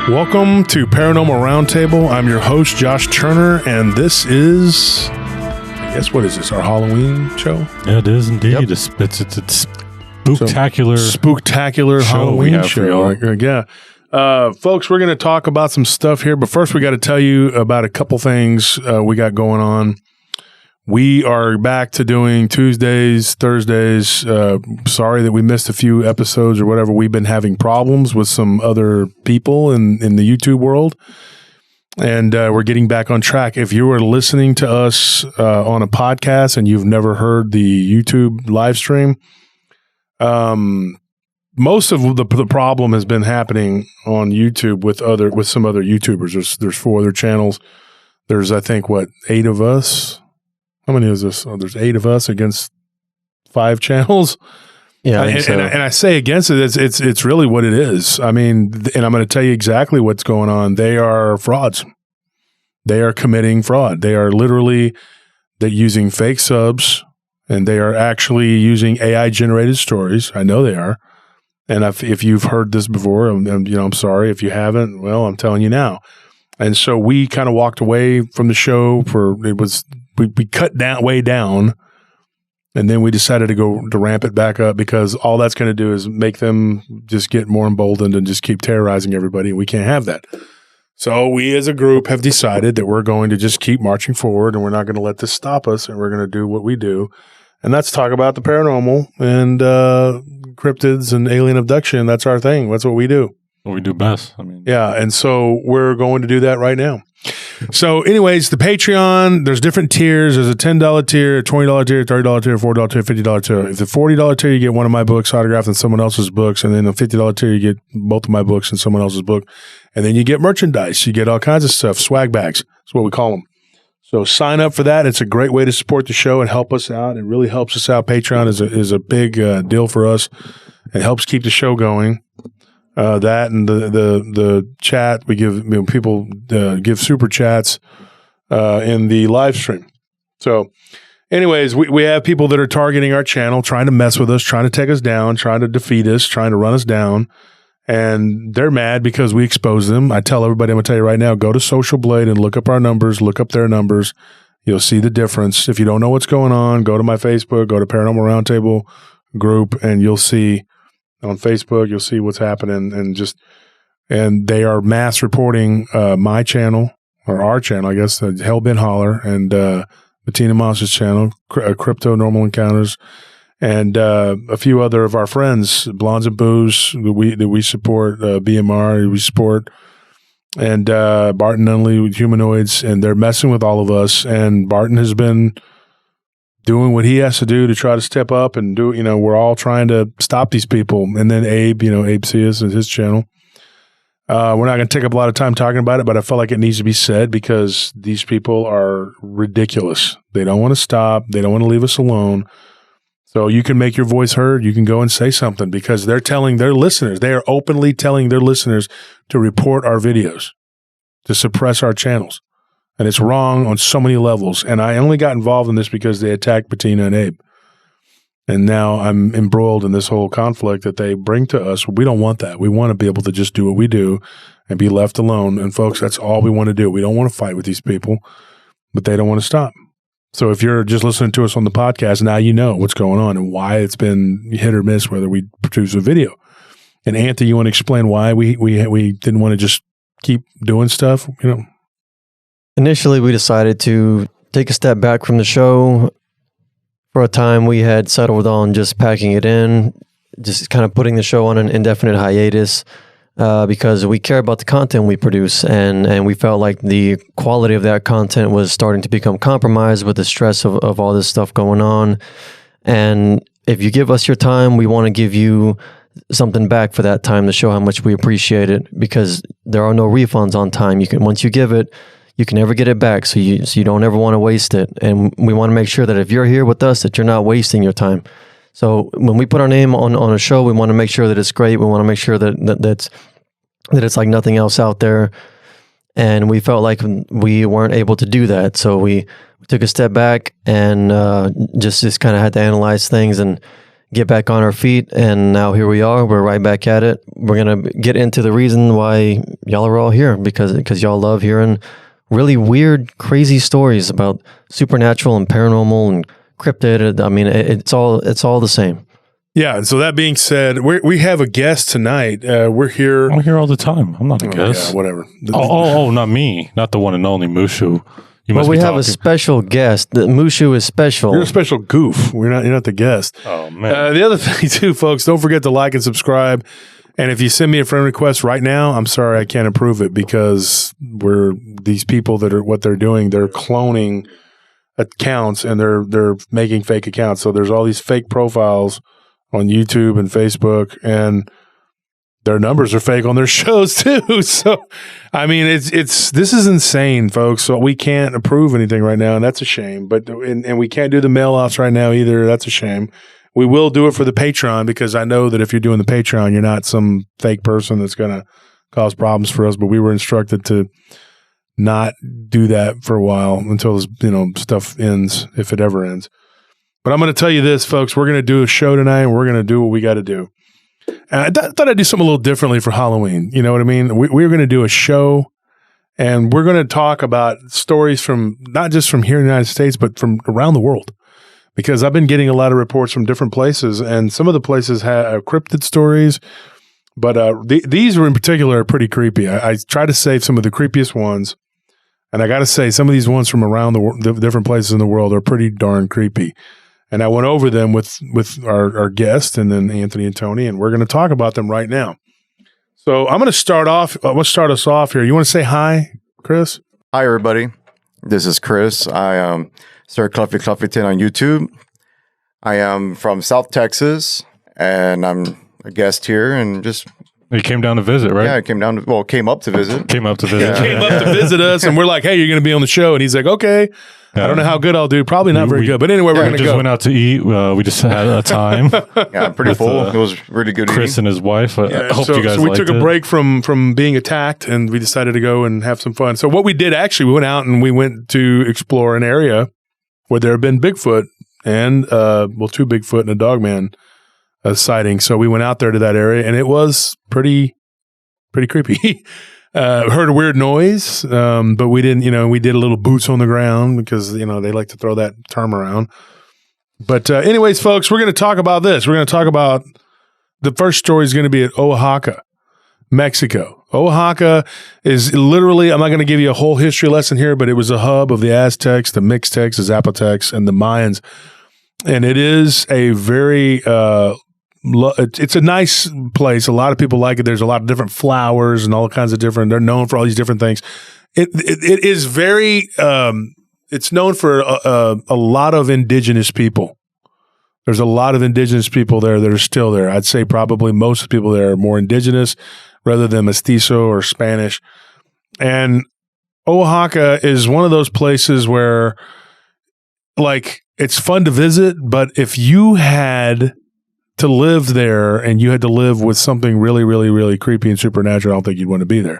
Welcome to Paranormal Roundtable. I'm your host, Josh Turner, and this is, I guess, what is this, our Halloween show? Yeah, it is indeed. Yep. It's spooktacular Halloween show. Yeah. Folks, we're going to talk about some stuff here, but first we got to tell you about a couple things we got going on. We are back to doing Tuesdays, Thursdays. Sorry that we missed a few episodes or whatever. We've been having problems with some other people in the YouTube world, and we're getting back on track. If you are listening to us on a podcast and you've never heard the YouTube live stream, most of the problem has been happening on YouTube with some other YouTubers. There's 4 other channels. There's, I think, 8 of us. How many is this? Oh, there's 8 of us against 5 channels. Yeah, and I say against it, it's really what it is. I mean, and I'm going to tell you exactly what's going on. They are frauds. They are committing fraud. They are literally using fake subs, and they are actually using AI generated stories. I know they are. And if you've heard this before, I'm sorry. If you haven't, well, I'm telling you now. And so we kind of walked away from the show we cut way down, and then we decided to ramp it back up, because all that's going to do is make them just get more emboldened and just keep terrorizing everybody, and we can't have that. So we as a group have decided that we're going to just keep marching forward, and we're not going to let this stop us, and we're going to do what we do, and that's talk about the paranormal and cryptids and alien abduction. That's our thing. That's what we do. What we do best. Yeah, and so we're going to do that right now. So anyways, the Patreon, there's different tiers. There's a $10 tier, a $20 tier, $30 tier, $4 tier, $50 tier. If the $40 tier, you get one of my books autographed and someone else's books. And then the $50 tier, you get both of my books and someone else's book. And then you get merchandise. You get all kinds of stuff, swag bags. That's what we call them. So sign up for that. It's a great way to support the show and help us out. It really helps us out. Patreon is a big deal for us. It helps keep the show going. That and the chat, we give people give super chats in the live stream. So anyways, we have people that are targeting our channel, trying to mess with us, trying to take us down, trying to defeat us, trying to run us down. And they're mad because we expose them. I tell everybody, I'm going to tell you right now, go to Social Blade and look up our numbers, look up their numbers. You'll see the difference. If you don't know what's going on, go to my Facebook, go to Paranormal Roundtable group, and you'll see on Facebook, you'll see what's happening, and they are mass reporting my channel, or our channel, I guess, Hellbent Holler, and Bettina Moss's channel, Crypto Normal Encounters, and a few other of our friends, Blondes and Booze, that we support, BMR, we support, and Barton Nunley with Humanoids, and they're messing with all of us, and Barton has been doing what he has to do to try to step up and do, we're all trying to stop these people. And then Abe Seas and his channel. We're not going to take up a lot of time talking about it, but I felt like it needs to be said because these people are ridiculous. They don't want to stop. They don't want to leave us alone. So you can make your voice heard. You can go and say something because they're telling their listeners, they are openly telling their listeners to report our videos, to suppress our channels. And it's wrong on so many levels. And I only got involved in this because they attacked Bettina and Abe. And now I'm embroiled in this whole conflict that they bring to us. We don't want that. We want to be able to just do what we do and be left alone. And folks, that's all we want to do. We don't want to fight with these people, but they don't want to stop. So if you're just listening to us on the podcast, now you know what's going on and why it's been hit or miss whether we produce a video. And Anthony, you want to explain why we didn't want to just keep doing stuff, Initially, we decided to take a step back from the show. For a time, we had settled on just packing it in, just kind of putting the show on an indefinite hiatus because we care about the content we produce, and we felt like the quality of that content was starting to become compromised with the stress of all this stuff going on. And if you give us your time, we want to give you something back for that time to show how much we appreciate it, because there are no refunds on time. Once you give it, you can never get it back, so you don't ever want to waste it. And we want to make sure that if you're here with us, that you're not wasting your time. So when we put our name on a show, we want to make sure that it's great. We want to make sure that it's like nothing else out there. And we felt like we weren't able to do that, so we took a step back and just kind of had to analyze things. And get back on our feet, and now here we are. We're right back at it. We're going to get into the reason why y'all are all here, because y'all love hearing really weird, crazy stories about supernatural and paranormal and cryptid. I mean, it's all the same. Yeah, and so that being said, we have a guest tonight. We're here. I'm here all the time. I'm not a guest. Yeah, whatever. Oh, not me. Not the one and only Mushu. You must Well, we be have a talking. special guest. The Mushu is special. You're a special goof. You're not the guest. Oh, man. The other thing too, folks, don't forget to like and subscribe. And if you send me a friend request right now, I'm sorry I can't approve it, because these people that are what they're doing, they're cloning accounts and they're making fake accounts. So there's all these fake profiles on YouTube and Facebook, and their numbers are fake on their shows too. So, I mean, this is insane, folks. So we can't approve anything right now, and that's a shame. But and we can't do the mail offs right now either. That's a shame. We will do it for the Patreon, because I know that if you're doing the Patreon, you're not some fake person that's going to cause problems for us. But we were instructed to not do that for a while until this, stuff ends, if it ever ends. But I'm going to tell you this, folks. We're going to do a show tonight, and we're going to do what we got to do. And I thought I'd do something a little differently for Halloween. You know what I mean? We're going to do a show, and we're going to talk about stories from not just from here in the United States, but from around the world. Because I've been getting a lot of reports from different places, and some of the places have cryptid stories, but these in particular are pretty creepy. I try to save some of the creepiest ones, and I got to say, some of these ones from around the different places in the world are pretty darn creepy. And I went over them with our guest, and then Anthony and Tony, and we're going to talk about them right now. So I'm going to start off. Let's start us off here. You want to say hi, Chris? Hi, everybody. This is Chris. I am Sir Cluffy Cluffyton on YouTube. I am from South Texas, and I'm a guest here, and just... You came down to visit, right? Yeah, I came up to visit. Came up to visit. Came up to visit us, and we're like, hey, you're going to be on the show. And he's like, okay. I don't know how good I'll do. Probably not very good. But anyway, we're going to just go. went out to eat. We just had a time. Yeah, I'm pretty full. It was really good Chris eating. and his wife. I hope you guys So we liked took a break from being attacked, and we decided to go and have some fun. So what we did, actually, we went out and we went to explore an area where there had been Bigfoot and, two Bigfoot and a Dogman sighting. So we went out there to that area, and it was pretty creepy. Heard a weird noise, but we didn't, we did a little boots on the ground, because, they like to throw that term around. But anyways, folks, we're going to talk about this. We're going to talk about the first story is going to be at Oaxaca, Mexico. Oaxaca is literally, I'm not going to give you a whole history lesson here, but it was a hub of the Aztecs, the Mixtecs, the Zapotecs, and the Mayans. And it is a very, it's a nice place. A lot of people like it. There's a lot of different flowers and all kinds of different, they're known for all these different things. It is very, it's known for a lot of indigenous people. There's a lot of indigenous people there that are still there. I'd say probably most of the people there are more indigenous rather than mestizo or Spanish. And Oaxaca is one of those places where, like, it's fun to visit, but if you had to live there and you had to live with something really, really, really creepy and supernatural, I don't think you'd want to be there.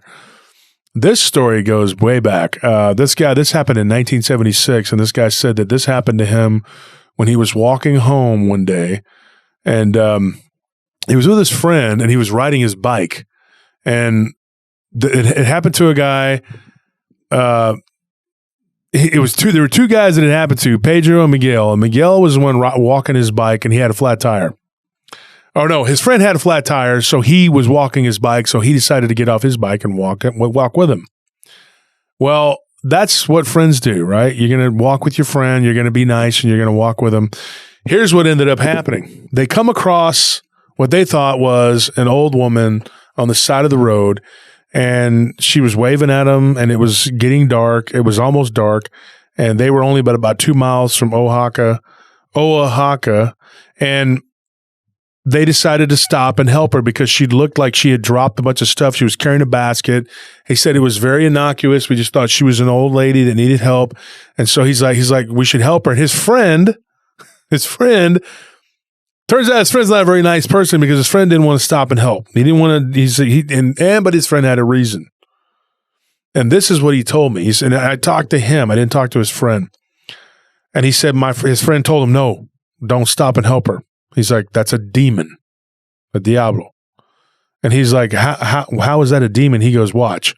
This story goes way back. This happened in 1976, and this guy said that this happened to him when he was walking home one day, and he was with his friend, and he was riding his bike, and it happened to a guy. There were two guys that it happened to, Pedro and Miguel. And Miguel was the one walking his bike, and he had a flat tire. Oh no, his friend had a flat tire, so he was walking his bike. So he decided to get off his bike and walk with him. Well, that's what friends do, right? You're going to walk with your friend. You're going to be nice, and you're going to walk with them. Here's what ended up happening. They come across what they thought was an old woman on the side of the road, and she was waving at them, and it was getting dark. It was almost dark, and they were only about 2 miles from Oaxaca, and they decided to stop and help her because she looked like she had dropped a bunch of stuff. She was carrying a basket. He said it was very innocuous. We just thought she was an old lady that needed help. And so he's like, we should help her. And his friend, turns out his friend's not a very nice person because his friend didn't want to stop and help. He didn't want to, but his friend had a reason. And this is what he told me. And I talked to him. I didn't talk to his friend. And he said his friend told him, no, don't stop and help her. He's like, that's a demon, a diablo. And he's like, how is that a demon? He goes, watch.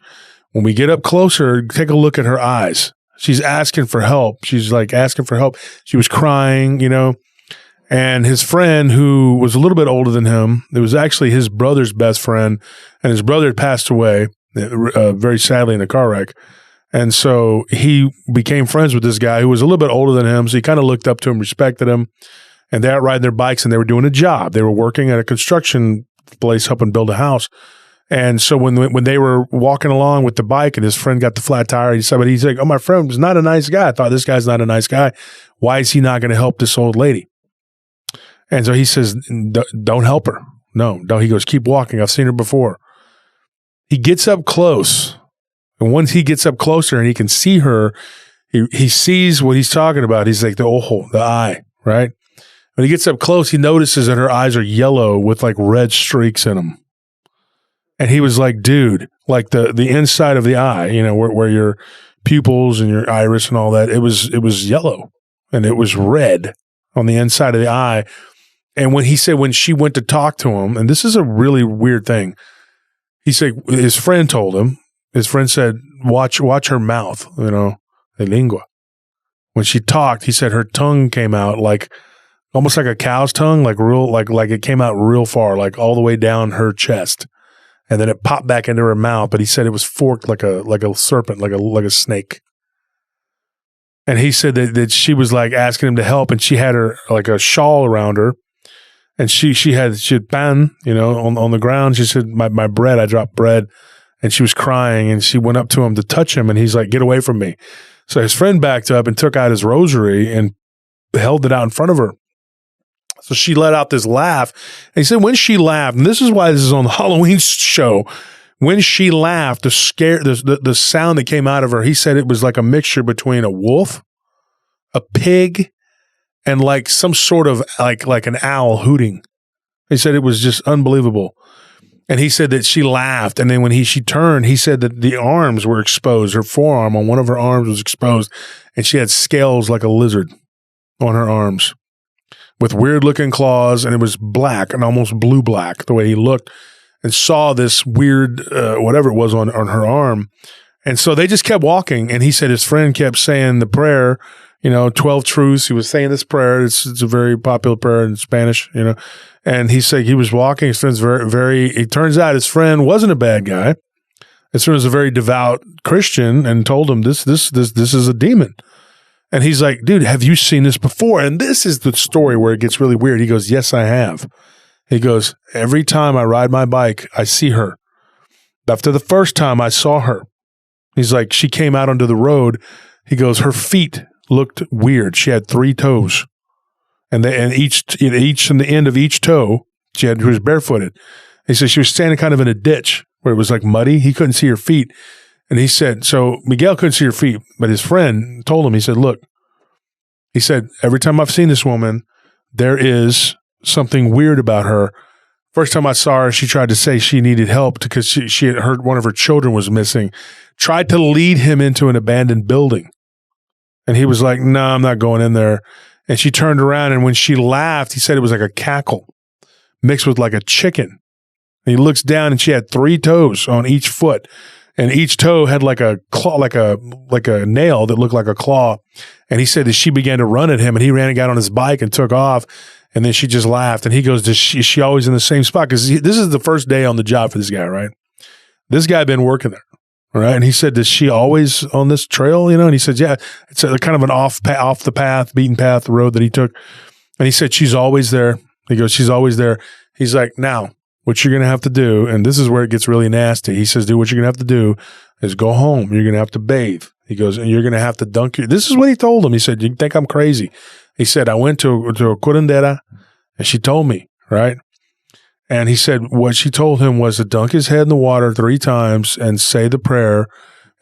When we get up closer, take a look at her eyes. She's asking for help. She's like asking for help. She was crying, and his friend, who was a little bit older than him, it was actually his brother's best friend, and his brother had passed away very sadly in a car wreck. And so he became friends with this guy who was a little bit older than him. So he kind of looked up to him, respected him. And they're out riding their bikes and they were doing a job. They were working at a construction place helping build a house. And so when they were walking along with the bike and his friend got the flat tire, he's like, oh, my friend was not a nice guy. I thought, this guy's not a nice guy. Why is he not going to help this old lady? And so he says, don't help her. No. He goes, keep walking. I've seen her before. He gets up close. And once he gets up closer and he can see her, he sees what he's talking about. He's like, the eye, right? When he gets up close, he notices that her eyes are yellow with like red streaks in them. And he was like, dude, like the inside of the eye, where your pupils and your iris and all that, it was yellow and it was red on the inside of the eye. And when she went to talk to him, and this is a really weird thing, he said, his friend told him, his friend said, watch her mouth, the lingua. When she talked, he said her tongue came out like almost like a cow's tongue, like real, like it came out real far, like all the way down her chest. And then it popped back into her mouth, but he said it was forked like a serpent, like a snake. And he said that she was like asking him to help, and she had her like a shawl around her, and she had pan, on the ground. She said, my bread, I dropped bread, and she was crying, and she went up to him to touch him, and he's like, get away from me. So his friend backed up and took out his rosary and held it out in front of her. So she let out this laugh. And he said when she laughed, and this is why this is on the Halloween show, when she laughed, the sound that came out of her, he said it was like a mixture between a wolf, a pig, and like some sort of like an owl hooting. He said it was just unbelievable. And he said that she laughed. And then when she turned, he said that the arms were exposed. Her forearm on one of her arms was exposed. And she had scales like a lizard on her arms, with weird looking claws, and it was black and almost blue black the way he looked and saw this weird whatever it was on her arm. And so they just kept walking, and he said his friend kept saying the prayer, 12 truths. He was saying this prayer. It's a very popular prayer in Spanish, and he said he was walking. His friend's it turns out his friend wasn't a bad guy. His friend was a very devout Christian and told him this is a demon. And he's like, dude, have you seen this before? And this is the story where it gets really weird. He goes, yes, I have. He goes, every time I ride my bike, I see her. After the first time I saw her, he's like, she came out onto the road. He goes, her feet looked weird. She had 3 toes. And each in the end of each toe, she was barefooted. He said she was standing kind of in a ditch where it was like muddy. He couldn't see her feet. And he said, so Miguel couldn't see her feet, but his friend told him, he said, look, he said, every time I've seen this woman, there is something weird about her. First time I saw her, she tried to say she needed help because she had heard one of her children was missing, tried to lead him into an abandoned building. And he was like, no, I'm not going in there. And she turned around, and when she laughed, he said it was like a cackle mixed with like a chicken. And he looks down, and she had 3 toes on each foot. And each toe had like a claw, like a nail that looked like a claw. And he said that she began to run at him, and he ran and got on his bike and took off. And then she just laughed. And he goes, is she always in the same spot? Because this is the first day on the job for this guy, right? This guy had been working there, right? And he said, is she always on this trail? And he said, yeah, it's a kind of an off the path, beaten path, the road that he took. And he said, she's always there. He goes, she's always there. He's like, now, what you're going to have to do, and this is where it gets really nasty. He says, dude, what you're going to have to do is go home. You're going to have to bathe. He goes, and you're going to have to dunk your, this is what he told him. He said, you think I'm crazy? He said, I went to a curandera, and she told me, right? And he said, what she told him was to dunk his head in the water 3 times and say the prayer,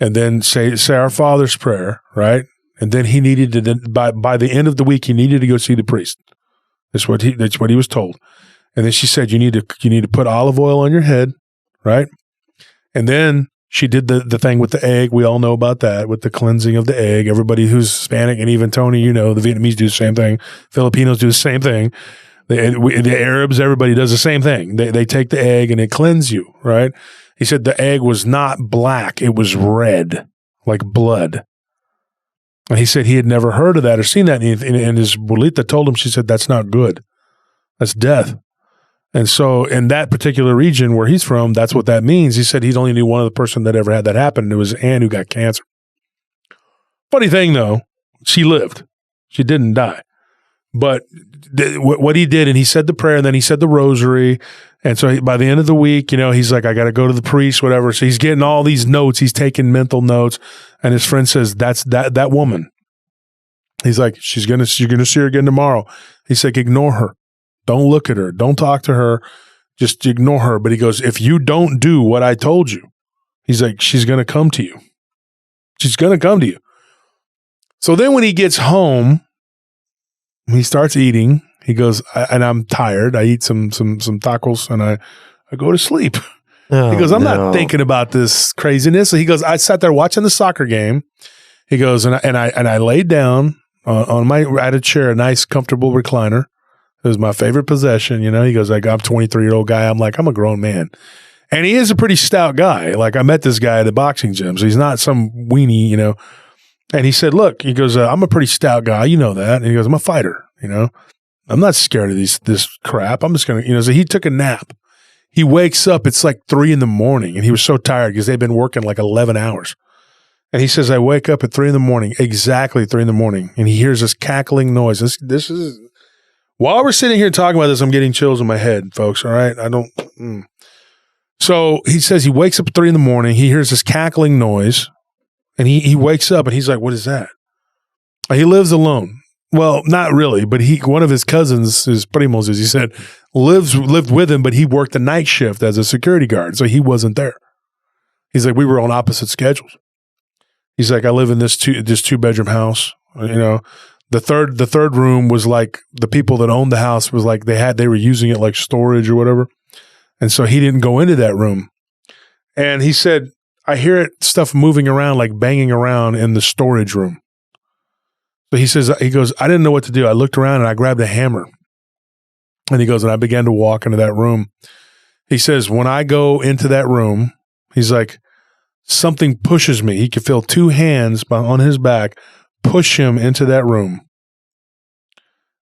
and then say our Father's prayer, right? And then he needed to, by the end of the week, he needed to go see the priest. That's what he was told. And then she said, you need to put olive oil on your head, right? And then she did the thing with the egg. We all know about that, with the cleansing of the egg. Everybody who's Hispanic, and even Tony, the Vietnamese do the same thing. Filipinos do the same thing. The Arabs, everybody does the same thing. They take the egg and it cleanses you, right? He said the egg was not black. It was red, like blood. And he said he had never heard of that or seen that. And his abuelita told him, she said, that's not good. That's death. And so in that particular region where he's from, that's what that means. He said he only knew one other person that ever had that happen. And it was his aunt who got cancer. Funny thing, though, she lived. She didn't die. But what he did, and he said the prayer, and then he said the rosary. And so by the end of the week, he's like, I got to go to the priest, whatever. So he's getting all these notes. He's taking mental notes. And his friend says, that's that woman. He's like, you're going to see her again tomorrow. He's like, ignore her. Don't look at her. Don't talk to her. Just ignore her. But he goes, if you don't do what I told you, he's like, she's going to come to you. She's going to come to you. So then when he gets home, he starts eating. He goes, and I'm tired. I eat some tacos and I go to sleep. Oh, he goes, I'm not thinking about this craziness. So he goes, I sat there watching the soccer game. He goes, and I laid down I had a chair, a nice, comfortable recliner. It was my favorite possession. He goes, like, I'm a 23-year-old guy. I'm like, I'm a grown man. And he is a pretty stout guy. Like, I met this guy at the boxing gym. So he's not some weenie, And he said, look, he goes, I'm a pretty stout guy. You know that. And he goes, I'm a fighter, I'm not scared of this crap. I'm just going to, so he took a nap. He wakes up. It's like 3 a.m. and he was so tired because they've been working like 11 hours. And he says, I wake up at 3 a.m, exactly 3 a.m. And he hears this cackling noise. This is, while we're sitting here talking about this, I'm getting chills in my head, folks. All right. So he says he wakes up at 3 a.m. He hears this cackling noise. And he wakes up and he's like, what is that? He lives alone. Well, not really, but one of his cousins, his primos, as he said, lived with him, but he worked the night shift as a security guard, so he wasn't there. He's like, we were on opposite schedules. He's like, I live in this 2-bedroom house. The third room was like the people that owned the house was like they were using it like storage or whatever, and so he didn't go into that room. And he said, I hear stuff moving around, like banging around in the storage room. So he goes, I didn't know what to do. I looked around and I grabbed a hammer. And he goes, and I began to walk into that room. He says, when I go into that room, he's like, something pushes me. He could feel 2 hands on his back push him into that room.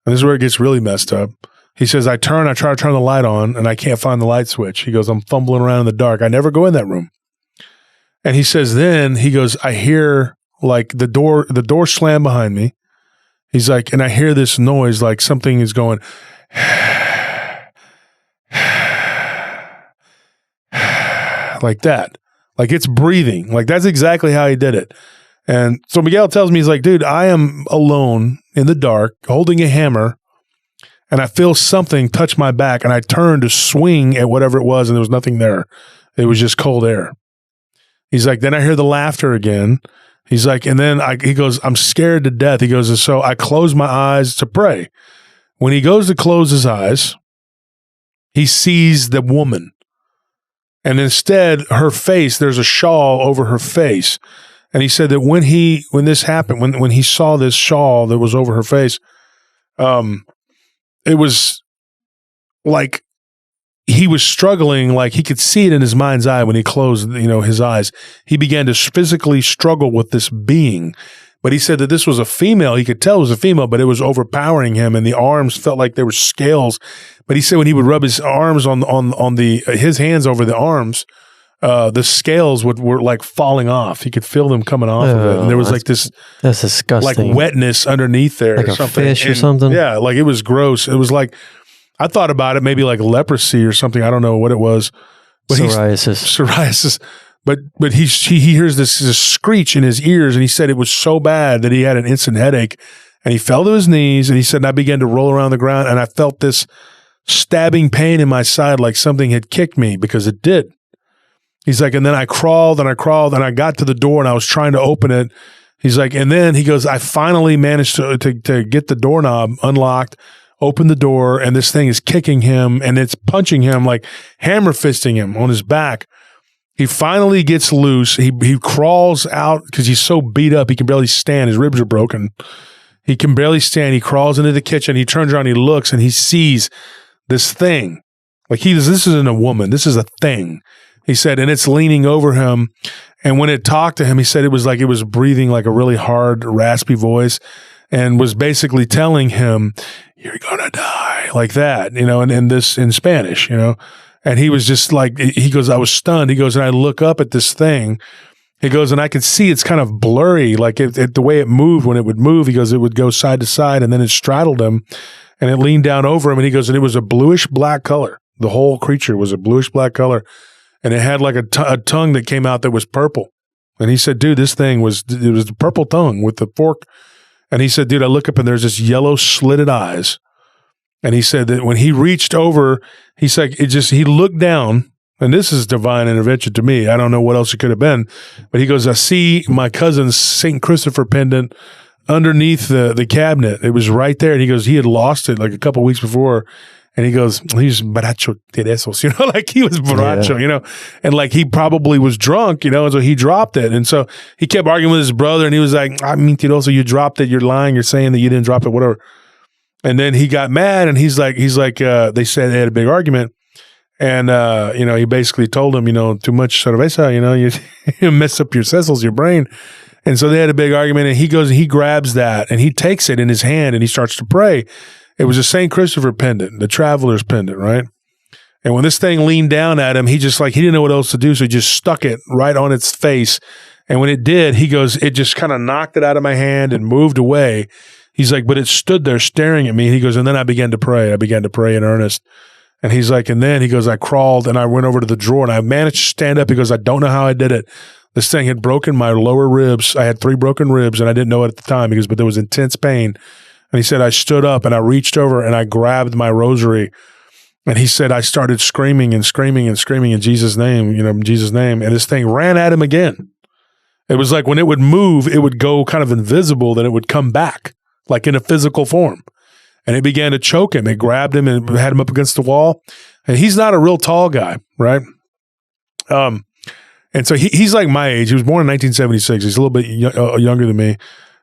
And this is where it gets really messed up. He says, I try to turn the light on and I can't find the light switch. He goes, I'm fumbling around in the dark. I never go in that room. And he says, then he goes, I hear like the door slam behind me. He's like, and I hear this noise, like something is going like that. Like it's breathing. Like that's exactly how he did it. And so Miguel tells me, he's like, dude, I am alone in the dark holding a hammer and I feel something touch my back and I turn to swing at whatever it was and there was nothing there. It was just cold air. He's like, then I hear the laughter again. He's like, and then he goes, I'm scared to death. He goes, and so I close my eyes to pray. When he goes to close his eyes, he sees the woman. And instead, her face, there's a shawl over her face. And he said that when this happened, when he saw this shawl that was over her face, it was like he was struggling, like he could see it in his mind's eye when he closed, his eyes. He began to physically struggle with this being. But he said that this was a female. He could tell it was a female, but it was overpowering him, and the arms felt like there were scales. But he said when he would rub his arms on his hands over the arms, the scales were like falling off. He could feel them coming off of it. And there was like this, that's disgusting, like wetness underneath there, like or a something. fish or something. Yeah, like it was gross. It was like, I thought about it, maybe like leprosy or something. I don't know what it was. But psoriasis. But he hears this screech in his ears, and he said it was so bad that he had an instant headache, and he fell to his knees, and he said, and I began to roll around the ground, and I felt this stabbing pain in my side like something had kicked me, because it did. He's like, and then I crawled and I got to the door and I was trying to open it. He's like, and then he goes, I finally managed to get the doorknob unlocked, open the door, and this thing is kicking him and it's punching him, like hammer fisting him on his back. He finally gets loose. He crawls out because he's so beat up he can barely stand. His ribs are broken. He can barely stand. He crawls into the kitchen. He turns around, he looks, and he sees this thing. Like this isn't a woman. This is a thing. He said, and it's leaning over him. And when it talked to him, he said it was like it was breathing like a really hard, raspy voice and was basically telling him, you're going to die, like that, and this in Spanish, And he was just like, he goes, I was stunned. He goes, and I look up at this thing. He goes, and I could see it's kind of blurry, like the way it moved when it would move. He goes, it would go side to side, and then it straddled him, and it leaned down over him. And he goes, and it was a bluish black color. The whole creature was a bluish black color, and it had like a tongue that came out that was purple. And he said, dude, it was the purple tongue with the fork. And he said, dude, I look up and there's this yellow slitted eyes. And he said that when he reached over, he's like, he looked down, and this is divine intervention to me. I don't know what else it could have been, but he goes, I see my cousin's St. Christopher pendant underneath the cabinet. It was right there. And he goes, he had lost it like a couple of weeks before. And he goes, he's borracho de esos, like he was borracho, and like he probably was drunk, and so he dropped it. And so he kept arguing with his brother, and he was like, mentiroso, you dropped it. You're lying. You're saying that you didn't drop it, whatever. And then he got mad, and he's like, they said they had a big argument. And, he basically told him, too much cerveza, you mess up your sesos, your brain. And so they had a big argument, and he goes and he grabs that, and he takes it in his hand, and he starts to pray. It was a St. Christopher pendant, the traveler's pendant, right? And when this thing leaned down at him, he didn't know what else to do, so he just stuck it right on its face. And when it did, he goes, it just kind of knocked it out of my hand and moved away. He's like, but it stood there staring at me. He goes, and then I began to pray. I began to pray in earnest. And he's like, and then he goes, I crawled and I went over to the drawer and I managed to stand up. He goes, I don't know how I did it. This thing had broken my lower ribs. I had 3 broken ribs, and I didn't know it at the time. He goes, but there was intense pain. And he said, I stood up and I reached over and I grabbed my rosary. And he said, I started screaming and screaming and screaming in Jesus' name, in Jesus' name. And this thing ran at him again. It was like when it would move, it would go kind of invisible, then it would come back, like in a physical form. And it began to choke him. It grabbed him and had him up against the wall. And he's not a real tall guy, right? And so he's like my age. He was born in 1976. He's a little bit younger than me.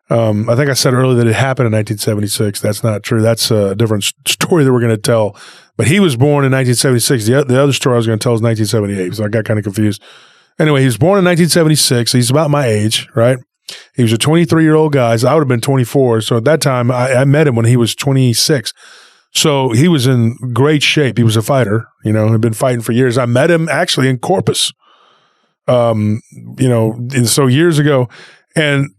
I think I said earlier that it happened in 1976. That's not true. That's a different story that we're going to tell. But he was born in 1976. The other story I was going to tell is 1978. So I got kind of confused. Anyway, he was born in 1976. He's about my age, right? He was a 23-year-old guy. So I would have been 24. So at that time, I met him when he was 26. So he was in great shape. He was a fighter, had been fighting for years. I met him actually in Corpus, and so years ago. And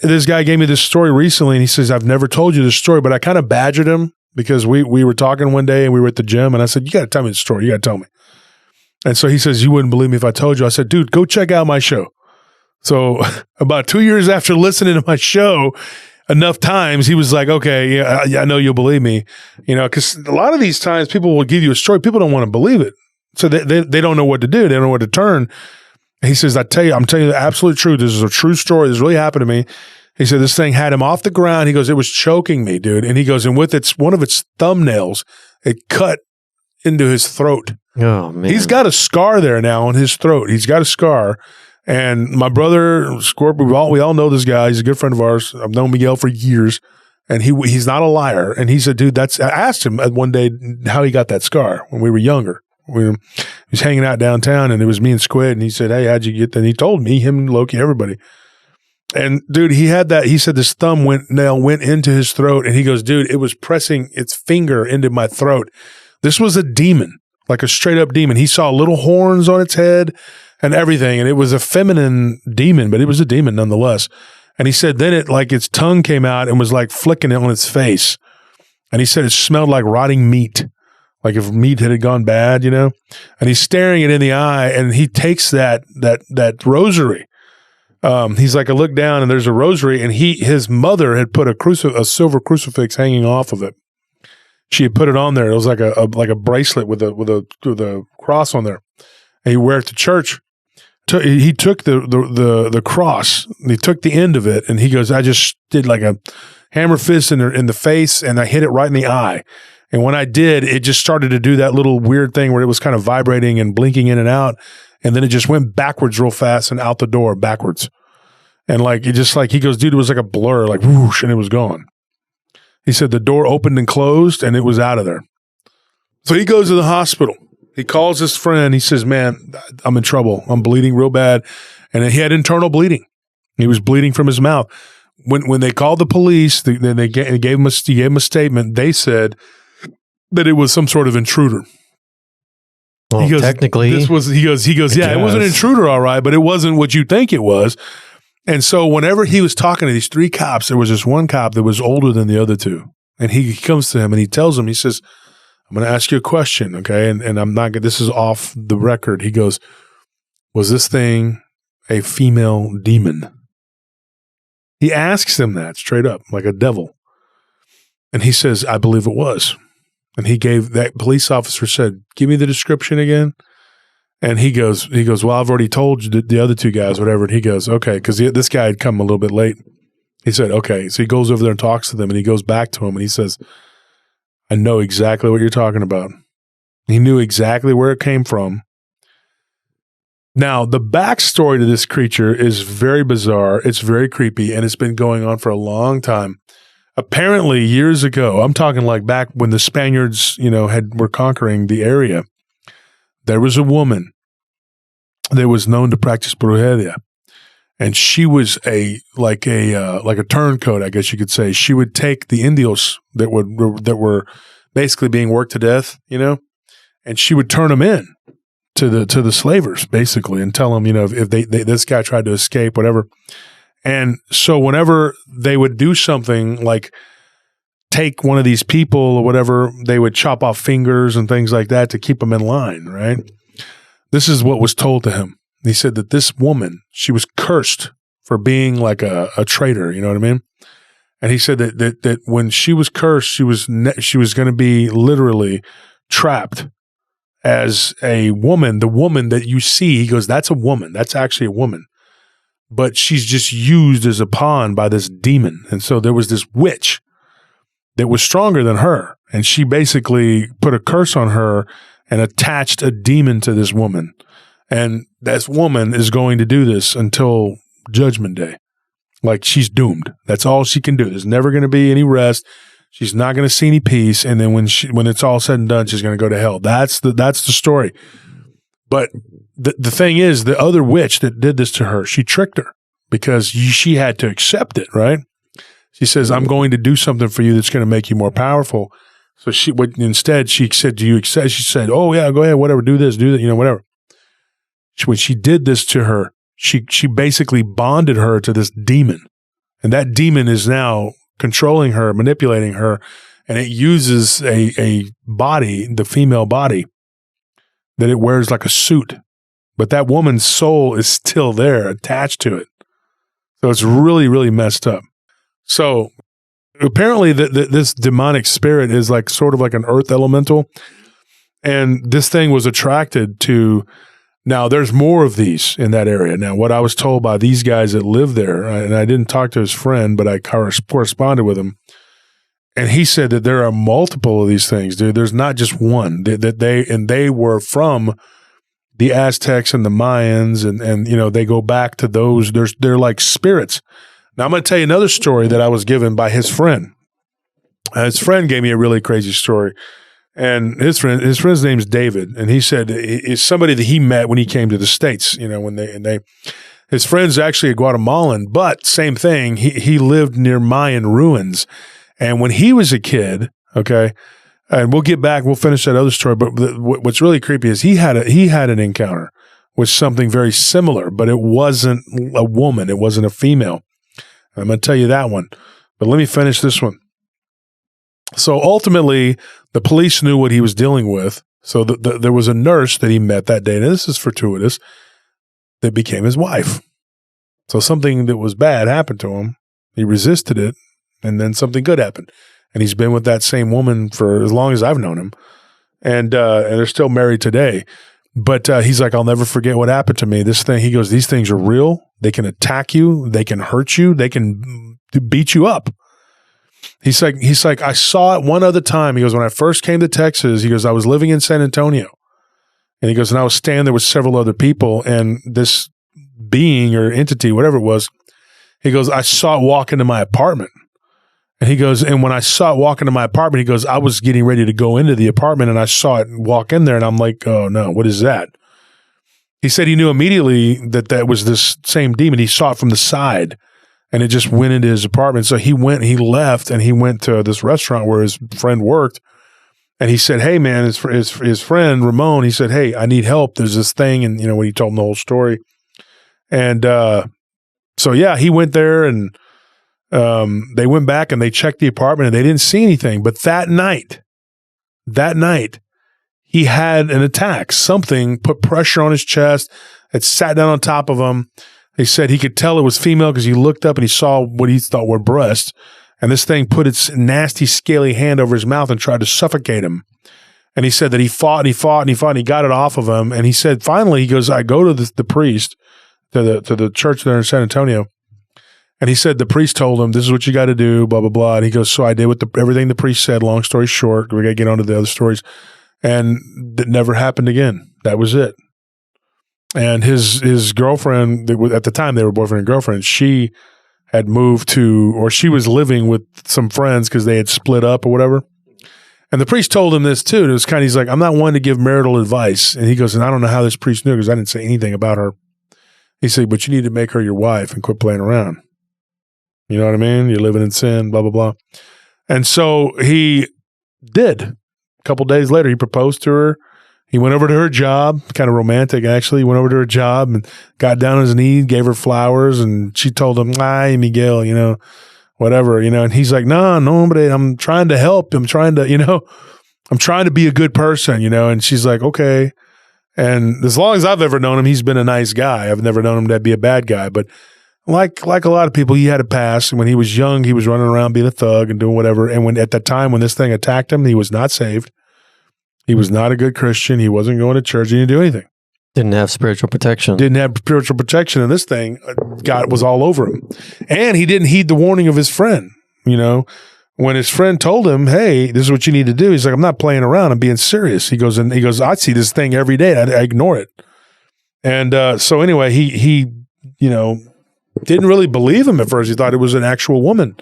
this guy gave me this story recently, and he says, I've never told you this story, but I kind of badgered him because we were talking one day and we were at the gym, and I said, you got to tell me the story. You got to tell me. And so he says, you wouldn't believe me if I told you. I said, dude, go check out my show. So about 2 years after listening to my show enough times, he was like, okay, yeah, I know you'll believe me, because a lot of these times people will give you a story. People don't want to believe it. So they don't know what to do. They don't know where to turn. He says, I'm telling you the absolute truth. This is a true story. This really happened to me. He said, this thing had him off the ground. He goes, it was choking me, dude. And he goes, and with one of its thumbnails, it cut into his throat. Oh, man. He's got a scar there now on his throat. He's got a scar. And my brother, Scorpio, we all know this guy. He's a good friend of ours. I've known Miguel for years. And he's not a liar. And he said, dude, I asked him one day how he got that scar when we were younger. He was hanging out downtown, and it was me and Squid, and he said, hey, how'd you get that? And he told me, him, Loki, everybody. And dude, he had that. He said this nail went into his throat, and he goes, dude, it was pressing its finger into my throat. This was a demon, like a straight up demon. He saw little horns on its head and everything, and it was a feminine demon, but it was a demon nonetheless. And he said then its tongue came out and was like flicking it on its face. And he said it smelled like rotting meat. Like if meat had gone bad, and he's staring it in the eye, and he takes that rosary. He's like, I look down and there's a rosary, and his mother had put a silver crucifix hanging off of it. She had put it on there. It was like a bracelet with a cross on there. And he wear it to church. He took the cross, and he took the end of it, and he goes, I just did like a hammer fist in the face, and I hit it right in the eye. And when I did, it just started to do that little weird thing where it was kind of vibrating and blinking in and out. And then it just went backwards real fast and out the door backwards. And he goes, dude, it was like a blur, like whoosh, and it was gone. He said the door opened and closed and it was out of there. So he goes to the hospital. He calls his friend. He says, man, I'm in trouble. I'm bleeding real bad. And he had internal bleeding. He was bleeding from his mouth. When they called the police, he gave him a statement. They said that it was some sort of intruder. Well, he goes, technically, he goes, yeah, it was an intruder, all right, but it wasn't what you think it was. And so whenever he was talking to these three cops, there was this one cop that was older than the other two. And he comes to him and he tells him, he says, I'm going to ask you a question, okay? And I'm not going to, this is off the record. He goes, was this thing a female demon? He asks him that straight up, like a devil. And he says, I believe it was. And that police officer said, give me the description again. And he goes, well, I've already told you the other two guys, whatever. And he goes, okay, because this guy had come a little bit late. He said, okay. So he goes over there and talks to them and he goes back to him and he says, I know exactly what you're talking about. He knew exactly where it came from. Now, the backstory to this creature is very bizarre. It's very creepy, and it's been going on for a long time. Apparently, years ago, I'm talking like back when the Spaniards, were conquering the area, there was a woman that was known to practice brujeria, and she was like a turncoat, I guess you could say. She would take the Indios that were basically being worked to death, and she would turn them in to the slavers, basically, and tell them, if this guy tried to escape, whatever. And so whenever they would do something like take one of these people or whatever, they would chop off fingers and things like that to keep them in line, right? This is what was told to him. He said that this woman, she was cursed for being like a traitor, you know what I mean? And he said that when she was cursed, she was going to be literally trapped as a woman. The woman that you see, he goes, that's a woman. That's actually a woman. But she's just used as a pawn by this demon. And so there was this witch that was stronger than her. And she basically put a curse on her and attached a demon to this woman. And this woman is going to do this until Judgment Day. Like, she's doomed. That's all she can do. There's never going to be any rest. She's not going to see any peace, and then when it's all said and done, she's going to go to hell. That's the story. But the thing is, the other witch that did this to her, she tricked her because she had to accept it, right? She says, "I'm going to do something for you that's going to make you more powerful." So instead she said, "Do you accept?" She said, "Oh yeah, go ahead, whatever, do this, do that, whatever." When she did this to her, she basically bonded her to this demon, and that demon is now controlling her, manipulating her, and it uses a body, the female body, that it wears like a suit. But that woman's soul is still there, attached to it. So it's really, really messed up. So apparently this demonic spirit is like sort of like an earth elemental, and this thing was attracted to. Now, there's more of these in that area. Now, what I was told by these guys that live there, and I didn't talk to his friend, but I corresponded with him, and he said that there are multiple of these things, dude. There's not just one. They were from the Aztecs and the Mayans, and they go back to those. They're like spirits. Now, I'm going to tell you another story that I was given by his friend. His friend gave me a really crazy story. And his friend's name's David, and he said it's somebody that he met when he came to the States. His friend's actually a Guatemalan, but same thing. He lived near Mayan ruins, and when he was a kid, okay, and we'll finish that other story. But what's really creepy is he had an encounter with something very similar, but it wasn't a woman, it wasn't a female. I'm going to tell you that one, but let me finish this one. So ultimately, the police knew what he was dealing with. So there was a nurse that he met that day, and this is fortuitous, that became his wife. So something that was bad happened to him. He resisted it, and then something good happened. And he's been with that same woman for as long as I've known him. And they're still married today. But he's like, I'll never forget what happened to me. He goes, these things are real. They can attack you. They can hurt you. They can beat you up. He's like, I saw it one other time. He goes, when I first came to Texas, he goes, I was living in San Antonio. And he goes, and I was standing there with several other people, and this being or entity, whatever it was, he goes, I saw it walk into my apartment. And he goes, and when I saw it walk into my apartment, he goes, I was getting ready to go into the apartment and I saw it walk in there and I'm like, oh no, what is that? He said he knew immediately that was this same demon. He saw it from the side and it just went into his apartment. So he left and he went to this restaurant where his friend worked. And he said, hey man, his friend Ramon, he said, hey, I need help. There's this thing. And when he told him the whole story. And so yeah, he went there and they went back and they checked the apartment and they didn't see anything. But that night, he had an attack. Something put pressure on his chest. It sat down on top of him. He said he could tell it was female because he looked up and he saw what he thought were breasts. And this thing put its nasty, scaly hand over his mouth and tried to suffocate him. And he said that he fought and he fought and he fought and he got it off of him. And he said, finally, he goes, I go to the priest, to the church there in San Antonio. And he said the priest told him, this is what you got to do, blah, blah, blah. And he goes, so I did everything the priest said, long story short. We got to get on to the other stories. And it never happened again. That was it. And his girlfriend, at the time they were boyfriend and girlfriend, she had moved to, or she was living with some friends because they had split up or whatever. And the priest told him this too. And it was he's like, I'm not one to give marital advice. And he goes, and I don't know how this priest knew because I didn't say anything about her. He said, but you need to make her your wife and quit playing around. You know what I mean? You're living in sin, blah, blah, blah. And so he did. A couple days later, he proposed to her. He went over to her job, kind of romantic, actually. He went over to her job and got down on his knee, gave her flowers, and she told him, "Ay, Miguel, whatever, And he's like, no, but I'm trying to help. I'm trying to be a good person, And she's like, okay. And as long as I've ever known him, he's been a nice guy. I've never known him to be a bad guy, but like a lot of people, he had a past. And when he was young, he was running around being a thug and doing whatever. And at that time, when this thing attacked him, he was not saved. He was not a good Christian. He wasn't going to church. He didn't do anything. Didn't have spiritual protection. And this thing, God was all over him. And he didn't heed the warning of his friend. When his friend told him, hey, this is what you need to do. He's like, I'm not playing around. I'm being serious. He goes, I see this thing every day. I ignore it. And so anyway, he didn't really believe him at first. He thought it was an actual woman.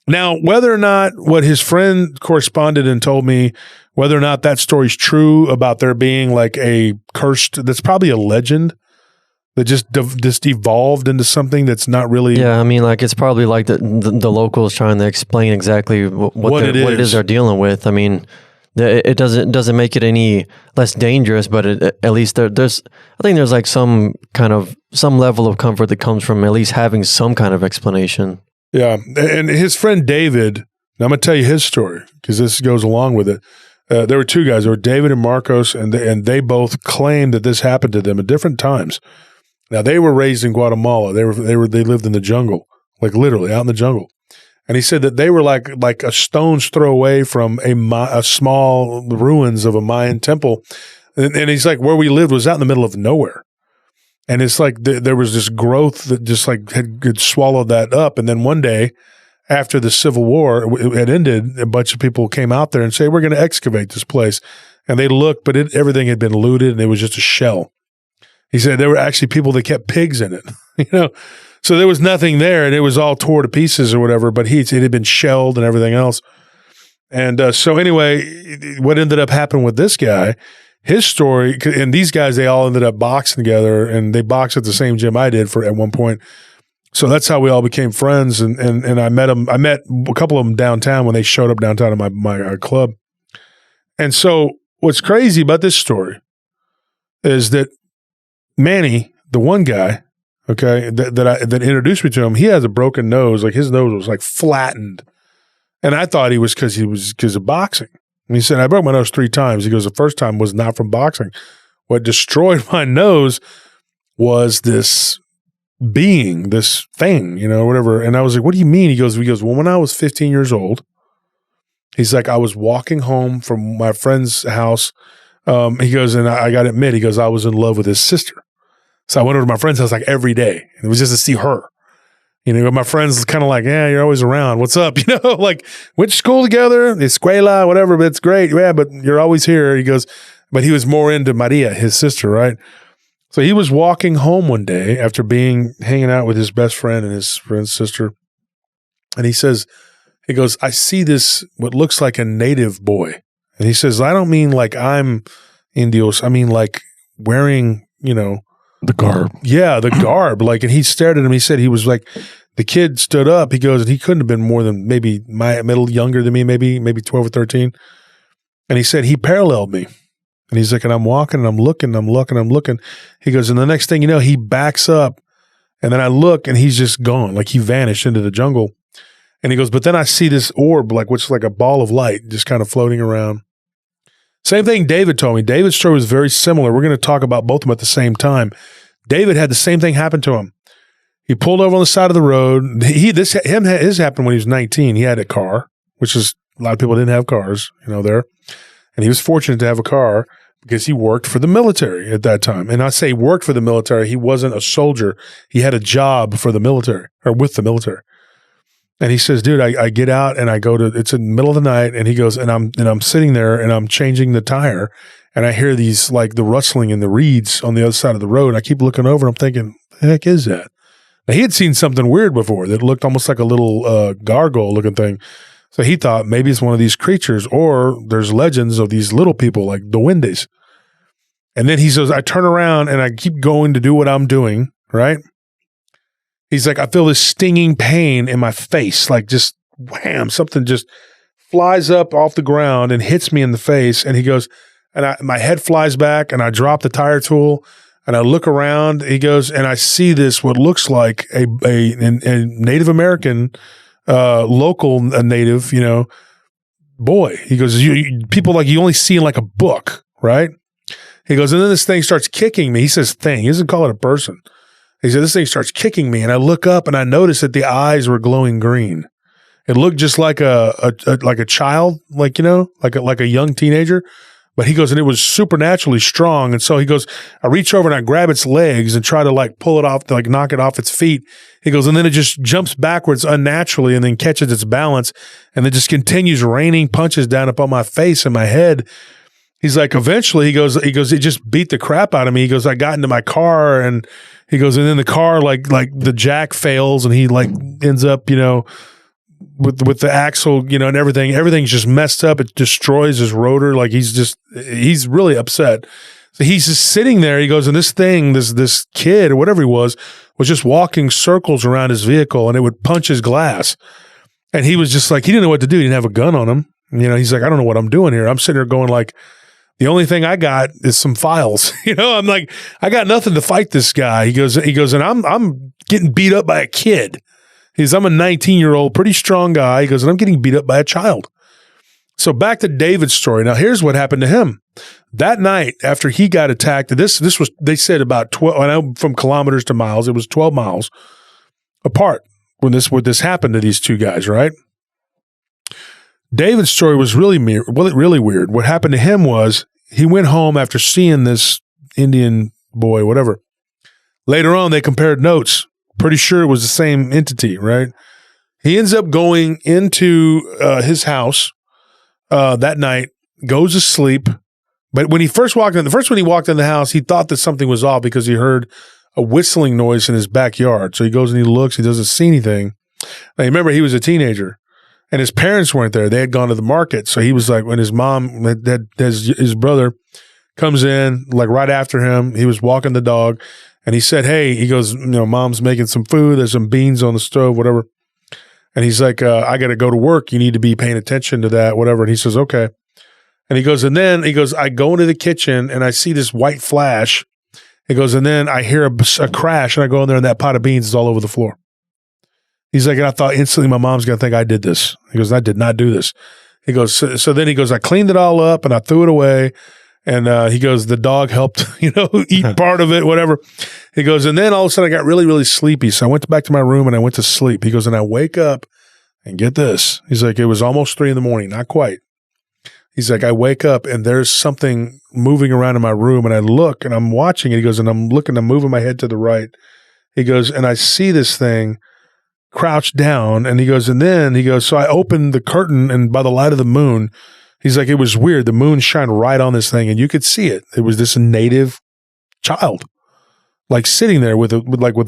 Now, whether or not what his friend corresponded and told me, whether or not that story's true about there being like a cursed, that's probably a legend that just evolved into something that's not really. Yeah, I mean, like it's probably like the locals trying to explain exactly what it is they're dealing with. I mean, it doesn't make it any less dangerous, but at least I think there's like some level of comfort that comes from at least having some kind of explanation. Yeah, and his friend David, now I'm going to tell you his story because this goes along with it. There were two guys. There were David and Marcos, and they both claimed that this happened to them at different times. Now, they were raised in Guatemala. They lived in the jungle, like literally out in the jungle. And he said that they were like a stone's throw away from a small ruins of a Mayan temple. And he's like, where we lived was out in the middle of nowhere. And it's like there was this growth that just like had swallowed that up. And then one day, after the Civil War had ended, a bunch of people came out there and said, we're going to excavate this place. And they looked, but everything had been looted and it was just a shell. He said there were actually people that kept pigs in it, So there was nothing there and it was all tore to pieces or whatever, but it had been shelled and everything else. And so anyway, what ended up happening with this guy, his story, and these guys, they all ended up boxing together and they boxed at the same gym I did at one point. So that's how we all became friends. And I met them. I met a couple of them downtown when they showed up downtown at my club. And so what's crazy about this story is that Manny, the one guy, okay, that introduced me to him, he has a broken nose. Like his nose was like flattened. And I thought he was because of boxing. And he said, I broke my nose 3 times. He goes, the first time was not from boxing. What destroyed my nose was this being, this thing, whatever. And I was like, what do you mean? He goes, well, when I was 15 years old, he's like, I was walking home from my friend's house. He goes, and I got to admit, he goes, I was in love with his sister. So I went over to my friend's house like every day. And it was just to see her. My friends kind of like, yeah, you're always around. What's up? Like went to school together, the escuela, whatever, but it's great. Yeah, but you're always here. He goes, but he was more into Maria, his sister, right? So he was walking home one day after hanging out with his best friend and his friend's sister. And he says, He goes, I see this, what looks like a native boy. And he says, I don't mean like I'm Indios. I mean like wearing, The garb. Yeah, the garb. Like, and he stared at him. He said he was like, the kid stood up. He goes, and he couldn't have been more than maybe a little younger than me, maybe 12 or 13. And he said he paralleled me. And he's like, and I'm walking and I'm looking. He goes, and the next thing you know, he backs up. And then I look and he's just gone. Like he vanished into the jungle. And he goes, but then I see this orb, like which is like a ball of light just kind of floating around. Same thing David told me. David's story was very similar. We're going to talk about both of them at the same time. David had the same thing happen to him. He pulled over on the side of the road. His happened when he was 19. He had a car, which is a lot of people didn't have cars, there. And he was fortunate to have a car because he worked for the military at that time. And I say worked for the military. He wasn't a soldier. He had a job for the military or with the military. And he says, dude, I get out and I go to, it's in the middle of the night. And he goes, and I'm sitting there and I'm changing the tire. And I hear these, like the rustling in the reeds on the other side of the road. And I keep looking over and I'm thinking, what the heck is that? Now, he had seen something weird before that looked almost like a little gargoyle looking thing. So he thought maybe it's one of these creatures, or there's legends of these little people like duendes. And then he says, I turn around and I keep going to do what I'm doing, right? He's like, I feel this stinging pain in my face, like just wham, something just flies up off the ground and hits me in the face. And he goes, and my head flies back and I drop the tire tool and I look around. He goes, and I see this, what looks like a Native American, local native, boy. He goes, people like you only see in like a book, right? He goes, and then this thing starts kicking me. He says thing. He doesn't call it a person. He said, this thing starts kicking me. And I look up and I notice that the eyes were glowing green. It looked just like a child, like a young teenager. But he goes, and it was supernaturally strong. And so he goes, I reach over and I grab its legs and try to like pull it off, like knock it off its feet. He goes, and then it just jumps backwards unnaturally and then catches its balance. And then just continues raining punches down upon my face and my head. He's like, eventually he goes, it just beat the crap out of me. He goes, I got into my car and he goes, and then the car, like the jack fails and he like ends up, with the axle, and everything's just messed up. It destroys his rotor. Like he's really upset. So he's just sitting there. He goes, and this thing, this kid or whatever he was just walking circles around his vehicle and it would punch his glass. And he was just like, he didn't know what to do. He didn't have a gun on him. He's like, I don't know what I'm doing here. I'm sitting here going like, the only thing I got is some files. I'm like, I got nothing to fight this guy. He goes, and I'm getting beat up by a kid. I'm a 19-year-old, pretty strong guy. He goes, and I'm getting beat up by a child. So back to David's story. Now, here's what happened to him. That night, after he got attacked, this was, they said about 12, I know from kilometers to miles, it was 12 miles apart when this happened to these two guys, right? David's story was really weird. What happened to him was he went home after seeing this Indian boy, whatever. Later on, they compared notes. Pretty sure it was the same entity, right? He ends up going into his house that night, goes to sleep. But when he first walked in, when he walked in the house, he thought that something was off because he heard a whistling noise in his backyard. So he goes and he looks. He doesn't see anything. Now, remember, he was a teenager. And his parents weren't there. They had gone to the market. So he was like, when his mom, his brother comes in, like right after him, he was walking the dog. And he said, hey, he goes, mom's making some food. There's some beans on the stove, whatever. And he's like, I got to go to work. You need to be paying attention to that, whatever. And he says, okay. And he goes, I go into the kitchen and I see this white flash. He goes, and then I hear a crash and I go in there and that pot of beans is all over the floor. He's like, and I thought instantly my mom's going to think I did this. He goes, I did not do this. He goes, so then he goes, I cleaned it all up and I threw it away. And he goes, the dog helped, eat part of it, whatever. He goes, and then all of a sudden I got really, really sleepy. So I went back to my room and I went to sleep. He goes, and I wake up and get this. He's like, it was almost 3 a.m, not quite. He's like, I wake up and there's something moving around in my room and I look and I'm watching it. He goes, and I'm moving my head to the right. He goes, and I see this thing crouched down. And he goes, so I opened the curtain and by the light of the moon, he's like, it was weird. The moon shined right on this thing and you could see it. It was this native child, like sitting there with a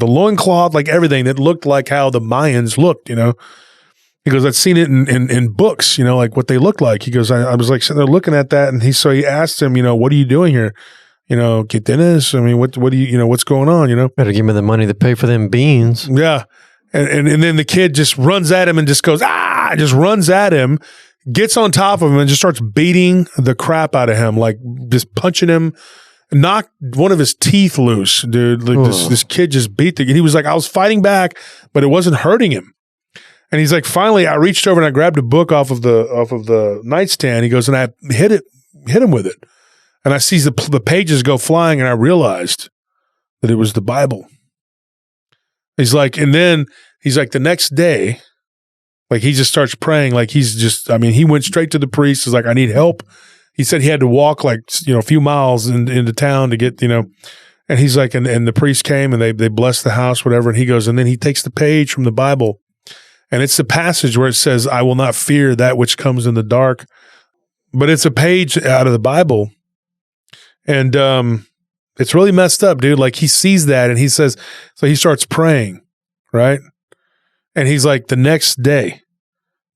loincloth, like everything that looked like how the Mayans looked, He goes, I'd seen it in books, you know, like what they look like. He goes, I was like sitting there looking at that, and he asked him, you know, what are you doing here? You know, ¿Qué tienes? I mean, what do you know, what's going on, you know? Better give me the money to pay for them beans. Yeah. And then the kid just runs at him and just goes, just runs at him, gets on top of him and just starts beating the crap out of him, like just punching him, knocked one of his teeth loose, dude. Like this kid just beat he was like, I was fighting back, but it wasn't hurting him. And he's like, finally, I reached over and I grabbed a book off of the nightstand. He goes, and I hit him with it. And I see the pages go flying, and I realized that it was the Bible. He's like, and then he's like, the next day, like he just starts praying. Like he went straight to the priest. He's like, I need help. He said he had to walk like, you know, a few miles into town to get, you know, and he's like, and the priest came and they blessed the house, whatever. And he goes, and then he takes the page from the Bible. And it's the passage where it says, I will not fear that which comes in the dark. But it's a page out of the Bible. And it's really messed up, dude. Like he sees that and he says, so he starts praying, right? And he's like, the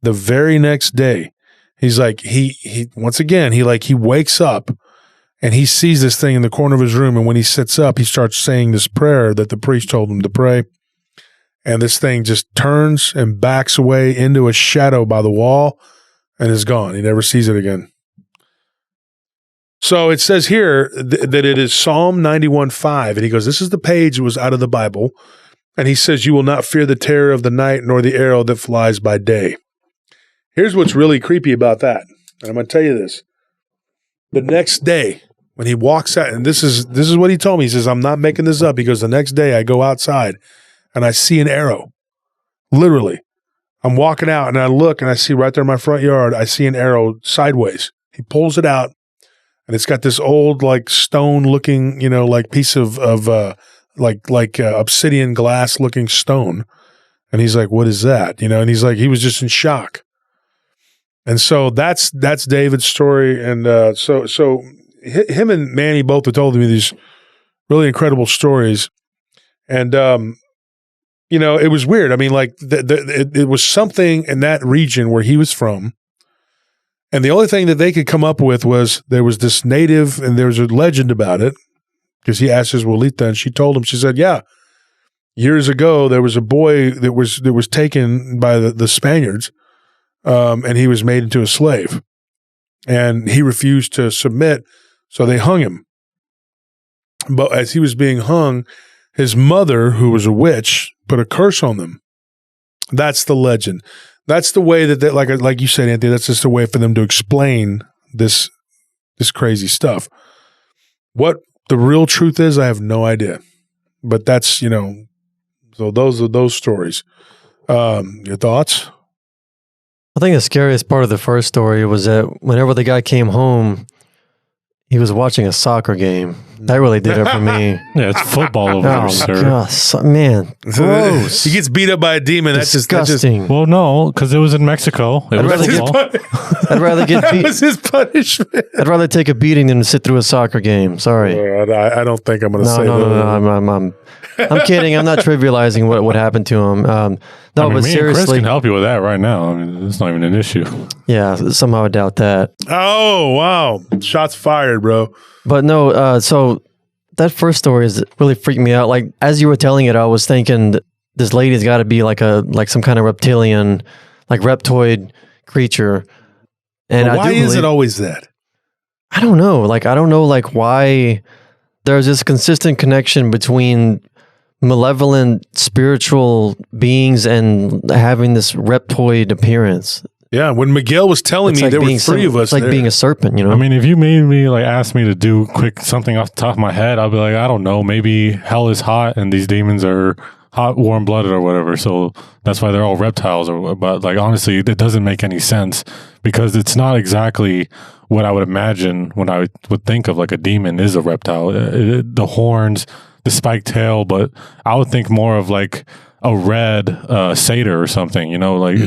very next day, he's like, he once again, he wakes up and he sees this thing in the corner of his room. And when he sits up, he starts saying this prayer that the priest told him to pray. And this thing just turns and backs away into a shadow by the wall and is gone. He never sees it again. So it says here that it is Psalm 91:5. And he goes, this is the page that was out of the Bible. And he says, you will not fear the terror of the night, nor the arrow that flies by day. Here's what's really creepy about that. And I'm going to tell you this. The next day, when he walks out, and this is what he told me. He says, I'm not making this up. He goes, the next day I go outside and I see an arrow. Literally. I'm walking out and I look and I see right there in my front yard, I see an arrow sideways. He pulls it out and it's got this old like stone looking, you know, like piece of obsidian glass looking stone. And he's like, what is that? You know, and he's like, he was just in shock. And so that's David's story. And so him and Manny both have told me these really incredible stories. And, you know, it was weird. I mean, like it was something in that region where he was from. And the only thing that they could come up with was there was this native and there was a legend about it because he asked his Walita and she told him, she said, yeah, years ago, there was a boy that was taken by the Spaniards and he was made into a slave and he refused to submit. So they hung him. But as he was being hung, his mother, who was a witch, put a curse on them. That's the legend. That's the way that they, like you said, Anthony, that's just a way for them to explain this crazy stuff. What the real truth is, I have no idea. But that's, you know, so those are those stories. Your thoughts? I think the scariest part of the first story was that whenever the guy came home, he was watching a soccer game. That really did it for me. Yeah, it's football over there, sir. Gosh, man, gross. He gets beat up by a demon. Disgusting. Well, no, because it was in Mexico. I'd rather get beat. That was his punishment. I'd rather take a beating than to sit through a soccer game. Sorry. I don't think I'm going to say that. No. I'm kidding. I'm not trivializing what happened to him. No, but me seriously, and Chris can help you with that right now. I mean, it's not even an issue. Yeah, somehow I doubt that. Oh, wow. Shots fired, bro. But no, so that first story is really freaked me out. Like, as you were telling it, I was thinking this lady's got to be like some kind of reptilian, like reptoid creature. And well, why is it always that? I don't know. Like, I don't know, like, why there's this consistent connection between malevolent spiritual beings and having this reptoid appearance. Yeah, when Miguel was telling me, like there were three of us. It's like being a serpent, you know? I mean, if you made me ask me to do something off the top of my head, I'll be like, I don't know, maybe hell is hot and these demons are hot, warm-blooded or whatever. So that's why they're all reptiles. But like, honestly, it doesn't make any sense because it's not exactly what I would imagine when I would think of like a demon is a reptile. The horns, the spiked tail, but I would think more of like a red satyr or something, you know, like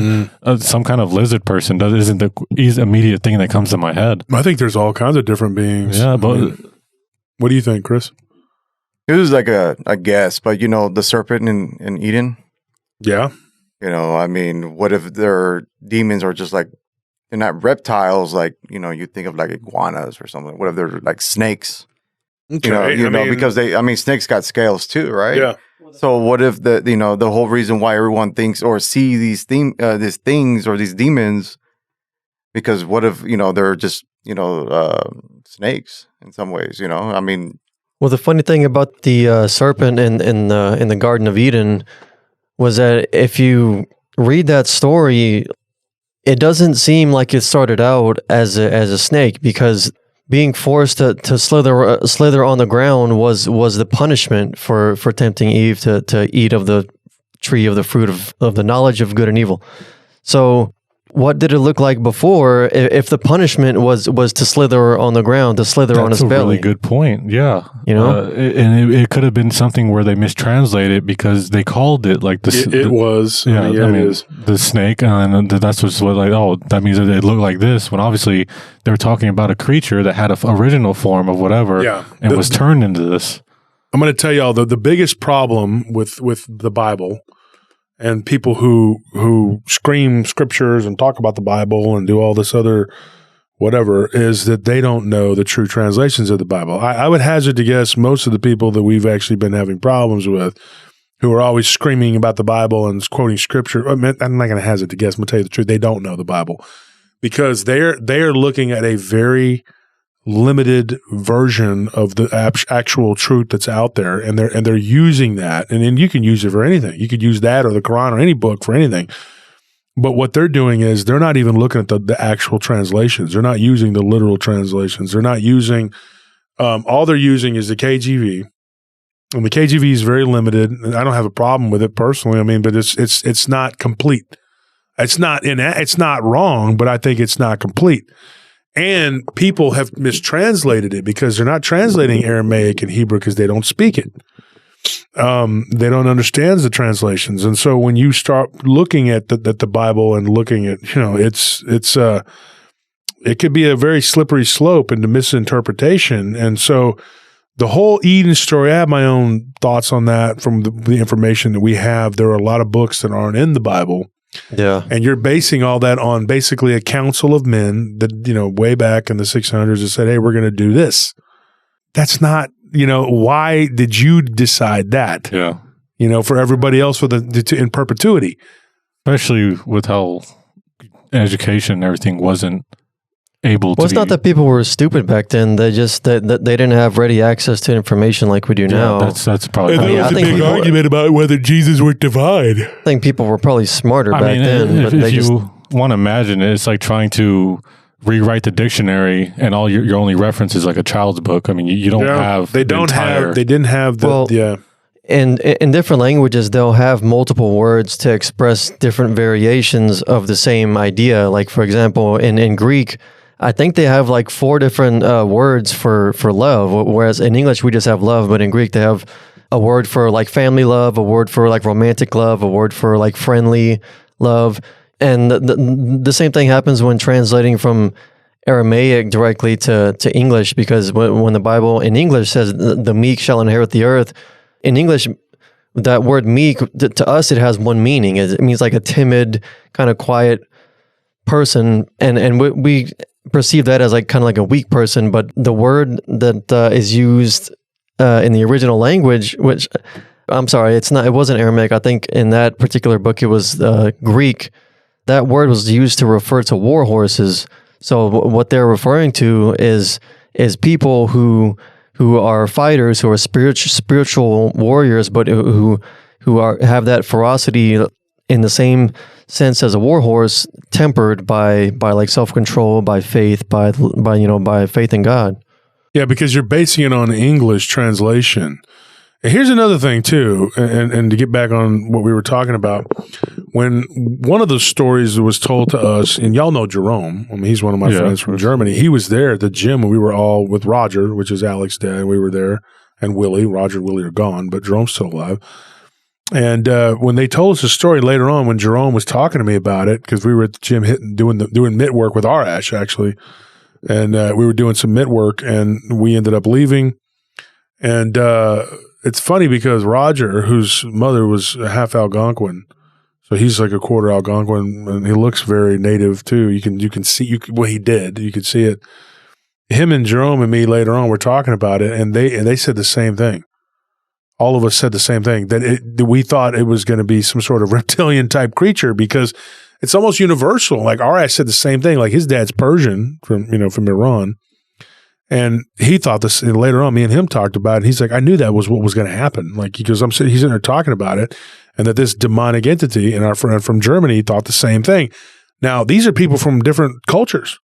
some kind of lizard person isn't the immediate thing that comes to my head. I think there's all kinds of different beings. Yeah, but what do you think, Chris? It was like a guess, but you know, the serpent in Eden? Yeah. You know, I mean, what if their demons are just like, they're not reptiles like, you know, you think of like iguanas or something. What if they're like snakes? Okay, You know, because snakes got scales too, right? Yeah. So what if the whole reason why everyone thinks or see these things or these demons, because what if, they're just, snakes in some ways, I mean. Well, the funny thing about the serpent in the Garden of Eden was that if you read that story, it doesn't seem like it started out as a snake, because being forced to slither on the ground was the punishment for tempting Eve to eat of the tree of the fruit of the knowledge of good and evil. So what did it look like before if the punishment was to slither on the ground, to slither on his belly? That's a really good point. Yeah. And it could have been something where they mistranslated it because they called it like the... It was. Yeah, it is. The snake, and that's what's like, oh, that means that it looked like this, when obviously they were talking about a creature that had an original form of whatever and was turned into this. I'm going to tell y'all, the biggest problem with the Bible and people who scream scriptures and talk about the Bible and do all this other whatever is that they don't know the true translations of the Bible. I would hazard to guess most of the people that we've actually been having problems with, who are always screaming about the Bible and quoting scripture. I'm not going to hazard to guess. I'm going to tell you the truth. They don't know the Bible, because they are looking at a very limited version of the actual truth that's out there, and they're using that. And then you can use it for anything. You could use that or the Quran or any book for anything. But what they're doing is they're not even looking at the actual translations. They're not using the literal translations. They're not using all they're using is the KJV. And the KJV is very limited, and I don't have a problem with it personally. I mean, but it's not complete. It's not wrong, but I think it's not complete. And people have mistranslated it because they're not translating Aramaic and Hebrew because they don't speak it. They don't understand the translations. And so when you start looking at the Bible and looking at, it could be a very slippery slope into misinterpretation. And so the whole Eden story, I have my own thoughts on that from the information that we have. There are a lot of books that aren't in the Bible. Yeah. And you're basing all that on basically a council of men that, way back in the 600s that said, hey, we're going to do this. That's not, why did you decide that? Yeah. For everybody else in perpetuity. Especially with how education and everything wasn't able to it's not that people were stupid back then. They just they didn't have ready access to information like we do now. That's probably. There was a big argument about whether Jesus was divine. I think people were probably smarter back then. If you want to imagine it, it's like trying to rewrite the dictionary and all your only reference is like a child's book. I mean, you don't have. They didn't have the. And in different languages, they'll have multiple words to express different variations of the same idea. Like, for example, in Greek, I think they have like 4 different words for love, whereas in English we just have love, but in Greek they have a word for like family love, a word for like romantic love, a word for like friendly love. And the same thing happens when translating from Aramaic directly to English, because when the Bible in English says the meek shall inherit the earth, in English that word meek, to us it has one meaning. It means like a timid, kind of quiet person, and we perceive that as like kind of like a weak person, but the word that is used in the original language, which I'm sorry, it wasn't Aramaic. I think in that particular book it was Greek. That word was used to refer to war horses. So what they're referring to is people who are fighters, who are spiritual warriors, but who have that ferocity in the same sense as a war horse, tempered by like self-control, by faith, by faith in God. Yeah, because you're basing it on English translation. And here's another thing too, and to get back on what we were talking about, when one of the stories was told to us, and y'all know Jerome, I mean, he's one of my friends from Germany. He was there at the gym when we were all with Roger, which is Alex's dad. We were there, and Willie. Roger and Willie are gone, but Jerome's still alive. And when they told us the story later on, when Jerome was talking to me about it, because we were at the gym doing mitt work with Arash actually, and we were doing some mitt work, and we ended up leaving. And it's funny because Roger, whose mother was half Algonquin, So he's like a quarter Algonquin, and he looks very native too. You can see what he did. You could see it. Him and Jerome and me later on were talking about it, and they said the same thing. All of us said the same thing, that we thought it was going to be some sort of reptilian type creature because it's almost universal. Like R.I. said the same thing. Like his dad's Persian from Iran, and he thought this. And later on, me and him talked about it. He's like, I knew that was what was going to happen. Like because he's sitting there talking about it, and that this demonic entity, and our friend from Germany thought the same thing. Now these are people from different cultures,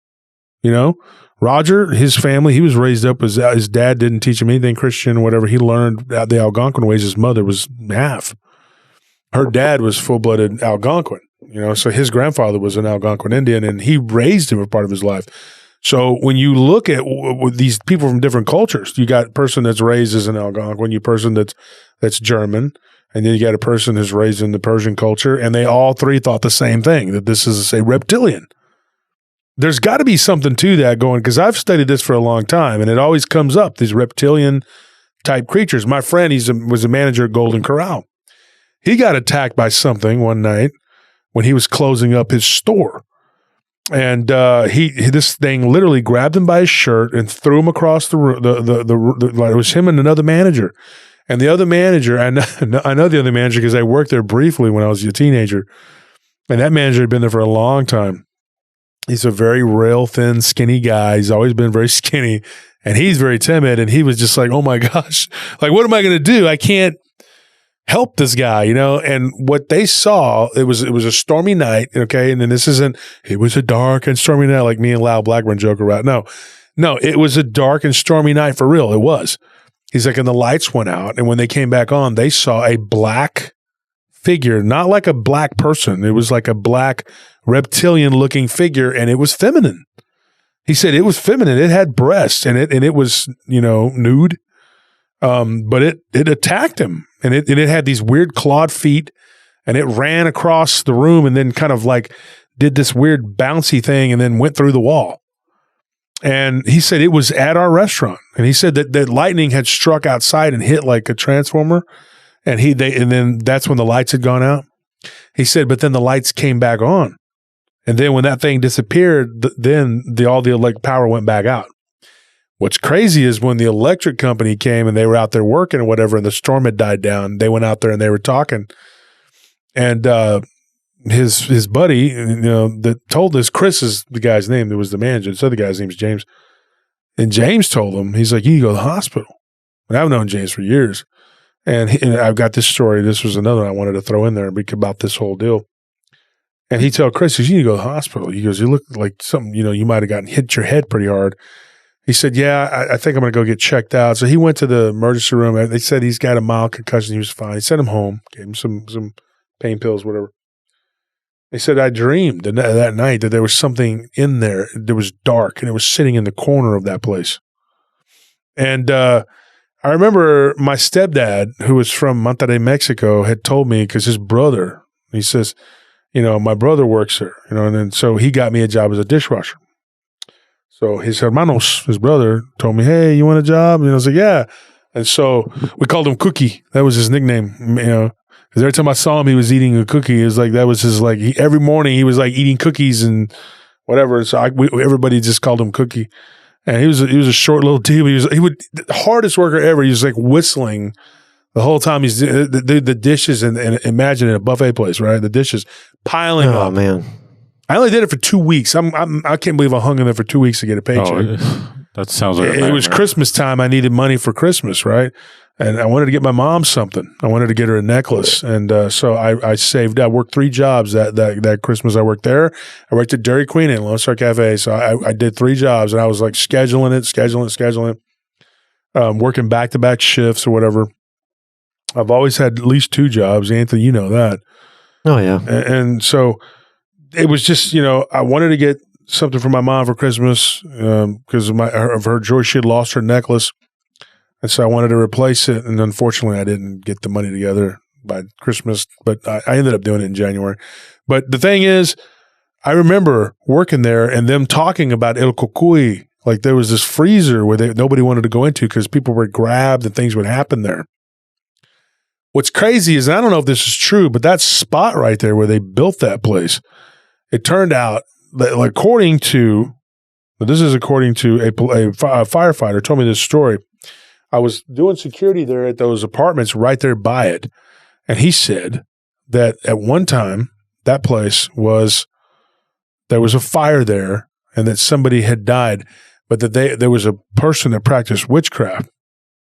Roger, his family, he was raised up as his dad didn't teach him anything Christian, whatever. He learned the Algonquin ways. His mother was half. Her dad was full-blooded Algonquin, so his grandfather was an Algonquin Indian, and he raised him a part of his life. So when you look at these people from different cultures, you got a person that's raised as an Algonquin, you person that's German, and then you got a person who's raised in the Persian culture, and they all three thought the same thing, that this is a reptilian. There's got to be something to that going, because I've studied this for a long time, and it always comes up, these reptilian type creatures. My friend, was a manager at Golden Corral. He got attacked by something one night when he was closing up his store. And this thing literally grabbed him by his shirt and threw him across the room. It was him and another manager. And the other manager, I know the other manager because I worked there briefly when I was a teenager. And that manager had been there for a long time. He's a very rail thin, skinny guy. He's always been very skinny, and he's very timid. And he was just like, "Oh my gosh, like what am I going to do? I can't help this guy, And what they saw, it was a stormy night, okay. And then it was a dark and stormy night, like me and Lyle Blackburn joke about. No, it was a dark and stormy night for real. It was. He's like, and the lights went out, and when they came back on, they saw a black figure, not like a black person. It was like a black reptilian looking figure, and it was feminine. He said it was feminine. It had breasts, and it was, nude. But it attacked him, and it had these weird clawed feet, and it ran across the room and then kind of like did this weird bouncy thing and then went through the wall. And he said it was at our restaurant, and he said that lightning had struck outside and hit like a transformer. And then that's when the lights had gone out. He said, but then the lights came back on. And then when that thing disappeared, then all the power went back out. What's crazy is when the electric company came and they were out there working or whatever, and the storm had died down, they went out there and they were talking. And his buddy, that told this, Chris is the guy's name that was the manager. This other guy's name is James. And James told him, he's like, you need to go to the hospital. And I've known James for years. And I've got this story. This was another one I wanted to throw in there about this whole deal. And he told Chris, you need to go to the hospital. He goes, you look like something, you might have hit your head pretty hard. He said, yeah, I think I'm going to go get checked out. So he went to the emergency room. They said he's got a mild concussion. He was fine. He sent him home, gave him some pain pills, whatever. They said, I dreamed that night that there was something in there. It was dark, and it was sitting in the corner of that place. And I remember my stepdad, who was from Monterrey, Mexico, had told me, because his brother, he says, my brother works there, and then so he got me a job as a dishwasher. So his hermanos, his brother, told me, hey, you want a job? And I was like, yeah. And so we called him Cookie. That was his nickname, because every time I saw him, he was eating a cookie. It was like, that was his, every morning he was eating cookies and whatever. So everybody just called him Cookie. And he was a short little dude. He would the hardest worker ever. He was whistling the whole time. He's the dishes and imagine in a buffet place, right? The dishes piling up. Oh man, I only did it for 2 weeks. I can't believe I hung in there for 2 weeks to get a paycheck. Oh, that sounds like it was Christmas time. I needed money for Christmas, right? And I wanted to get my mom something. I wanted to get her a necklace. And so I saved. I worked 3 jobs that Christmas. I worked there. I worked at Dairy Queen and Lone Star Cafe. So I did 3 jobs, and I was scheduling it, working back-to-back shifts or whatever. I've always had at least 2 jobs. Anthony, you know that. Oh, yeah. And so it was just, I wanted to get something for my mom for Christmas because of her joy. She had lost her necklace. And so I wanted to replace it, and unfortunately I didn't get the money together by Christmas, but I ended up doing it in January. But the thing is, I remember working there and them talking about El Cocuy. There was this freezer where nobody wanted to go into because people were grabbed and things would happen there. what's crazy is, I don't know if this is true, but that spot right there where they built that place, it turned out that, according to a firefighter told me this story. I was doing security there at those apartments right there by it. And he said that at one time, that place there was a fire there and that somebody had died, but that there was a person that practiced witchcraft.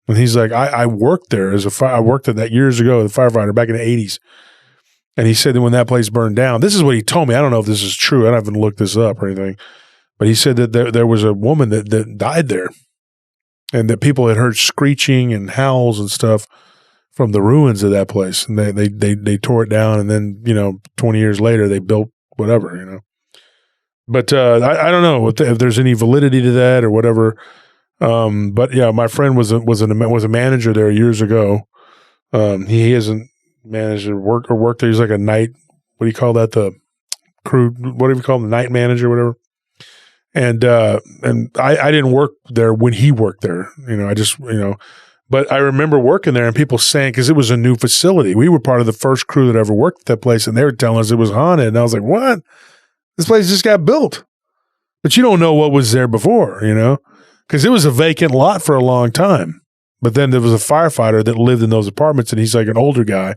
And he's like, I worked there I worked at that years ago as a firefighter back in the 80s. And he said that when that place burned down, this is what he told me. I don't know if this is true. I haven't looked this up or anything. But he said that there was a woman that died there and that people had heard screeching and howls and stuff from the ruins of that place. And they tore it down. And then, 20 years later, they built whatever, But I don't know if there's any validity to that or whatever. But yeah, my friend was a manager there years ago. He hasn't managed to work there. He's like a night, what do you call that? The crew, what do you call them? The night manager, whatever. And I didn't work there when he worked there, but I remember working there and people saying, cause it was a new facility. We were part of the first crew that ever worked at that place and they were telling us it was haunted. And I was like, what? This place just got built, but you don't know what was there before, cause it was a vacant lot for a long time. But then there was a firefighter that lived in those apartments and he's like an older guy.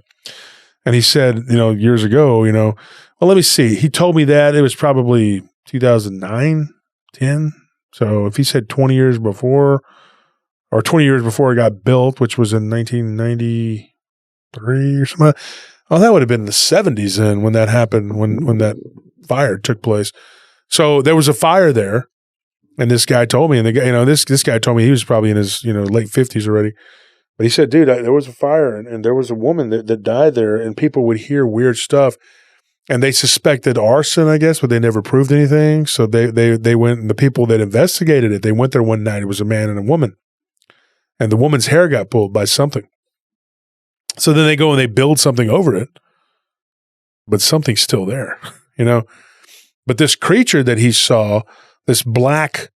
And he said, years ago, well, let me see. He told me that it was probably 2009, 10. So if he said 20 years before or 20 years before it got built, which was in 1993 or something. Oh, that would have been in the 70s then when that happened, when that fire took place. So there was a fire there. And this guy told me, and the guy, this guy told me he was probably in his, late 50s already. But he said, dude, there was a fire and there was a woman that died there and people would hear weird stuff. And they suspected arson, I guess, but they never proved anything. So they went, and the people that investigated it, they went there one night. It was a man and a woman. And the woman's hair got pulled by something. So then they go and they build something over it. But something's still there, But this creature that he saw, this black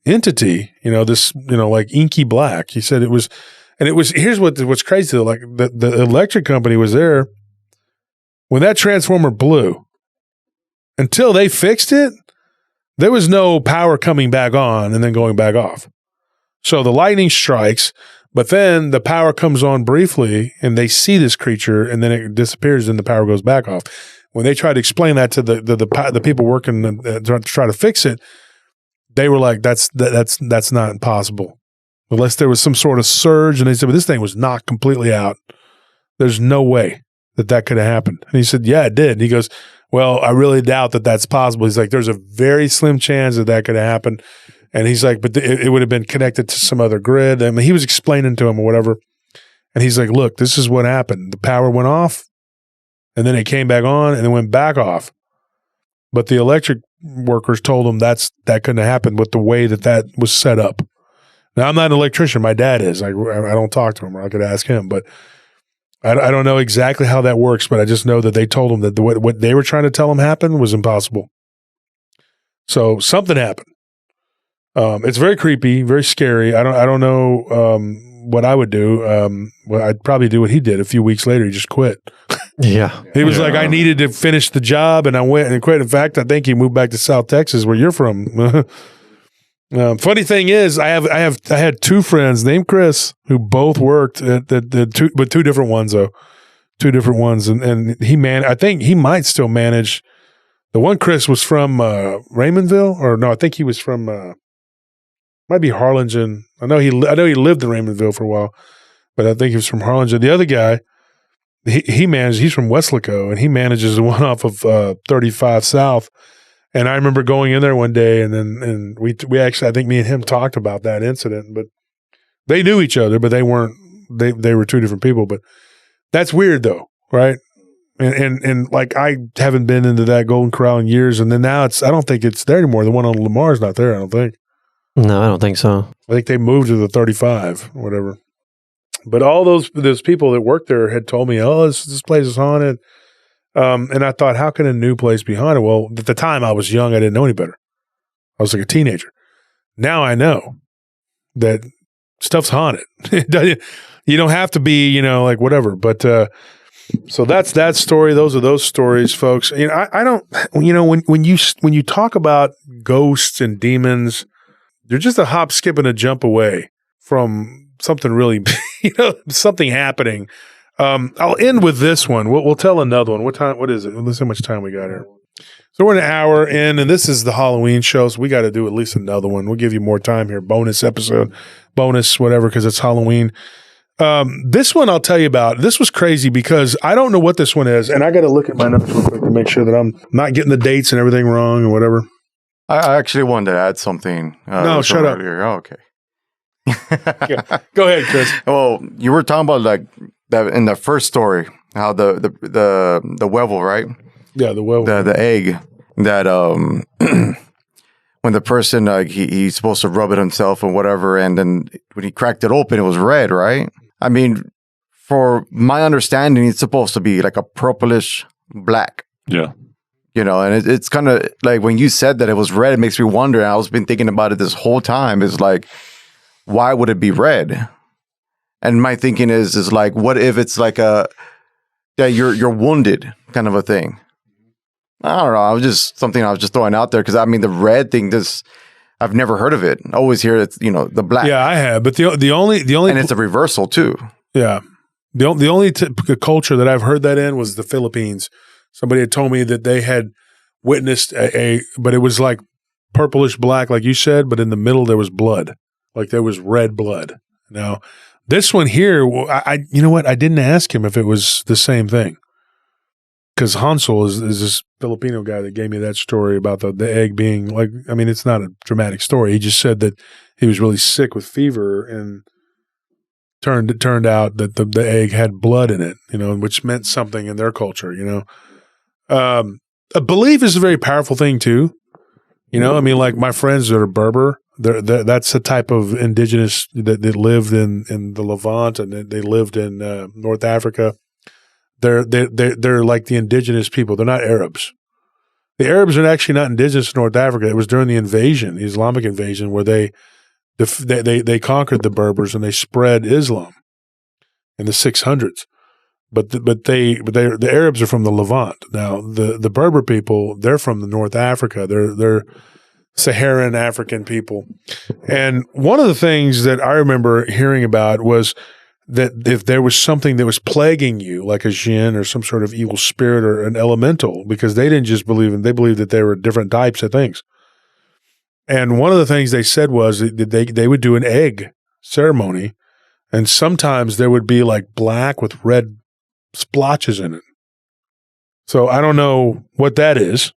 entity, like inky black, he said it was, here's what's crazy though, like the electric company was there. When that transformer blew, until they fixed it, there was no power coming back on and then going back off. So the lightning strikes, but then the power comes on briefly and they see this creature and then it disappears and the power goes back off. When they tried to explain that to the people working to try to fix it, they were like, that's not possible. Unless there was some sort of surge. And they said, but this thing was knocked completely out. There's no way that could have happened. And he said, yeah, it did. And he goes, well, I really doubt that that's possible. He's like, there's a very slim chance that could have happened. And he's like, but it would have been connected to some other grid. I mean, he was explaining to him or whatever. And he's like, look, this is what happened. The power went off and then it came back on and then went back off. But the electric workers told him that couldn't have happened with the way that was set up. Now, I'm not an electrician. My dad is. I don't talk to him, or I could ask him. But I don't know exactly how that works, but I just know that they told him that what they were trying to tell him happened was impossible. So something happened. It's very creepy, very scary. I don't know what I would do. Well, I'd probably do what he did. A few weeks later, he just quit. Yeah. He was like, I needed to finish the job, and I went and quit. In fact, I think he moved back to South Texas, where you're from. Funny thing is, I had two friends named Chris who both worked at two different ones though, two different ones, and I think he might still manage. The one Chris was from Raymondville, or no, I think he was from might be Harlingen. I know he lived in Raymondville for a while, but I think he was from Harlingen. The other guy, he's from Weslaco, and he manages the one off of 35 South. And I remember going in there one day, and we actually, I think me and him talked about that incident, but they knew each other, but they weren't, they were two different people. But that's weird though, right? And like, I haven't been into that Golden Corral in years, and then now I don't think it's there anymore. The one on Lamar's not there, I don't think. No, I don't think so. I think they moved to the 35, or whatever. But all those people that worked there had told me, oh, this place is haunted. And I thought, how can a new place be haunted? Well, at the time I was young, I didn't know any better. I was like a teenager. Now I know that stuff's haunted. You don't have to be, you know, like whatever. But so that's that story. Those are those stories, folks. You know, I don't. You know, when you talk about ghosts and demons, they're just a hop, skip, and a jump away from something really, you know, something happening. I'll end with this one. We'll tell another one. What time? What is it? Let's see how much time we got here. So we're an hour in, and this is the Halloween show, so we got to do at least another one. We'll give you more time here. Bonus episode, bonus whatever, because it's Halloween. This one I'll tell you about. This was crazy because I don't know what this one is, and I got to look at my notes real quick to make sure that I'm not getting the dates and everything wrong or whatever. I actually wanted to add something. No, shut up. Earlier. Oh, okay. Yeah. Go ahead, Chris. Well, you were talking about like that in the first story, how the werewolf, right? Yeah, the werewolf. The egg that when the person like he's supposed to rub it himself or whatever, and then when he cracked it open, it was red, right? I mean, for my understanding, it's supposed to be like a purplish black. Yeah. You know, and it's kind of like when you said that it was red, it makes me wonder. And I was been thinking about it this whole time. Is like, why would it be red? And my thinking is like, what if it's like you're wounded kind of a thing? I don't know. I was just throwing out there because I mean the red thing. I've never heard of it. I always hear it's the black. Yeah, I have. But the only and it's a reversal too. Yeah, the only culture that I've heard that in was the Philippines. Somebody had told me that they had witnessed but it was like purplish black, like you said, but in the middle there was blood, like there was red blood. Now this one here, you know what? I didn't ask him if it was the same thing. Because Hansel is this Filipino guy that gave me that story about the egg being like, I mean, it's not a dramatic story. He just said that he was really sick with fever and it turned out that the egg had blood in it, you know, which meant something in their culture, you know. A belief is a very powerful thing too. You know, I mean, like my friends that are Berber, that's a type of indigenous that lived in the Levant and they lived in North Africa. They're like the indigenous people. They're not Arabs. The Arabs are actually not indigenous to North Africa. It was during the invasion, the Islamic invasion, where they conquered the Berbers and they spread Islam in the 600s. But the Arabs are from the Levant. Now the Berber people, they're from the North Africa. They're Saharan African people. And one of the things that I remember hearing about was that if there was something that was plaguing you, like a jinn or some sort of evil spirit or an elemental, because they didn't just believe in, they believed that there were different types of things. And one of the things they said was that they would do an egg ceremony, and sometimes there would be like black with red splotches in it. So I don't know what that is.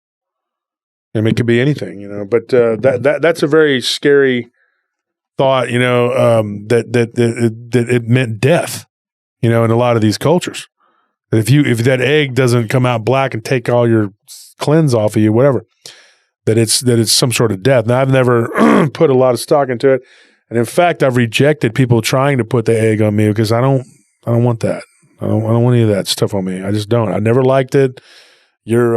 I mean, it could be anything, you know, but that's a very scary thought, you know, that it meant death, you know, in a lot of these cultures. That if that egg doesn't come out black and take all your cleanse off of you, whatever, that it's some sort of death. Now I've never put a lot of stock into it, and in fact, I've rejected people trying to put the egg on me because I don't want that. I don't want any of that stuff on me. I just don't. I never liked it. You're,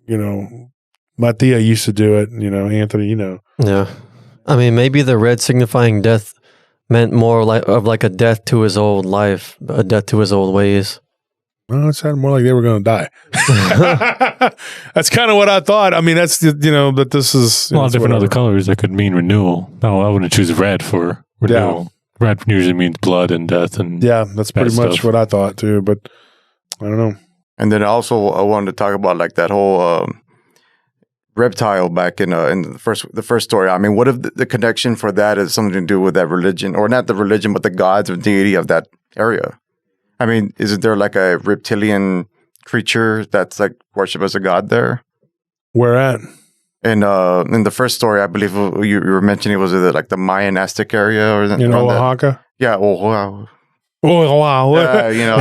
you know, my tia used to do it. You know, Anthony, you know. Yeah. I mean, maybe the red signifying death meant more like a death to his old life, a death to his old ways. Well, it sounded more like they were going to die. That's kind of what I thought. I mean, that's, you know, but this is... A lot of different other colors that could mean renewal. No, I wouldn't choose red for renewal. Yeah. Red usually means blood and death. And yeah, that's pretty much what I thought too, but I don't know. And then also I wanted to talk about like that whole... reptile back in the first story. I mean, what if the connection for that is something to do with that religion, or not the religion, but the gods or deity of that area? I mean, isn't there like a reptilian creature that's like worshipped as a god there? Where at? In the first story, I believe you were mentioning, was it like the Mayan Aztec area or in Oaxaca? Yeah, Oaxaca. Oh wow! You know,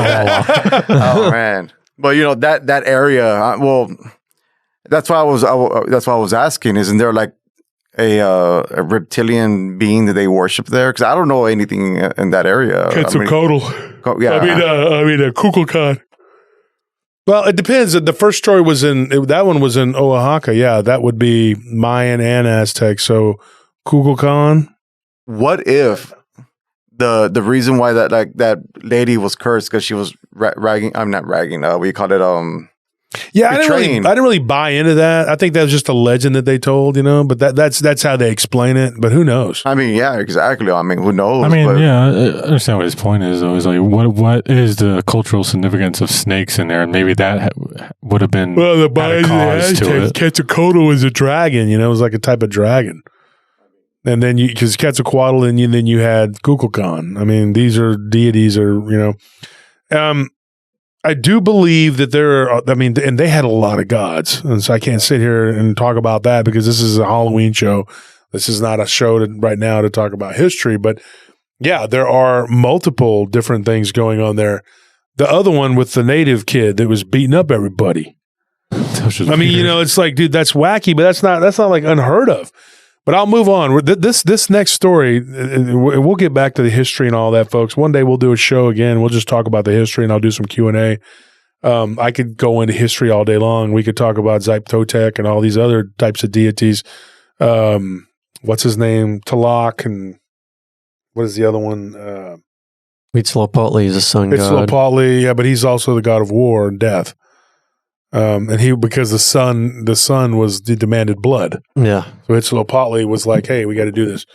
oh man, but you know that area. That's why I was asking. Isn't there like a reptilian being that they worship there? Because I don't know anything in that area. Quetzalcoatl. Yeah, I mean a Kukulkan. Well, it depends. The first story was that one was in Oaxaca. Yeah, that would be Mayan and Aztec. So Kukulkan. What if the reason why that lady was cursed because she was ragging. I'm not ragging. We call it Yeah, I didn't really buy into that. I think that was just a legend that they told, but that's how they explain it. But who knows? I mean, yeah, exactly. I mean, who knows? I mean, yeah, I understand what his point is, though. Is like, what is the cultural significance of snakes in there? And maybe that would have been the cause to it. Quetzalcoatl was a dragon, it was like a type of dragon. And then because Quetzalcoatl, and then you had Kukulkan. I mean, these are deities, I do believe that there are, and they had a lot of gods. And so I can't sit here and talk about that because this is a Halloween show. This is not a show right now to talk about history. But yeah, there are multiple different things going on there. The other one with the native kid that was beating up everybody. I mean, it's like, dude, that's wacky, but that's not like unheard of. But I'll move on. This next story, we'll get back to the history and all that, folks. One day we'll do a show again. We'll just talk about the history, and I'll do some Q&A. I could go into history all day long. We could talk about Zyptotec and all these other types of deities. What's his name? Talak, and what is the other one? Huitzilopochtli is the sun god. Huitzilopochtli, yeah, but he's also the god of war and death. And because the sun demanded blood. Yeah. So Huitzilopochtli was like, hey, we got to do this.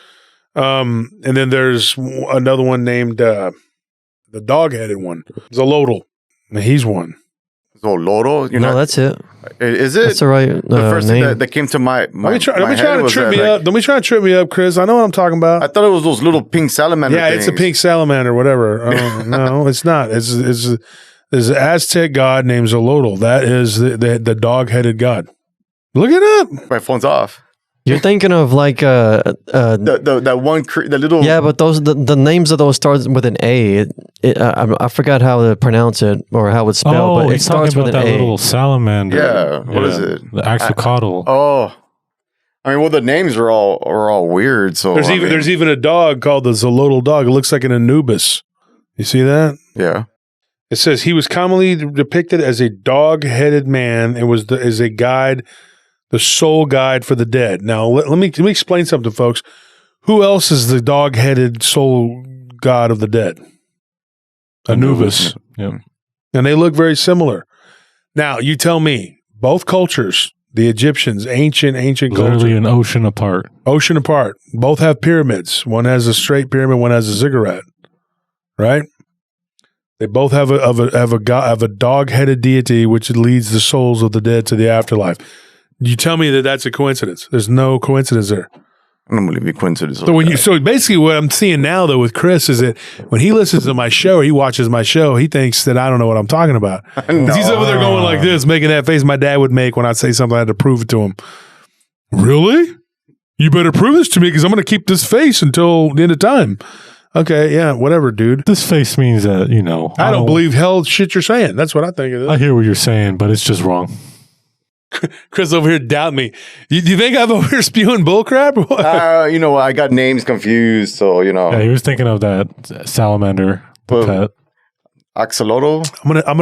And then there's another one named the dog-headed one, Zolotl. And he's one. Zolotl? That's it. Is it? That's the right the first name. thing that came to my Don't be trying to trip me up. Don't be trying to trip me up, Chris. I know what I'm talking about. I thought it was those little pink salamander things. It's a pink salamander, whatever. No, it's not. There's an Aztec god named Zolotl. That is the dog-headed god. Look it up. My phone's off. You're thinking of like the one the little but those the names of those starts with an A. I forgot how to pronounce it or how it's spelled, but it starts with an that A. little salamander. Yeah, what is it? The axolotl. I mean, well, the names are all weird. So there's even a dog called the Zolotl dog. It looks like an Anubis. You see that? Yeah. It says he was commonly depicted as a dog-headed man and was as a guide, the sole guide for the dead. Now, let me explain something, folks. Who else is the dog-headed sole god of the dead? Anubis. Yep. And they look very similar. Now, you tell me, both cultures, the Egyptians, ancient culture. Literally an ocean apart. Ocean apart. Both have pyramids. One has a straight pyramid, one has a ziggurat. Right? They both have a dog-headed deity which leads the souls of the dead to the afterlife. You tell me that that's a coincidence. There's no coincidence there. I don't believe in coincidence. So basically what I'm seeing now though with Chris is that when he listens to my show or he watches my show, he thinks that I don't know what I'm talking about. No. He's over there going like this, making that face my dad would make when I'd say something. I had to prove it to him. Really? You better prove this to me because I'm going to keep this face until the end of time. Okay, yeah, whatever, dude. This face means that, I don't believe hell shit you're saying. That's what I think it is. I hear what you're saying, but it's just wrong. Chris over here doubt me. Do you think I'm over here spewing bullcrap? I got names confused, so Yeah, he was thinking of that salamander, the pet. Axolotl. I'm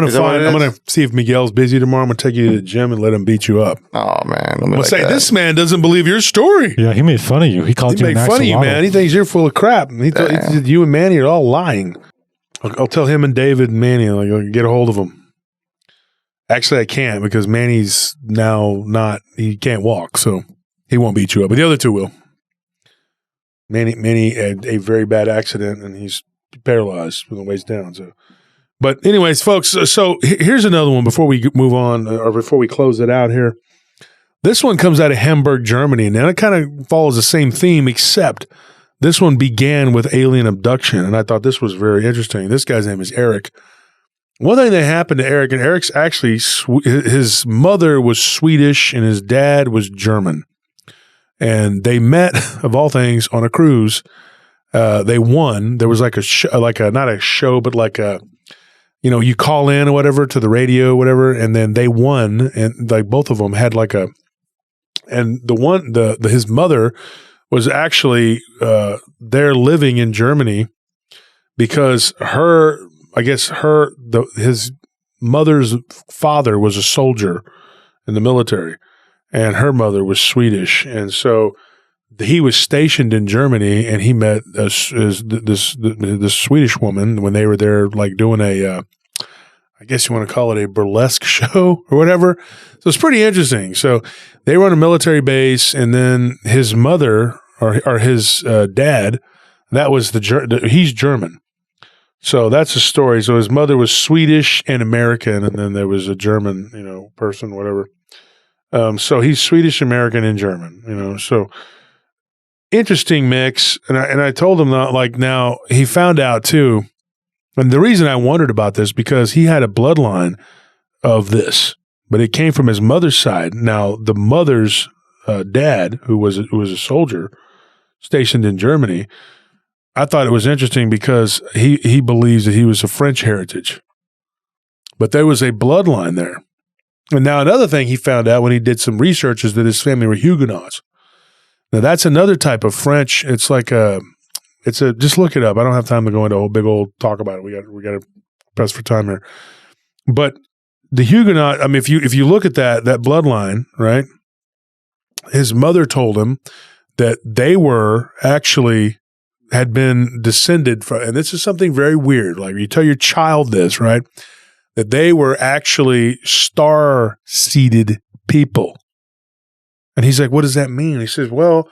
gonna see if Miguel's busy tomorrow. I'm gonna take you to the gym and let him beat you up. Oh man, I'm gonna say this man doesn't believe your story. Yeah, he made fun of you. He called you an axolotl. He made fun of you, man. He thinks you're full of crap. He said you and Manny are all lying. I'll tell him and David and Manny. I'll get a hold of them. Actually, I can't because Manny's now he can't walk, so he won't beat you up. But the other two will. Manny had a very bad accident and he's paralyzed from the waist down. So. But anyways, folks, so here's another one before we move on or before we close it out here. This one comes out of Hamburg, Germany, and now it kind of follows the same theme, except this one began with alien abduction, and I thought this was very interesting. This guy's name is Eric. One thing that happened to Eric, and Eric's actually, his mother was Swedish and his dad was German. And they met, of all things, on a cruise. They won. There was like not a show, but like a, you call in or whatever to the radio, or whatever, and then they won, and like both of them had his mother was actually there living in Germany because his mother's father was a soldier in the military, and her mother was Swedish, and so he was stationed in Germany, and he met this Swedish woman when they were there, like doing a, I guess you want to call it a burlesque show or whatever. So it's pretty interesting. So they were on a military base, and then his mother or his dad, that was he's German. So that's a story. So his mother was Swedish and American, and then there was a German, person, whatever. So he's Swedish, American, and German, so interesting mix. And I told him that, like, now he found out too. And the reason I wondered about this, because he had a bloodline of this, but it came from his mother's side. Now the mother's dad, who was a soldier stationed in Germany, I thought it was interesting because he believes that he was of French heritage, but there was a bloodline there. And now another thing he found out when he did some research is that his family were Huguenots. Now that's another type of French. It's like just look it up. I don't have time to go into a whole big old talk about it. We got to press for time here. But the Huguenot, I mean, if you look at that bloodline, right? His mother told him that they were actually had been descended from, and this is something very weird. Like, you tell your child this, right? That they were actually star-seeded people. And he's like, what does that mean? He says, well,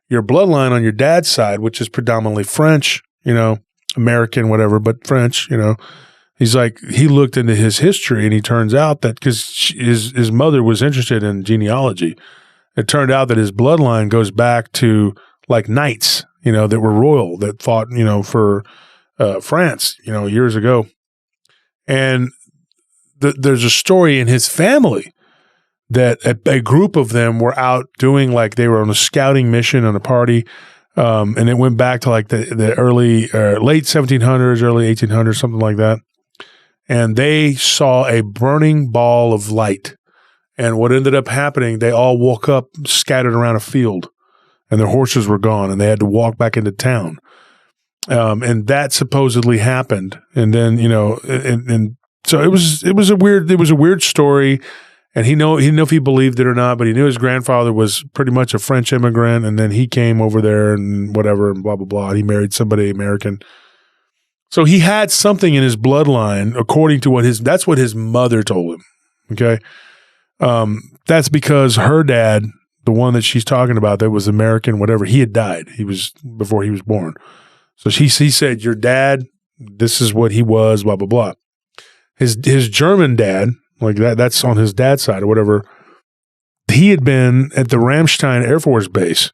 your bloodline on your dad's side, which is predominantly French, American, whatever, but French, he's like, he looked into his history, and he turns out that because his mother was interested in genealogy, it turned out that his bloodline goes back to like knights, that were royal, that fought, for France, years ago. And there's a story in his family that a group of them were out doing, like, they were on a scouting mission on a party, and it went back to like the early, late 1700s, early 1800s, something like that. And they saw a burning ball of light. And what ended up happening, they all woke up scattered around a field, and their horses were gone, and they had to walk back into town. And that supposedly happened. And then, and so it was a weird story. And he didn't know if he believed it or not, but he knew his grandfather was pretty much a French immigrant, and then he came over there and whatever, and blah, blah, blah. And he married somebody American. So he had something in his bloodline, according to that's what his mother told him. Okay. That's because her dad, the one that she's talking about that was American, whatever, he had died. Before he was born. So he said, your dad, this is what he was, blah, blah, blah. His German dad, like that's on his dad's side or whatever, he had been at the Ramstein Air Force Base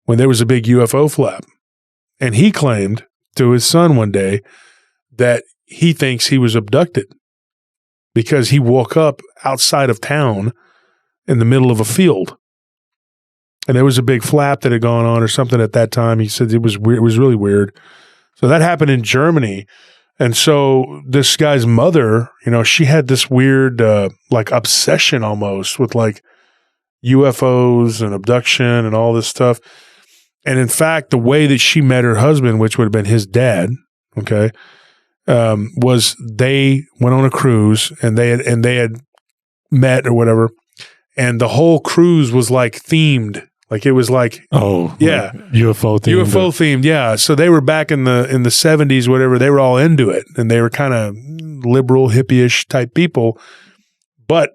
when there was a big UFO flap. And he claimed to his son one day that he thinks he was abducted because he woke up outside of town in the middle of a field. And there was a big flap that had gone on or something at that time. He said it was weird. It was really weird. So that happened in Germany. And so this guy's mother, she had this weird, like, obsession almost with like UFOs and abduction and all this stuff. And in fact, the way that she met her husband, which would have been his dad, okay, was they went on a cruise, and they had met or whatever. And the whole cruise was like themed. Like, it was like, yeah, UFO themed. Yeah. So they were back in the 70s, whatever. They were all into it, and they were kind of liberal, hippie-ish type people. But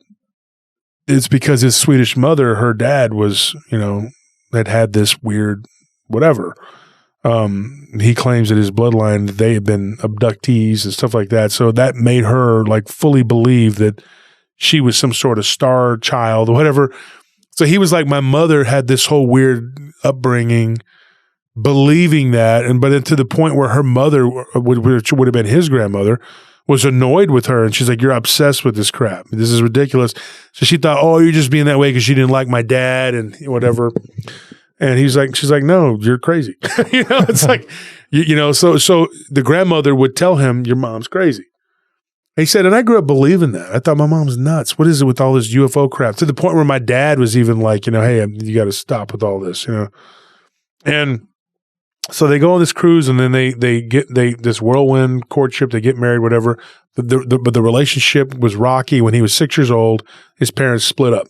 it's because his Swedish mother, her dad was, had this weird whatever. He claims that his bloodline, they had been abductees and stuff like that. So that made her like fully believe that she was some sort of star child or whatever. So he was like, my mother had this whole weird upbringing, believing that, but to the point where her mother, which would have been his grandmother, was annoyed with her, and she's like, "You're obsessed with this crap. This is ridiculous." So she thought, "Oh, you're just being that way because you didn't like my dad and whatever." And she's like, "No, you're crazy." It's like, So the grandmother would tell him, "Your mom's crazy." He said, and I grew up believing that. I thought my mom's nuts. What is it with all this UFO crap? To the point where my dad was even like, hey, you got to stop with all this, And so they go on this cruise, and then they get this whirlwind courtship. They get married, whatever. But the relationship was rocky. When he was 6 years old, his parents split up.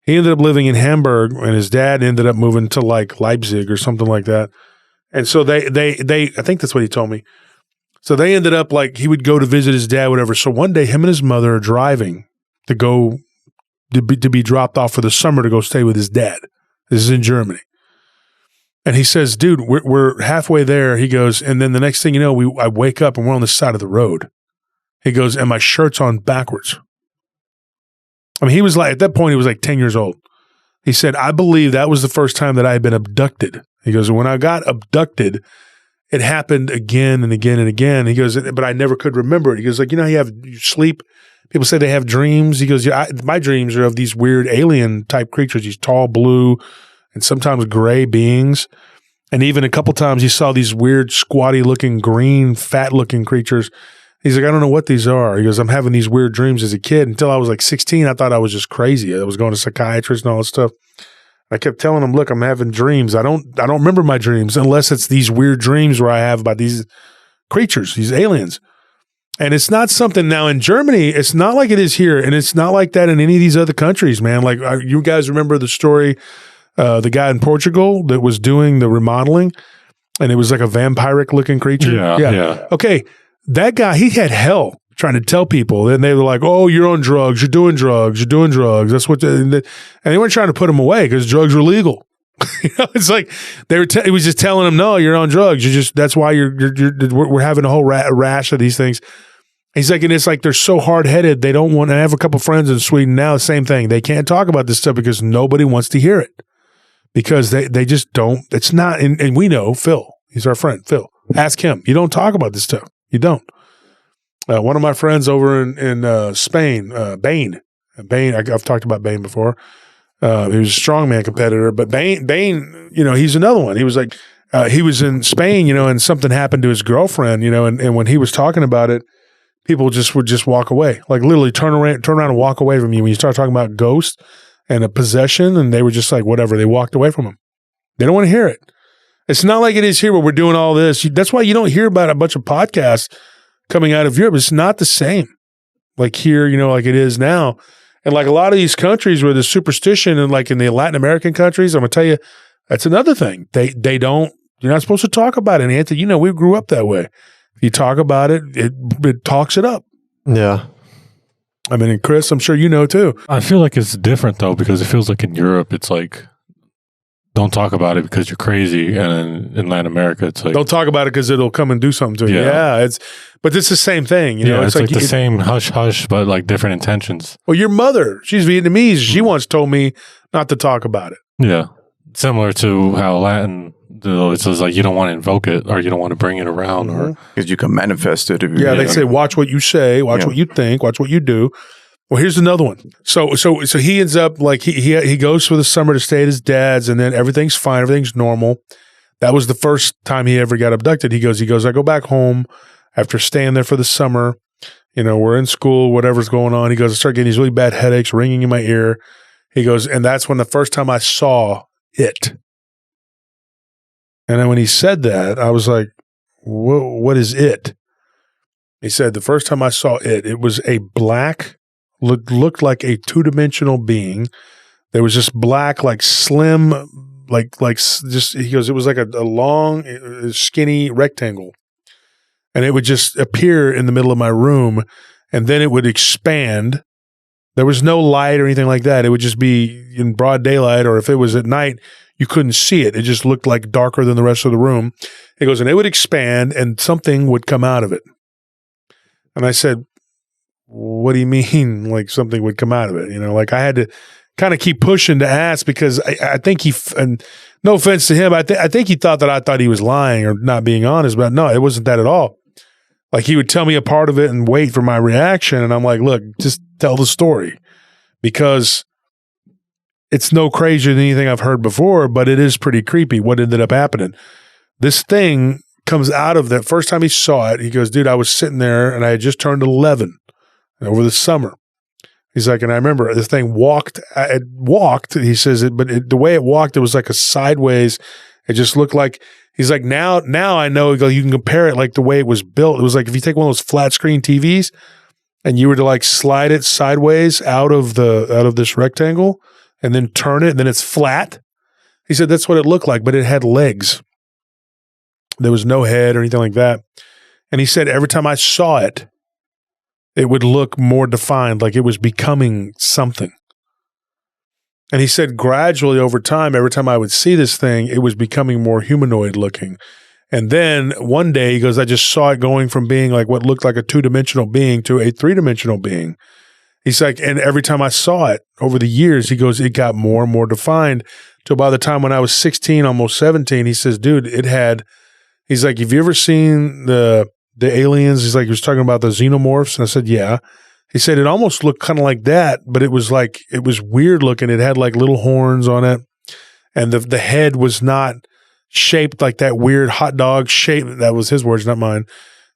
He ended up living in Hamburg, and his dad ended up moving to like Leipzig or something like that. And so they I think that's what he told me. So they ended up like he would go to visit his dad, whatever. So one day, him and his mother are driving to go to be dropped off for the summer to go stay with his dad. This is in Germany. And he says, dude, we're halfway there. He goes, and then the next thing you know, I wake up and we're on the side of the road. He goes, and my shirt's on backwards. I mean, he was like, at that point, he was like 10 years old. He said, I believe that was the first time that I had been abducted. He goes, when I got abducted, it happened again and again and again. He goes, but I never could remember it. He goes, like, you know, you sleep. People say they have dreams. He goes, yeah, my dreams are of these weird alien type creatures, these tall blue and sometimes gray beings. And even a couple times he saw these weird squatty looking green, fat looking creatures. He's like, I don't know what these are. He goes, I'm having these weird dreams as a kid. Until I was like 16, I thought I was just crazy. I was going to psychiatrists and all that stuff. I kept telling him, look, I'm having dreams. I don't remember my dreams unless it's these weird dreams where I have about these creatures, these aliens. And it's not something now in Germany, it's not like it is here. And it's not like that in any of these other countries, man. Like you guys remember the story, the guy in Portugal that was doing the remodeling and it was like a vampiric looking creature. Yeah. Okay. That guy, he had hell trying to tell people. And they were like, oh, you're on drugs. You're doing drugs. You're doing drugs. That's what, and they weren't trying to put him away because drugs were legal. You know, it's like he was just telling him, no, you're on drugs. That's why we're having a whole rash of these things. He's like, and it's like, they're so hard headed. They don't want, and I have a couple friends in Sweden now, same thing. They can't talk about this stuff because nobody wants to hear it because they just don't, it's not, and we know Phil, he's our friend, Phil, ask him. You don't talk about this stuff. You don't. One of my friends over in Spain, Bain, I've talked about Bain before. He was a strongman competitor, but Bain, you know, he's another one. He was like, he was in Spain, you know, and something happened to his girlfriend, you know, and when he was talking about it, people would just walk away, like literally turn around and walk away from you when you start talking about ghosts and a possession, and they were just like, whatever, they walked away from him. They don't want to hear it. It's not like it is here where we're doing all this. That's why you don't hear about a bunch of podcasts coming out of Europe. It's not the same like here, you know, like it is now. And like a lot of these countries where there's superstition and like in the Latin American countries, I'm going to tell you, that's another thing. They don't, you're not supposed to talk about it. And Anthony, you know, we grew up that way. If you talk about it, it talks it up. Yeah. I mean, and Chris, I'm sure you know too. I feel like it's different though, because it feels like in Europe, it's like, don't talk about it because you're crazy. And in Latin America, it's like, don't talk about it because it'll come and do something to you. Yeah. But it's the same thing. You know, it's like the same hush hush, but like different intentions. Well, your mother, she's Vietnamese. She once told me not to talk about it. Yeah. Similar to how Latin, it's just like you don't want to invoke it or you don't want to bring it around or because you can manifest it. They say, watch what you say, watch what you think, watch what you do. Well, here's another one. So he ends up like he goes for the summer to stay at his dad's, and then everything's fine, everything's normal. That was the first time he ever got abducted. He goes, I go back home after staying there for the summer. You know, we're in school, whatever's going on. He goes, I start getting these really bad headaches, ringing in my ear. He goes, and that's when the first time I saw it. And then when he said that, I was like, what is it? He said, the first time I saw it, it was a black, looked like a two-dimensional being. There was just black, like slim, like just, he goes, it was like a long, skinny rectangle. And it would just appear in the middle of my room, and then it would expand. There was no light or anything like that. It would just be in broad daylight, or if it was at night, you couldn't see it. It just looked like darker than the rest of the room. He goes, and it would expand, and something would come out of it. And I said, what do you mean, like something would come out of it? You know, like I had to kind of keep pushing to ask because I think and no offense to him, I think he thought that I thought he was lying or not being honest, but no, it wasn't that at all. Like he would tell me a part of it and wait for my reaction. And I'm like, look, just tell the story because it's no crazier than anything I've heard before, but it is pretty creepy what ended up happening. This thing comes out of that first time he saw it. He goes, dude, I was sitting there and I had just turned 11 over the summer. He's like, and I remember this thing walked, he says, the way it walked, it was like a sideways. It just looked like, he's like, now I know, you can compare it like the way it was built. It was like if you take one of those flat screen TVs and you were to like slide it sideways out of this rectangle and then turn it and then it's flat. He said that's what it looked like, but it had legs. There was no head or anything like that. And he said every time I saw it, it would look more defined, like it was becoming something. And he said gradually over time, every time I would see this thing, it was becoming more humanoid looking. And then one day, he goes, I just saw it going from being like what looked like a 2-dimensional being to a 3-dimensional being. He's like, and every time I saw it over the years, he goes, it got more and more defined till by the time when I was 16, almost 17, he says, dude, he's like, have you ever seen the aliens? He's like, he was talking about the xenomorphs. And I said, yeah. He said, it almost looked kind of like that, but it was weird looking. It had like little horns on it. And the head was not shaped like that weird hot dog shape. That was his words, not mine.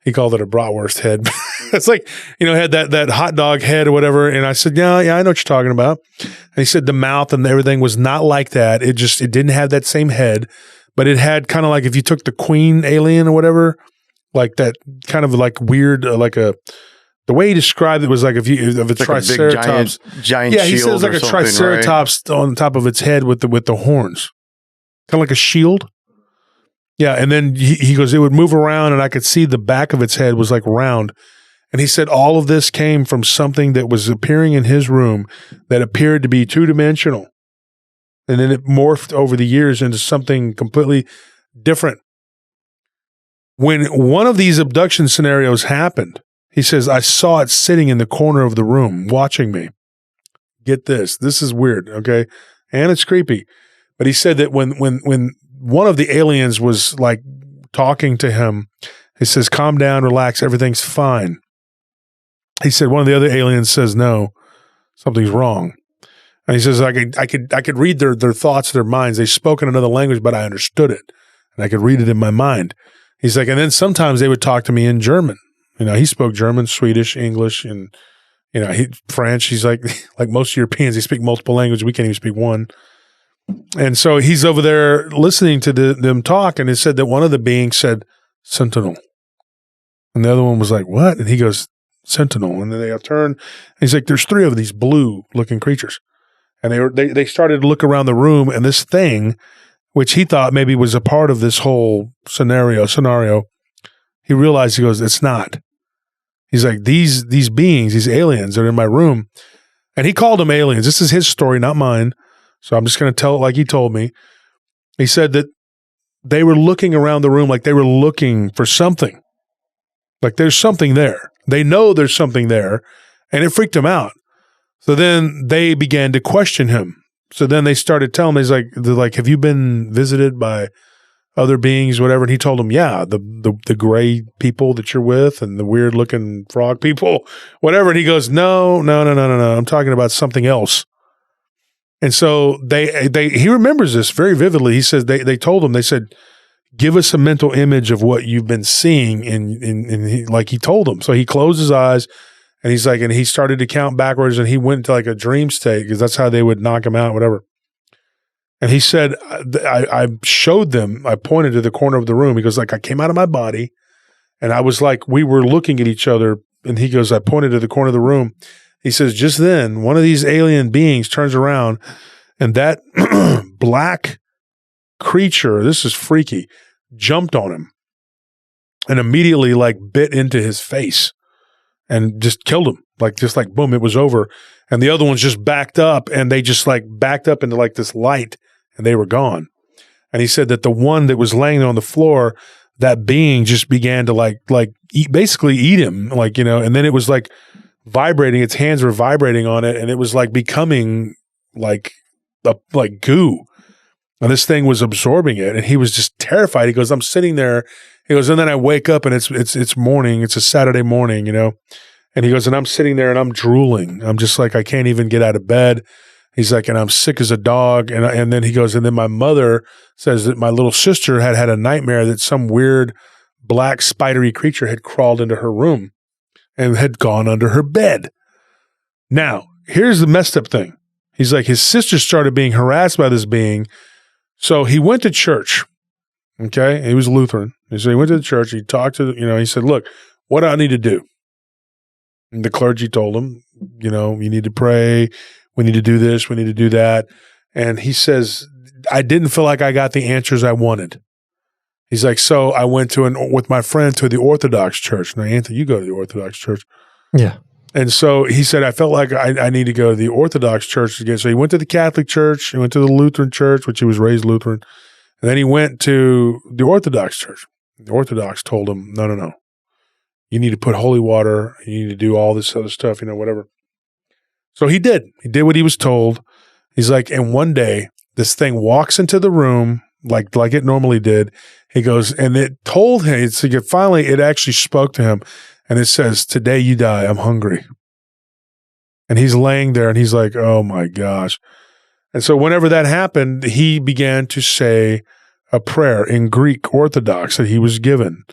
He called it a bratwurst head. It's like, had that hot dog head or whatever. And I said, yeah, I know what you're talking about. And he said the mouth and everything was not like that. It didn't have that same head, but it had kind of like if you took the queen alien or whatever, like that kind of like weird, the way he described it was like if a triceratops, giant yeah, he shield said it was like a triceratops right? On top of its head with the horns, kind of like a shield. Yeah, and then he goes, it would move around, and I could see the back of its head was like round. And he said all of this came from something that was appearing in his room that appeared to be 2-dimensional. And then it morphed over the years into something completely different. When one of these abduction scenarios happened, he says, I saw it sitting in the corner of the room watching me. Get this. This is weird, okay? And it's creepy. But he said that when one of the aliens was like talking to him, he says, calm down, relax, everything's fine. He said one of the other aliens says, no, something's wrong. And he says, I could read their thoughts, their minds. They spoke in another language, but I understood it. And I could read it in my mind. He's like, and then sometimes they would talk to me in German. He spoke German, Swedish, English, and, French. He's like most Europeans, they speak multiple languages. We can't even speak one. And so he's over there listening to them talk, and it said that one of the beings said, Sentinel. And the other one was like, what? And he goes, Sentinel. And then they turn, and he's like, there's 3 of these blue-looking creatures. And they started to look around the room, and this thing, which he thought maybe was a part of this whole scenario, he realized, he goes, it's not. He's like, these beings, these aliens are in my room. And he called them aliens. This is his story, not mine. So I'm just going to tell it like he told me. He said that they were looking around the room like they were looking for something. Like there's something there. They know there's something there, and it freaked him out. So then they began to question him. So then they started telling him, they're like, have you been visited by other beings, whatever? And he told them, yeah, the gray people that you're with and the weird looking frog people, whatever. And he goes, no. I'm talking about something else. And so he remembers this very vividly. He says they told him, they said, give us a mental image of what you've been seeing. And he told them. So he closed his eyes, and he's like, and he started to count backwards, and he went into like a dream state because that's how they would knock him out, whatever. And he said, I showed them, I pointed to the corner of the room. He goes, like, I came out of my body, and I was like, we were looking at each other. And he goes, I pointed to the corner of the room. He says, just then, one of these alien beings turns around, and that black creature, this is freaky, jumped on him and immediately like bit into his face and just killed him. Just like boom, it was over. And the other ones just backed up, and they just like backed up into like this light, and they were gone. And he said that the one that was laying on the floor, that being just began to basically eat him, and then it was like vibrating. Its hands were vibrating on it, and it was like becoming like goo. And this thing was absorbing it, and he was just terrified. He goes, I'm sitting there. He goes, and then I wake up, and it's morning. It's a Saturday morning, And he goes, and I'm sitting there, and I'm drooling. I'm just like, I can't even get out of bed. He's like, and I'm sick as a dog. And then he goes, and then my mother says that my little sister had a nightmare that some weird black spidery creature had crawled into her room and had gone under her bed. Now, here's the messed up thing. He's like, his sister started being harassed by this being. So he went to church. Okay. He was Lutheran. So he went to the church. He talked to, he said, look, what do I need to do? And the clergy told him, you need to pray. We need to do this. We need to do that. And he says, I didn't feel like I got the answers I wanted. He's like, so I went with my friend to the Orthodox church. Now, Anthony, you go to the Orthodox church. Yeah. And so he said, I felt like I need to go to the Orthodox church again. So he went to the Catholic church. He went to the Lutheran church, which he was raised Lutheran. And then he went to the Orthodox church. The Orthodox told him, no. You need to put holy water. You need to do all this other stuff, whatever. So he did. He did what he was told. He's like, and one day, this thing walks into the room like it normally did. He goes, and it told him, finally, it actually spoke to him. And it says, today you die. I'm hungry. And he's laying there and he's like, oh my gosh. And so whenever that happened, he began to say a prayer in Greek Orthodox that he was given.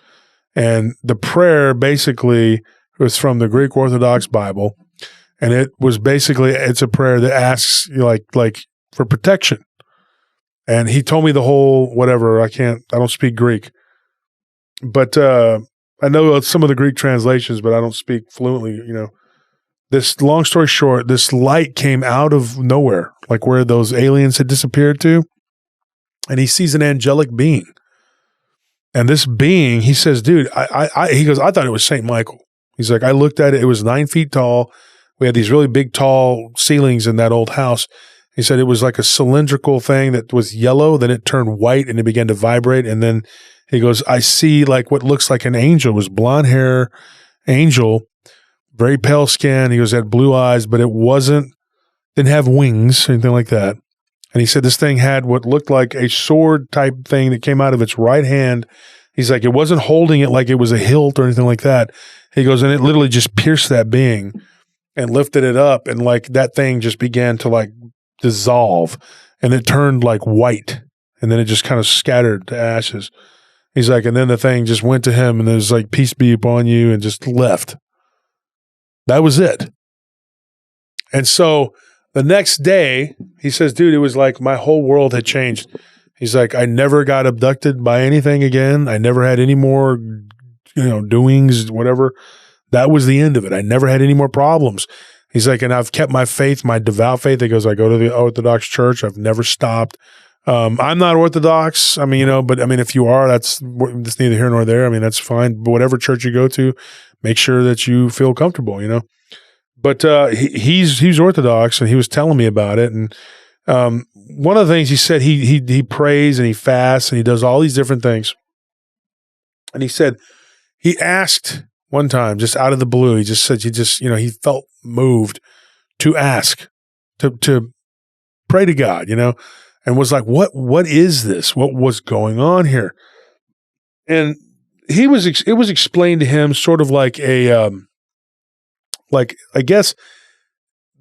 And the prayer basically was from the Greek Orthodox Bible. And it was basically, it's a prayer that asks like for protection. And he told me the whole whatever. I don't speak Greek. But I know some of the Greek translations, but I don't speak fluently, This, long story short, this light came out of nowhere, like where those aliens had disappeared to. And he sees an angelic being. And this being, he says, dude, he goes, I thought it was St. Michael. He's like, I looked at it. It was 9 feet tall. We had these really big, tall ceilings in that old house. He said it was like a cylindrical thing that was yellow. Then it turned white and it began to vibrate. And then he goes, I see like what looks like an angel. It was blonde hair angel, very pale skin. He goes, had blue eyes, but didn't have wings or anything like that. And he said this thing had what looked like a sword type thing that came out of its right hand. He's like, it wasn't holding it like it was a hilt or anything like that. He goes, and it literally just pierced that being and lifted it up. And like that thing just began to like dissolve and it turned like white. And then it just kind of scattered to ashes. He's like, and then the thing just went to him and it was like, peace be upon you, and just left. That was it. And so the next day, he says, dude, it was like my whole world had changed. He's like, I never got abducted by anything again. I never had any more, doings, whatever. That was the end of it. I never had any more problems. He's like, and I've kept my faith, my devout faith. He goes, I go to the Orthodox church. I've never stopped. I'm not Orthodox. I mean, but I mean, if you are, that's neither here nor there. I mean, that's fine. But whatever church you go to, make sure that you feel comfortable, But he's Orthodox, and he was telling me about it. And one of the things he said, he prays and he fasts and he does all these different things. And he said he asked one time, just out of the blue, he just said he felt moved to ask, to pray to God, and was like, what is this? What was going on here? And it was explained to him sort of like I guess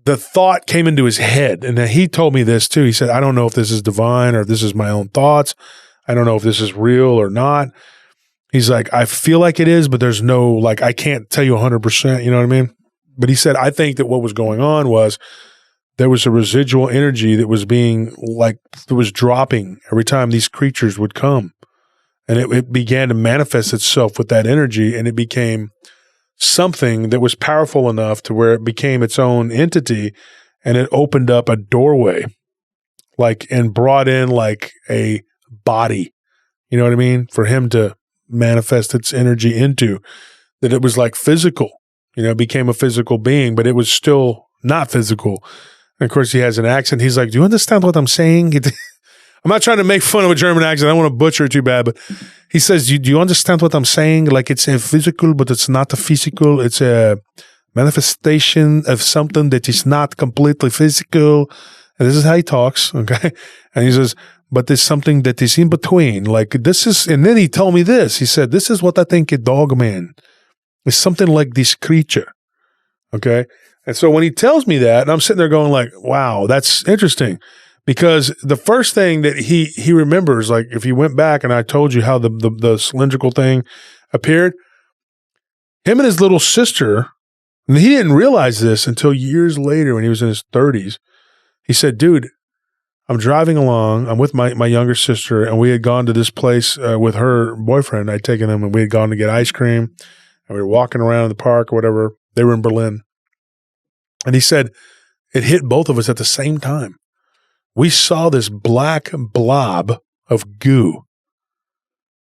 the thought came into his head, and then he told me this too. He said, I don't know if this is divine or if this is my own thoughts. I don't know if this is real or not. He's like, I feel like it is, but there's no, I can't tell you 100%, you know what I mean? But he said, I think that what was going on was there was a residual energy that was it was dropping every time these creatures would come. And it began to manifest itself with that energy, and it became something that was powerful enough to where it became its own entity, and it opened up a doorway, and brought in a body, you know what I mean? For him to manifest its energy into, that it was physical, it became a physical being, but it was still not physical. And of course he has an accent. He's like, do you understand what I'm saying? I'm not trying to make fun of a German accent. I don't want to butcher it too bad, but he says, do you understand what I'm saying? It's a physical, but it's not a physical. It's a manifestation of something that is not completely physical. And this is how he talks, okay? And he says, but there's something that is in between. This is, and then he told me this. He said, this is what I think a Dogman is, something like this creature, okay? And so when he tells me that, and I'm sitting there going wow, that's interesting. Because the first thing that he remembers, if he went back and I told you how the cylindrical thing appeared, him and his little sister, and he didn't realize this until years later when he was in his 30s. He said, dude, I'm driving along. I'm with my younger sister, and we had gone to this place with her boyfriend. I'd taken him, and we had gone to get ice cream, and we were walking around in the park or whatever. They were in Berlin. And he said, it hit both of us at the same time. We saw this black blob of goo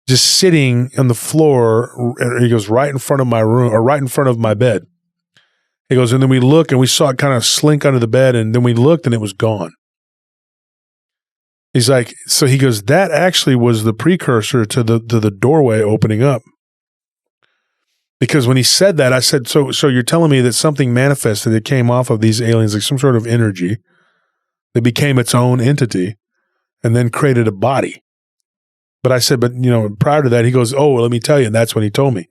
just sitting on the floor. He goes, right in front of my room, or right in front of my bed. He goes, and then we look and we saw it kind of slink under the bed, and then we looked and it was gone. He's like, so he goes, that actually was the precursor to the doorway opening up. Because when he said that, I said, so you're telling me that something manifested that came off of these aliens, like some sort of energy that became its own entity and then created a body. But I said, but prior to that, he goes, oh, well, let me tell you. And that's when he told me.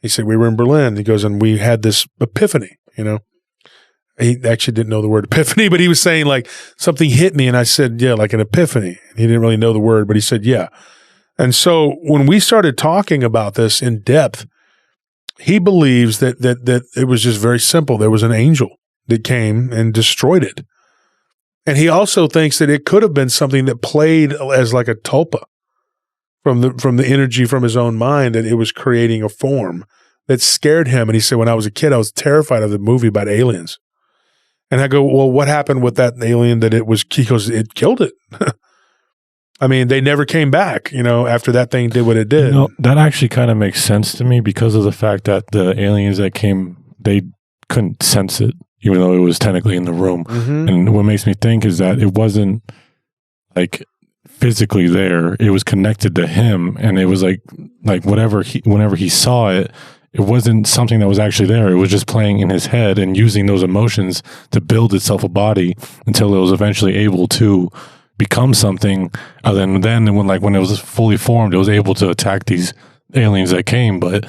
He said, we were in Berlin. He goes, and we had this epiphany, He actually didn't know the word epiphany, but he was saying like something hit me. And I said, yeah, like an epiphany. He didn't really know the word, but he said, yeah. And so when we started talking about this in depth, he believes that it was just very simple. There was an angel that came and destroyed it. And he also thinks that it could have been something that played as like a tulpa from the energy from his own mind, that it was creating a form that scared him. And he said, when I was a kid, I was terrified of the movie about aliens. And I go, well, what happened with that alien that it was? He goes, it killed it. I mean, they never came back, after that thing did what it did. That actually kind of makes sense to me because of the fact that the aliens that came, they couldn't sense it, even though it was technically in the room. Mm-hmm. And what makes me think is that it wasn't like physically there. It was connected to him. And it was like whenever he saw it, it wasn't something that was actually there. It was just playing in his head and using those emotions to build itself a body until it was eventually able to become something. And then when it was fully formed, it was able to attack these aliens that came. But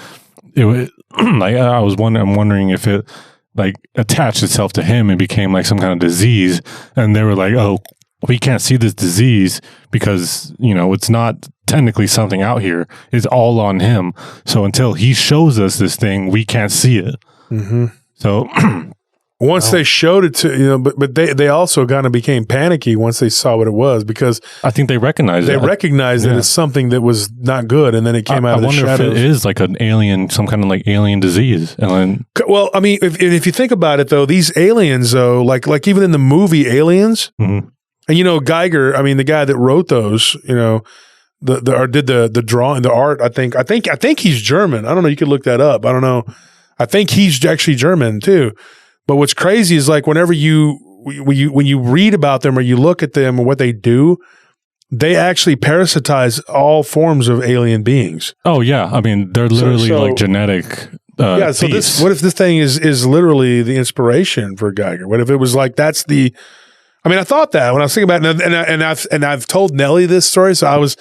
it was like I'm wondering if it like attached itself to him and became like some kind of disease. And they were like, oh, we can't see this disease because it's not technically something out here. It's all on him. So until he shows us this thing, we can't see it. Mm-hmm. So once they showed it to but they also kind of became panicky once they saw what it was, because I think they recognized that it's something that was not good, and then it came out of the shadows. I wonder if it is like an alien, some kind of like alien disease. And then, well, I mean, if you think about it though, these aliens though, like even in the movie Aliens, mm-hmm. and Geiger, I mean, the guy that wrote those, or did the drawing, the art. I think he's German. I don't know. You could look that up. I don't know. I think he's actually German too. But what's crazy is like when you read about them or you look at them or what they do, they actually parasitize all forms of alien beings. Oh yeah, I mean they're literally like genetic. So what if this thing is literally the inspiration for Geiger? What if it was like that's the? I mean, I thought that when I was thinking about it, and I've told Nellie this story, so I was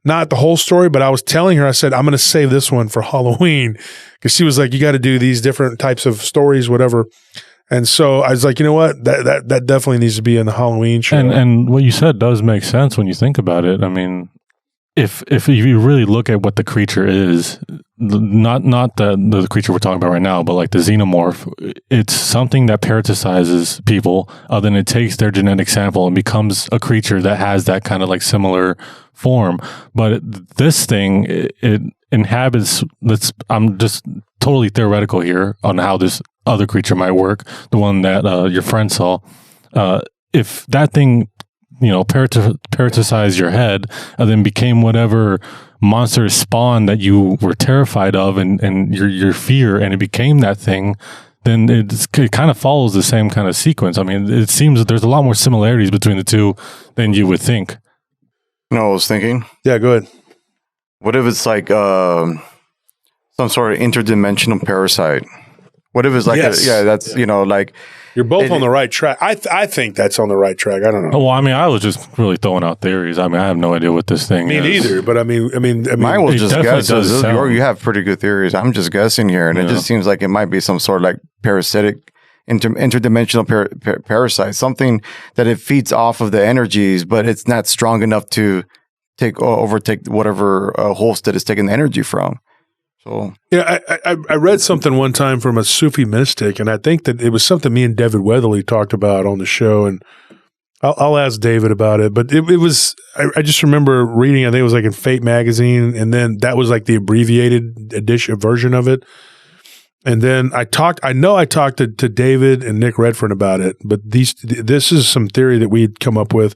not the whole story, but I was telling her, I said I'm going to save this one for Halloween because she was like, you got to do these different types of stories, whatever. And so I was like, you know what? That definitely needs to be in the Halloween show. And what you said does make sense when you think about it. I mean, if you really look at what the creature is, not the creature we're talking about right now, but like the xenomorph, it's something that parasitizes people. Then it takes their genetic sample and becomes a creature that has that kind of like similar form. But this thing, it inhabits. I'm just totally theoretical here on how this other creature might work, the one that your friend saw. If that thing, parasitized your head and then became whatever monster spawn that you were terrified of and your fear, and it became that thing, then it kind of follows the same kind of sequence. I mean, it seems that there's a lot more similarities between the two than you would think. I was thinking. Yeah, go ahead. What if it's like some sort of interdimensional parasite? What if it's like, that's, like. You're both on the right track. I think that's on the right track. I don't know. Well, I mean, I was just really throwing out theories. I mean, I have no idea what this thing is. Me neither, but I mean, mine was just guesses. You have pretty good theories. I'm just guessing here, and it just seems like it might be some sort of like parasitic, interdimensional parasite, something that it feeds off of the energies, but it's not strong enough to overtake whatever host that it's taking the energy from. So I read something one time from a Sufi mystic, and I think that it was something me and David Weatherly talked about on the show, and I'll ask David about it. But it was I just remember reading. I think it was like in Fate magazine, and then that was like the abbreviated edition version of it. And then I talked to David and Nick Redfern about it, but this is some theory that we'd come up with.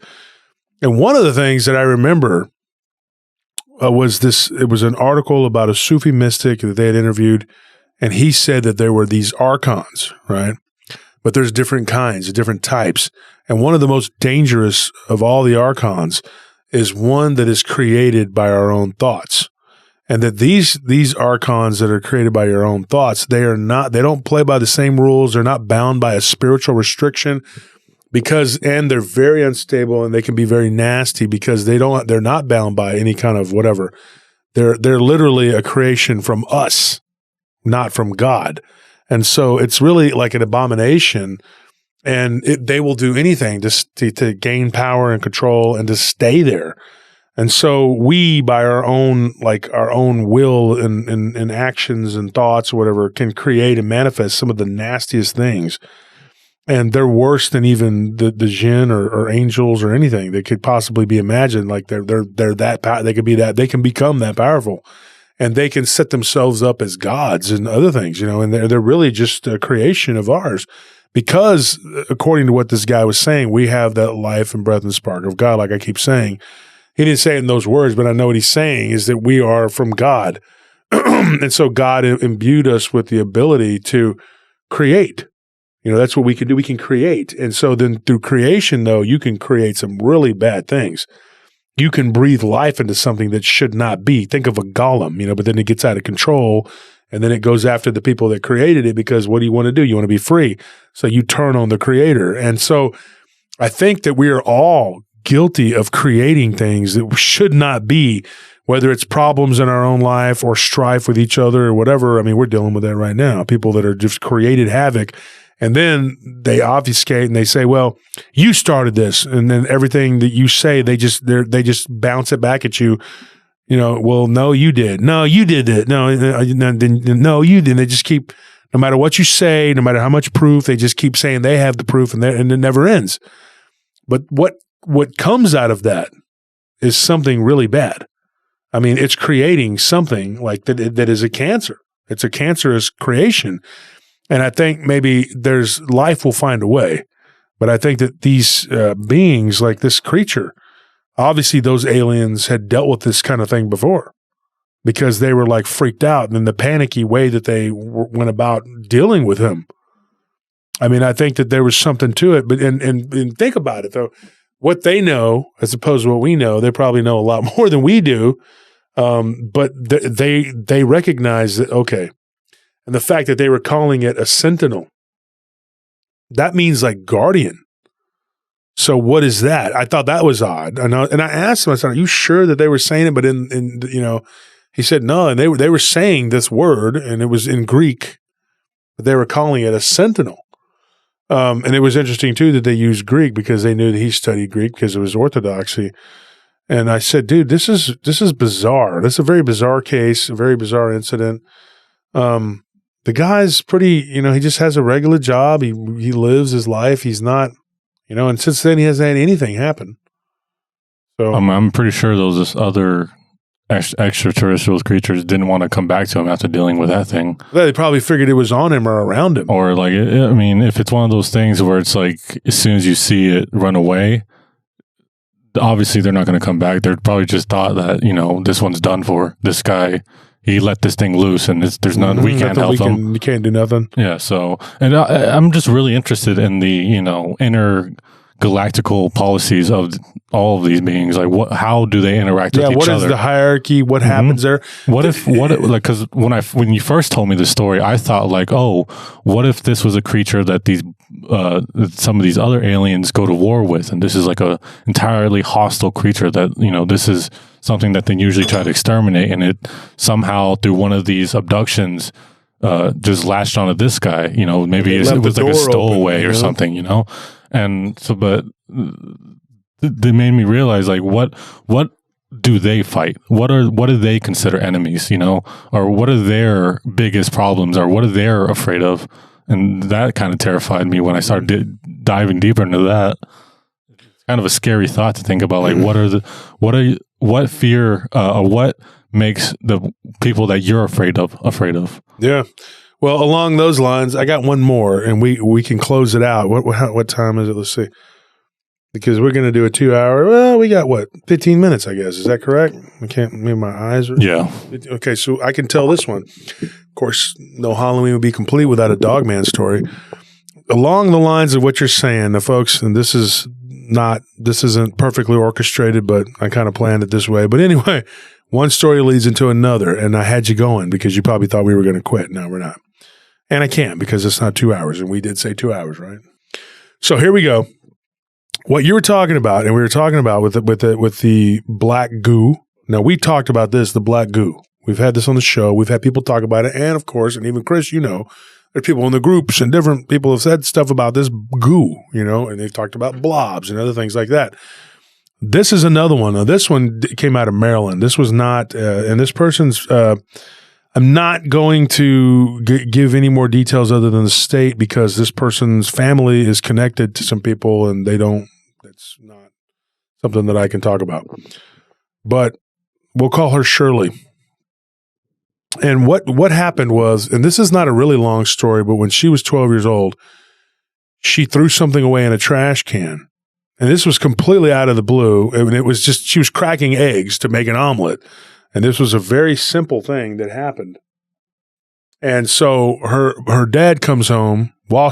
And one of the things that I remember was it was an article about a Sufi mystic that they had interviewed, and he said that there were these archons, right? But there's different kinds, different types. And one of the most dangerous of all the archons is one that is created by our own thoughts. And that these archons that are created by your own thoughts, they don't play by the same rules. They're not bound by a spiritual restriction and they're very unstable and they can be very nasty because they're not bound by any kind of whatever. They're literally a creation from us, not from God. And so it's really like an abomination, and they will do anything to gain power and control and to stay there. And so we, by our own will and actions and thoughts or whatever, can create and manifest some of the nastiest things. And they're worse than even the jinn or angels or anything that could possibly be imagined. Like they're that they can become that powerful, and they can set themselves up as gods and other things, and they're really just a creation of ours. Because according to what this guy was saying, we have that life and breath and spark of God, like I keep saying. He didn't say it in those words, but I know what he's saying is that we are from God. And so God imbued us with the ability to create. That's what we can do. We can create. And so then through creation, though, you can create some really bad things. You can breathe life into something that should not be. Think of a golem, but then it gets out of control, and then it goes after the people that created it because what do you want to do? You want to be free. So you turn on the creator. And so I think that we are all guilty of creating things that should not be, whether it's problems in our own life or strife with each other or whatever. I mean, we're dealing with that right now. People that are just created havoc, and then they obfuscate and they say, well, you started this. And then everything that you say, they just bounce it back at you. Well, no, you did. No, you did it. No, you didn't. They just keep, no matter what you say, no matter how much proof, they just keep saying they have the proof, and it never ends. But what comes out of that is something really bad. I mean, it's creating something like that is a cancer. It's a cancerous creation. And I think maybe life will find a way. But I think that these beings, like this creature, obviously those aliens had dealt with this kind of thing before because they were like freaked out, and then the panicky way that they went about dealing with him. I mean, I think that there was something to it. But and think about it, though. What they know, as opposed to what we know, they probably know a lot more than we do. But they recognize that, okay. And the fact that they were calling it a sentinel, that means like guardian. So what is that? I thought that was odd. And I asked him, I said, are you sure that they were saying it? But he said no. And they were saying this word, and it was in Greek, but they were calling it a sentinel. And it was interesting too that they used Greek because they knew that he studied Greek because it was Orthodoxy. And I said, dude, this is bizarre. This is a very bizarre case, a very bizarre incident. The guy's pretty, he just has a regular job. He lives his life. He's not, and since then he hasn't had anything happen. So I'm pretty sure those other extraterrestrial creatures didn't want to come back to him after dealing with that thing. They probably figured it was on him or around him. Or like, I mean, if it's one of those things where it's like, as soon as you see it run away, obviously they're not going to come back. They're probably just thought that, this one's done for. This guy, he let this thing loose, and there's nothing we can't help him. You can't do nothing. Yeah. So, and I'm just really interested in the, intergalactical policies of all of these beings. Like, how do they interact with each other? What is the hierarchy? What happens there? Because when you first told me the story, I thought like, oh, what if this was a creature that some of these other aliens go to war with, and this is like a entirely hostile creature that, this is something that they usually try to exterminate, and it somehow through one of these abductions just latched onto this guy. Maybe it was like a stowaway or something. And so, but they made me realize like what do they fight? What do they consider enemies? Or what are their biggest problems, or what are they afraid of? And that kind of terrified me when I started diving deeper into that. It's kind of a scary thought to think about. Like, what fear, or what makes the people that you're afraid of? Yeah. Well, along those lines, I got one more, and we can close it out. What time is it? Let's see. Because we're going to do a 2 hour. Well, we got 15 minutes, I guess. Is that correct? I can't move my eyes. Yeah. Okay, so I can tell this one. Of course, no Halloween would be complete without a Dogman story. Along the lines of what you're saying, folks, and this isn't perfectly orchestrated, but I kind of planned it this way. But anyway, one story leads into another, and I had you going because you probably thought we were going to quit. No, we're not. And I can't because it's not 2 hours, and we did say 2 hours, right? So here we go. What you were talking about, and we were talking about with the black goo. Now, we talked about this, the black goo. We've had this on the show. We've had people talk about it, and of course, and even Chris, there's people in the groups, and different people have said stuff about this goo, and they've talked about blobs and other things like that. This is another one. Now, this one came out of Maryland. This was not, and this person's. I'm not going to give any more details other than the state because this person's family is connected to some people and that's not something that I can talk about. But we'll call her Shirley. And what happened was, and this is not a really long story, but when she was 12 years old, she threw something away in a trash can. And this was completely out of the blue. I mean, it was just, she was cracking eggs to make an omelet. And this was a very simple thing that happened. And so her dad comes home while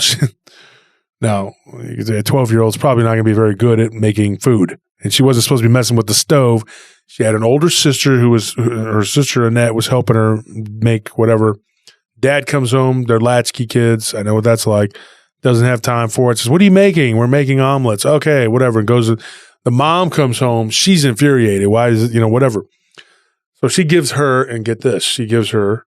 now, a 12-year-old's probably not going to be very good at making food. And she wasn't supposed to be messing with the stove. She had an older sister her sister Annette was helping her make whatever. Dad comes home, they're latchkey kids. I know what that's like. Doesn't have time for it. Says, "What are you making?" "We're making omelets." "Okay, whatever." And goes, the mom comes home. She's infuriated. Why is it, whatever. So she gives her, and get this, she gives her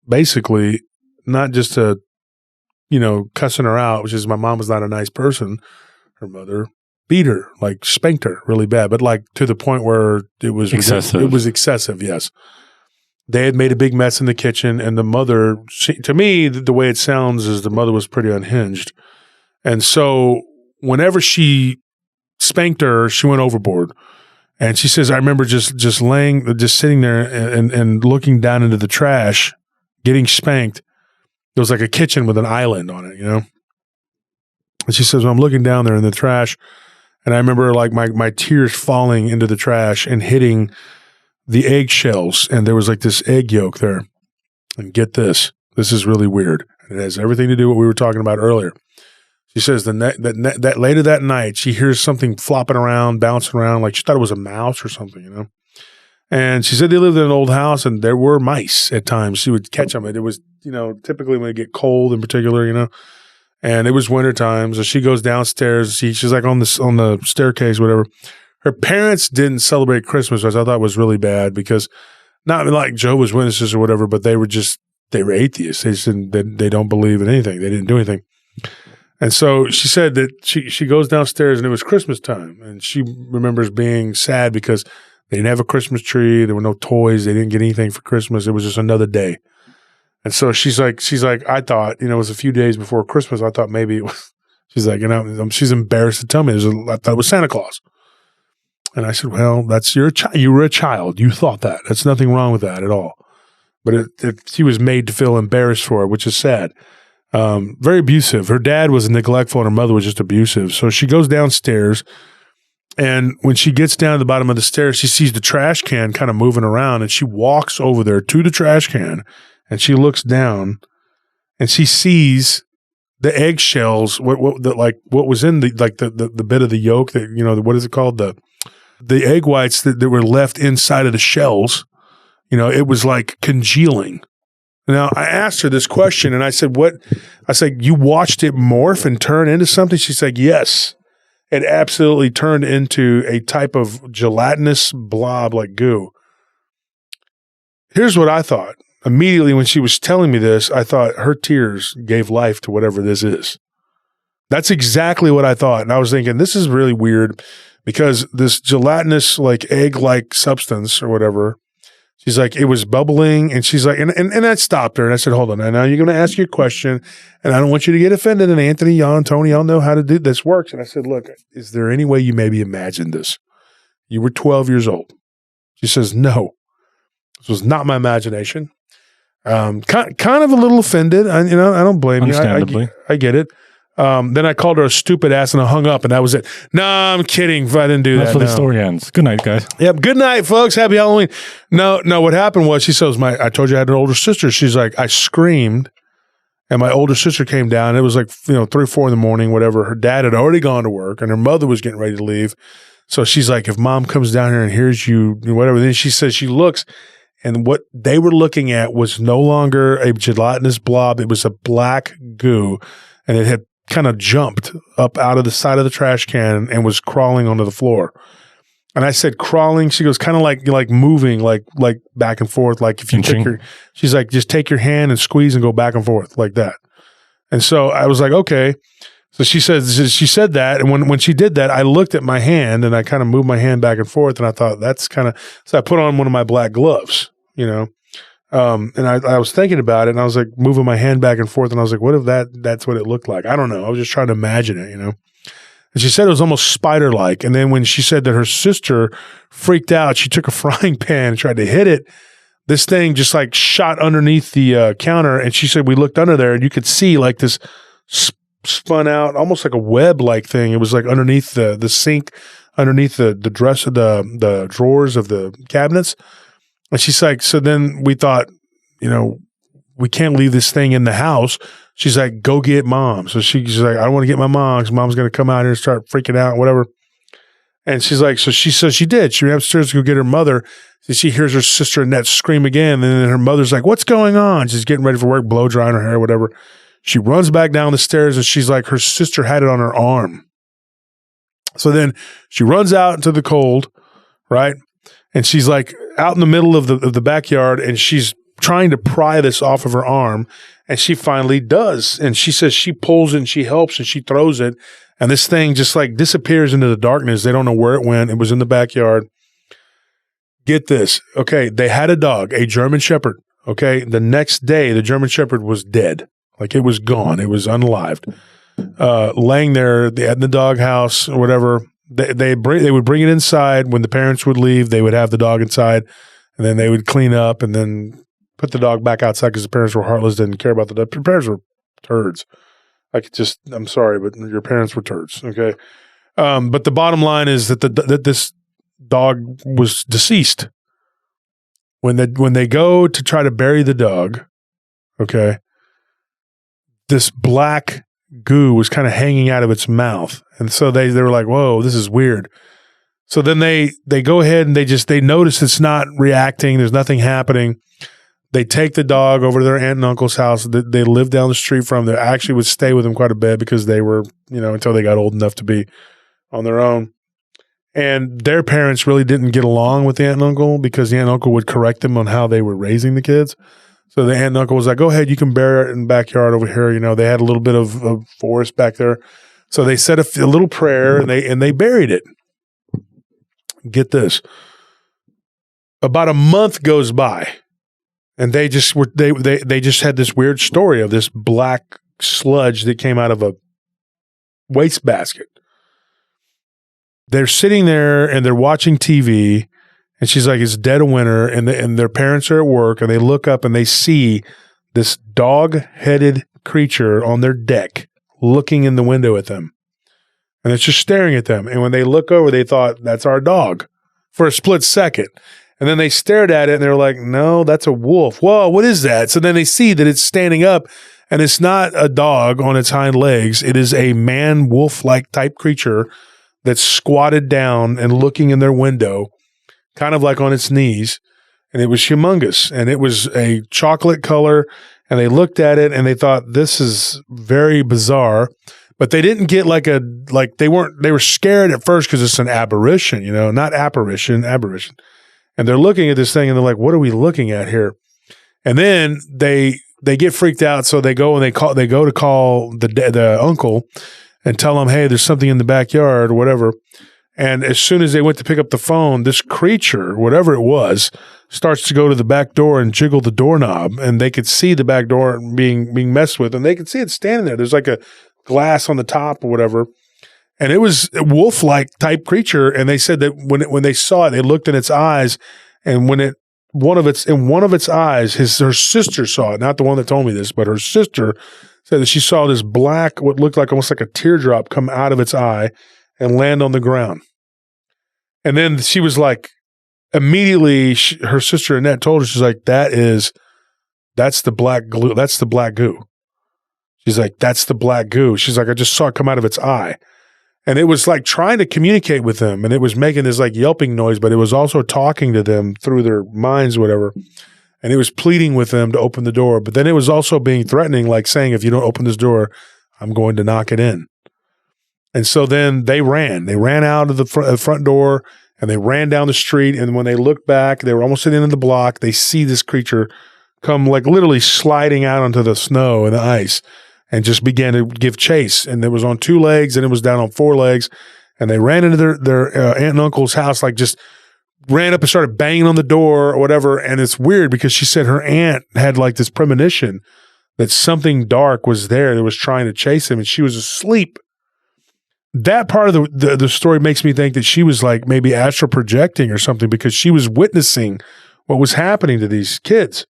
basically not just cussing her out, which is my mom was not a nice person. Her mother beat her, like spanked her really bad, but like to the point where it was excessive. It was excessive, yes. They had made a big mess in the kitchen, and the mother, to me, the way it sounds is the mother was pretty unhinged. And so whenever she spanked her, she went overboard. And she says, I remember just sitting there and looking down into the trash, getting spanked. There was like a kitchen with an island on it, And she says, I'm looking down there in the trash, and I remember like my tears falling into the trash and hitting the eggshells, and there was like this egg yolk there. And get this is really weird. It has everything to do with what we were talking about earlier. She says that later that night, she hears something flopping around, bouncing around, like she thought it was a mouse or something, And she said they lived in an old house, and there were mice at times. She would catch them. It was, typically when it get cold in particular, and it was wintertime. So she goes downstairs. She's like on the staircase, whatever. Her parents didn't celebrate Christmas, which I thought was really bad because not like Jehovah's Witnesses or whatever, but they were atheists. They just they don't believe in anything. They didn't do anything. And so she said that she goes downstairs and it was Christmas time, and she remembers being sad because they didn't have a Christmas tree. There were no toys. They didn't get anything for Christmas. It was just another day. And so she's like, I thought, it was a few days before Christmas. I thought maybe it was, she's like, she's embarrassed to tell me. I thought it was Santa Claus. And I said, well, that's you were a child. You thought that. There's nothing wrong with that at all. But she was made to feel embarrassed for it, which is sad. Very abusive. Her dad was neglectful and her mother was just abusive. So she goes downstairs, and when she gets down to the bottom of the stairs, she sees the trash can kind of moving around, and she walks over there to the trash can, and she looks down, and she sees the eggshells. What was in the bit of the yolk that what is it called, the egg whites that were left inside of the shells. It was like congealing. Now, I asked her this question, and I said, what? I said, you watched it morph and turn into something? She's like, yes. It absolutely turned into a type of gelatinous blob like goo. Here's what I thought. Immediately when she was telling me this, I thought her tears gave life to whatever this is. That's exactly what I thought. And I was thinking, this is really weird because this gelatinous, like egg-like substance or whatever, she's like, it was bubbling, and she's like, and I stopped her, and I said, hold on, now you're going to ask your question, and I don't want you to get offended, and Anthony, y'all, and Tony, y'all know how to do this works. And I said, look, is there any way you maybe imagined this? You were 12 years old. She says, no, this was not my imagination. Kind of a little offended. I don't blame you. Understandably. I get it. Then I called her a stupid ass and I hung up, and that was it. No, I'm kidding. If I didn't do That's that, where the story ends. Good night, guys. Yep. Good night, folks. Happy Halloween. No. What happened was, she says, I told you I had an older sister. She's like, I screamed, and my older sister came down. It was like 3 or 4 in the morning, whatever. Her dad had already gone to work, and her mother was getting ready to leave. So she's like, if mom comes down here and hears you, whatever. Then she says she looks, and what they were looking at was no longer a gelatinous blob. It was a black goo, and it had kind of jumped up out of the side of the trash can and was crawling onto the floor. And I said, crawling? She goes, kind of like moving, like back and forth. Like if you took she's like, just take your hand and squeeze and go back and forth like that. And so I was like, okay. So she said that. And when she did that, I looked at my hand and I kind of moved my hand back and forth. And I thought so I put on one of my black gloves, and I was thinking about it, and I was like moving my hand back and forth, and I was like, what if that's what it looked like? I don't know. I was just trying to imagine it, And she said it was almost spider-like. And then when she said that her sister freaked out, she took a frying pan and tried to hit it. This thing just like shot underneath the counter, and she said we looked under there, and you could see like this spun out, almost like a web-like thing. It was like underneath the sink, underneath the dresser, the drawers of the cabinets. And she's like, so then we thought, we can't leave this thing in the house. She's like, go get mom. So she's like, I don't want to get my mom because mom's going to come out here and start freaking out, whatever. And she's like, so she did. She went upstairs to go get her mother. So she hears her sister Annette scream again. And then her mother's like, what's going on? She's getting ready for work, blow drying her hair, whatever. She runs back down the stairs, and she's like, her sister had it on her arm. So then she runs out into the cold, right? And she's like out in the middle of the backyard, and she's trying to pry this off of her arm, and she finally does. And she says she pulls it and she helps and she throws it, and this thing just like disappears into the darkness. They don't know where it went. It was in the backyard. Get this. Okay, they had a dog, a German Shepherd. Okay, the next day the German Shepherd was dead. Like it was gone. It was unalived. Laying there in the doghouse or whatever. They would bring it inside. When the parents would leave, they would have the dog inside, and then they would clean up and then put the dog back outside because the parents were heartless, didn't care about the dog. The parents were turds. I'm sorry, but your parents were turds. Okay. But the bottom line is that this dog was deceased. When they go to try to bury the dog, okay, this black goo was kind of hanging out of its mouth. And so they were like, whoa, this is weird. So then they go ahead and they notice it's not reacting. There's nothing happening. They take the dog over to their aunt and uncle's house. They live down the street from them. They actually would stay with them quite a bit because they were, until they got old enough to be on their own. And their parents really didn't get along with the aunt and uncle because the aunt and uncle would correct them on how they were raising the kids. So the aunt and uncle was like, go ahead, you can bury it in the backyard over here. They had a little bit of forest back there. So they said a little prayer and they buried it. Get this. About a month goes by, and they just had this weird story of this black sludge that came out of a wastebasket. They're sitting there and they're watching TV, and she's like, it's dead of winter, and their parents are at work, and they look up and they see this dog-headed creature on their deck looking in the window at them. And it's just staring at them. And when they look over, they thought, that's our dog for a split second. And then they stared at it and they were like, no, that's a wolf. Whoa, what is that? So then they see that it's standing up, and it's not a dog on its hind legs. It is a man wolf-like type creature that's squatted down and looking in their window, kind of like on its knees. And it was humongous, and it was a chocolate color. And they looked at it and they thought, this is very bizarre. But they didn't get they were scared at first because it's an aberration, not apparition. And they're looking at this thing and they're like, what are we looking at here? And then they get freaked out. So they go and they go to call the uncle and tell him, hey, there's something in the backyard or whatever. And as soon as they went to pick up the phone, this creature, whatever it was, starts to go to the back door and jiggle the doorknob, and they could see the back door being messed with, and they could see it standing there. There's like a glass on the top or whatever. And it was a wolf-like type creature. And they said that when they saw it, they looked in its eyes, and when it one of its eyes, her sister saw it, not the one that told me this, but her sister said that she saw this black, what looked like almost like a teardrop come out of its eye and land on the ground. And then she was like, immediately, her sister Annette told her, she's like, that's the black glue. That's the black goo. She's like, that's the black goo. She's like, I just saw it come out of its eye. And it was like trying to communicate with them. And it was making this like yelping noise, but it was also talking to them through their minds, whatever. And it was pleading with them to open the door. But then it was also being threatening, like saying, if you don't open this door, I'm going to knock it in. And so then they ran out of the front door and they ran down the street. And when they looked back, they were almost at the end of the block. They see this creature come like literally sliding out onto the snow and the ice and just began to give chase. And it was on 2 legs and it was down on 4 legs. And they ran into their aunt and uncle's house, like just ran up and started banging on the door or whatever. And it's weird because she said her aunt had like this premonition that something dark was there that was trying to chase him and she was asleep. That part of the story makes me think that she was like maybe astral projecting or something because she was witnessing what was happening to these kids.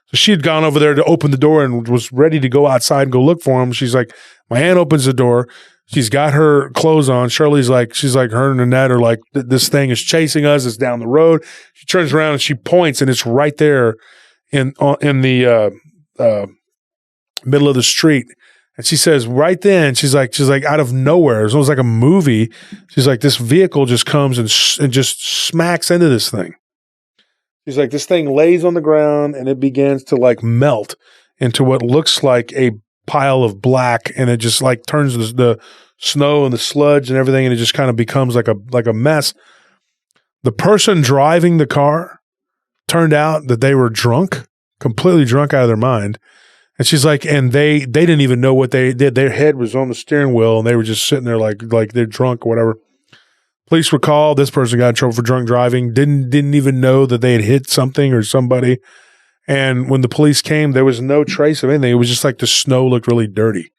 So she had gone over there to open the door and was ready to go outside and go look for him. She's like, my aunt opens the door. She's got her clothes on. Shirley's like, she's like, her and Annette are like, this thing is chasing us. It's down the road. She turns around and she points and it's right there in the middle of the street. And she says, right then, she's like out of nowhere. It's almost like a movie. She's like, this vehicle just comes and just smacks into this thing. She's like, this thing lays on the ground and it begins to like melt into what looks like a pile of black, and it just like turns the snow and the sludge and everything, and it just kind of becomes like a mess. The person driving the car turned out that they were drunk, completely drunk out of their mind. And she's like, and they didn't even know what they did. Their head was on the steering wheel and they were just sitting there like they're drunk or whatever. Police were called. This person got in trouble for drunk driving. Didn't even know that they had hit something or somebody. And when the police came, there was no trace of anything. It was just like the snow looked really dirty.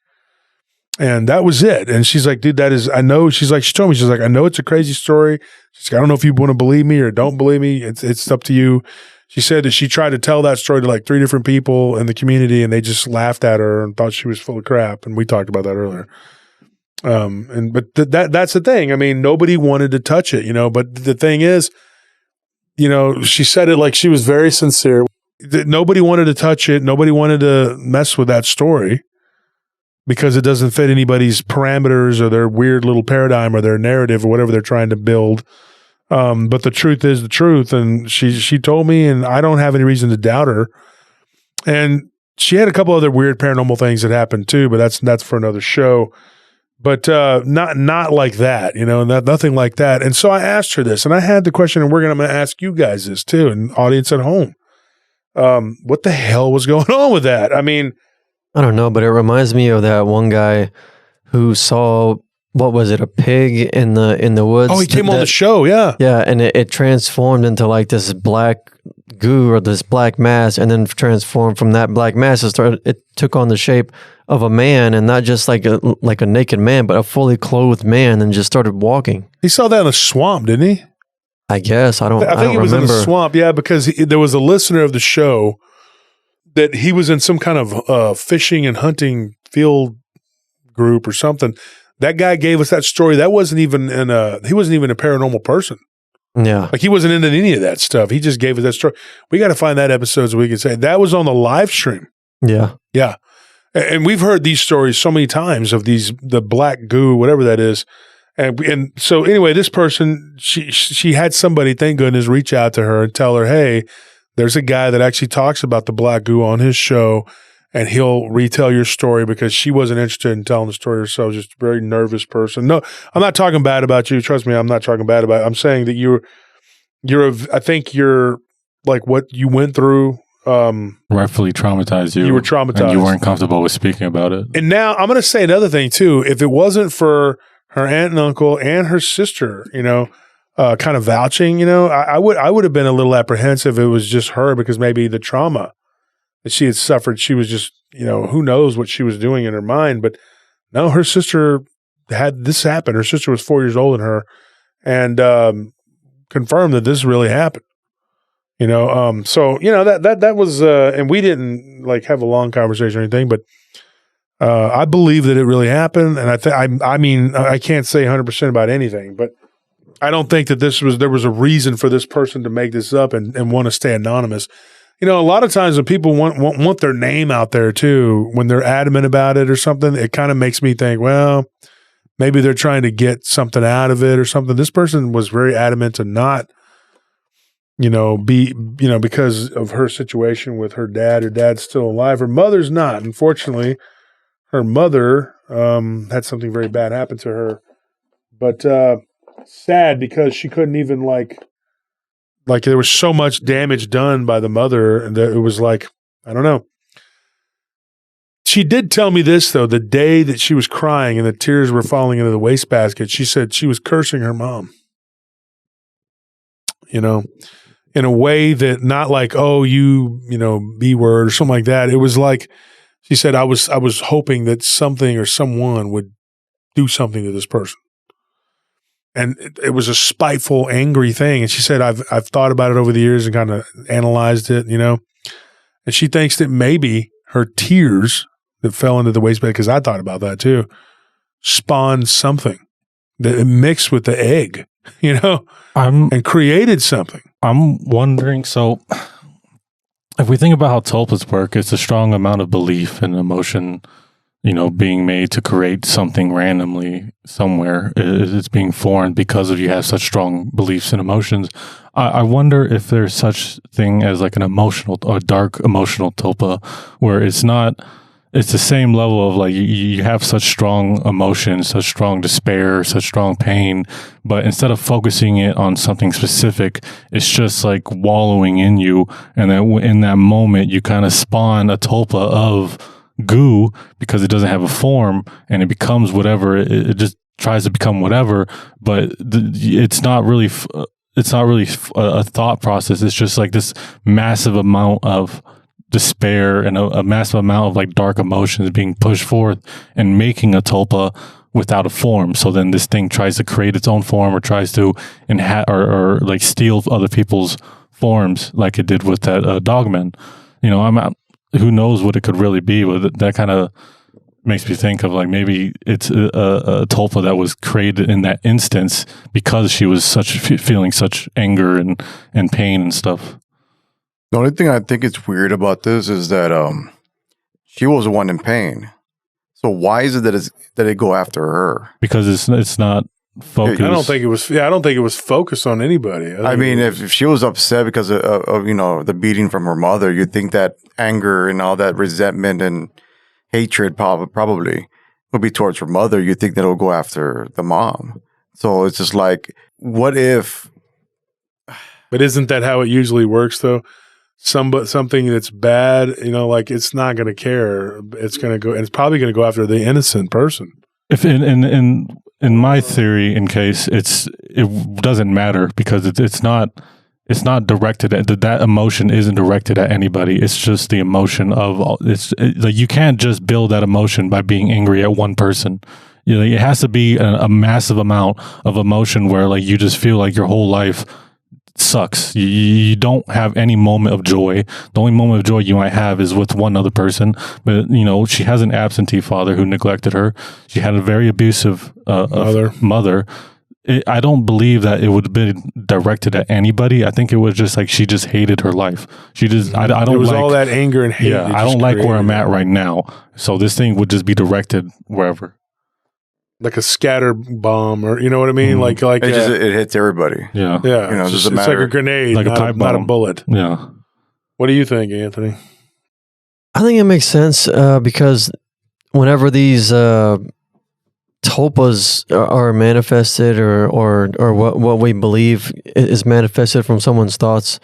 And that was it. And she's like, dude, I know. She's like, she told me, she's like, I know it's a crazy story. She's like, I don't know if you want to believe me or don't believe me. It's up to you. She said that she tried to tell that story to like 3 different people in the community and they just laughed at her and thought she was full of crap. And we talked about that earlier. But that's the thing. I mean, nobody wanted to touch it, but the thing is, she said it like she was very sincere. Nobody wanted to touch it. Nobody wanted to mess with that story because it doesn't fit anybody's parameters or their weird little paradigm or their narrative or whatever they're trying to build. But the truth is the truth. And she told me, and I don't have any reason to doubt her. And she had a couple other weird paranormal things that happened too, but that's for another show. But not like that, nothing like that. And so I asked her this, and I had the question, and I'm going to ask you guys this too, and audience at home. What the hell was going on with that? I mean, I don't know, but it reminds me of that one guy who saw, what was it, a pig in the woods? Oh, he came on the show, yeah. Yeah, and it transformed into like this black goo or this black mass, and then transformed from that black mass, it took on the shape of a man, and not just like a naked man, but a fully clothed man, and just started walking. He saw that in a swamp, didn't he? I guess. I think it was in a swamp, yeah, because there was a listener of the show that he was in some kind of fishing and hunting field group or something. That guy gave us that story. That wasn't even he wasn't even a paranormal person. Yeah. Like he wasn't into any of that stuff. He just gave us that story. We got to find that episode so we can say that was on the live stream. Yeah. Yeah. And we've heard these stories so many times of the black goo, whatever that is. And so anyway, this person, she had somebody, thank goodness, reach out to her and tell her, hey, there's a guy that actually talks about the black goo on his show, and he'll retell your story, because she wasn't interested in telling the story herself, just a very nervous person. No, I'm not talking bad about you. Trust me, I'm not talking bad about it. I'm saying that I think you're like what you went through. Rightfully traumatized you. You were traumatized. And you weren't comfortable with speaking about it. And now I'm going to say another thing too. If it wasn't for her aunt and uncle and her sister, kind of vouching, I would have been a little apprehensive if it was just her, because maybe the trauma that she had suffered, she was just, who knows what she was doing in her mind. But no, her sister had this happen. Her sister was 4 years older than her, and confirmed that this really happened. So that was, and we didn't like have a long conversation or anything, but I believe that it really happened, and I mean, I can't say 100% about anything, but I don't think that there was a reason for this person to make this up and want to stay anonymous. A lot of times when people want their name out there too, when they're adamant about it or something, it kind of makes me think, well, maybe they're trying to get something out of it or something. This person was very adamant to not, because of her situation with her dad. Her dad's still alive. Her mother's not. Unfortunately, her mother had something very bad happen to her. But sad because she couldn't even like there was so much damage done by the mother that it was like, I don't know. She did tell me this, though, the day that she was crying and the tears were falling into the wastebasket, she said she was cursing her mom. In a way that not like, oh, B word or something like that. It was like, she said, I was hoping that something or someone would do something to this person. And it was a spiteful, angry thing. And she said, I've thought about it over the years and kind of analyzed it, and she thinks that maybe her tears that fell into the wastebasket, because I thought about that too, spawned something that mixed with the egg, and created something. I'm wondering, so if we think about how tulpas work, it's a strong amount of belief and emotion, being made to create something randomly somewhere. It's being formed because you have such strong beliefs and emotions. I wonder if there's such thing as like an emotional or dark emotional tulpa, where it's the same level of like you have such strong emotions, such strong despair, such strong pain, but instead of focusing it on something specific, it's just like wallowing in you, and then in that moment you kind of spawn a tulpa of goo because it doesn't have a form, and it becomes whatever. It just tries to become whatever, but it's not really a thought process. It's just like this massive amount of despair and a massive amount of like dark emotions being pushed forth and making a tulpa without a form. So then this thing tries to create its own form, or tries to or like steal other people's forms, like it did with that Dogman. Who knows what it could really be, but that kind of makes me think of like maybe it's a tulpa that was created in that instance because she was feeling such anger and pain and stuff. The only thing I think is weird about this is that she was the one in pain. So why is it that it go after her? Because it's not focused. I don't think it was focused on anybody. I mean, if she was upset because of the beating from her mother, you'd think that anger and all that resentment and hatred probably would be towards her mother. You'd think that it'll go after the mom. So it's just like, what if? But isn't that how it usually works, though? Something that's bad, like it's not going to care. It's going to go, and it's probably going to go after the innocent person. If in my theory, in case it doesn't matter because it's not directed at that emotion isn't directed at anybody. It's just the emotion of like you can't just build that emotion by being angry at one person. It has to be a massive amount of emotion where like you just feel like your whole life sucks. You don't have any moment of joy. The only moment of joy you might have is with one other person. But she has an absentee father who neglected her. She had a very abusive mother. I don't believe that it would have been directed at anybody. I think it was just like she just hated her life. She just I don't. It was like, all that anger and hate. Yeah, I don't like where I'm at right now. So this thing would just be directed wherever. Like a scatter bomb, or you know what I mean? Mm-hmm. Like it hits everybody. Yeah. It's like a grenade, like a pipe bomb. not a bullet. Yeah. What do you think, Anthony? I think it makes sense because whenever these tulpas are manifested, or what we believe is manifested from someone's thoughts,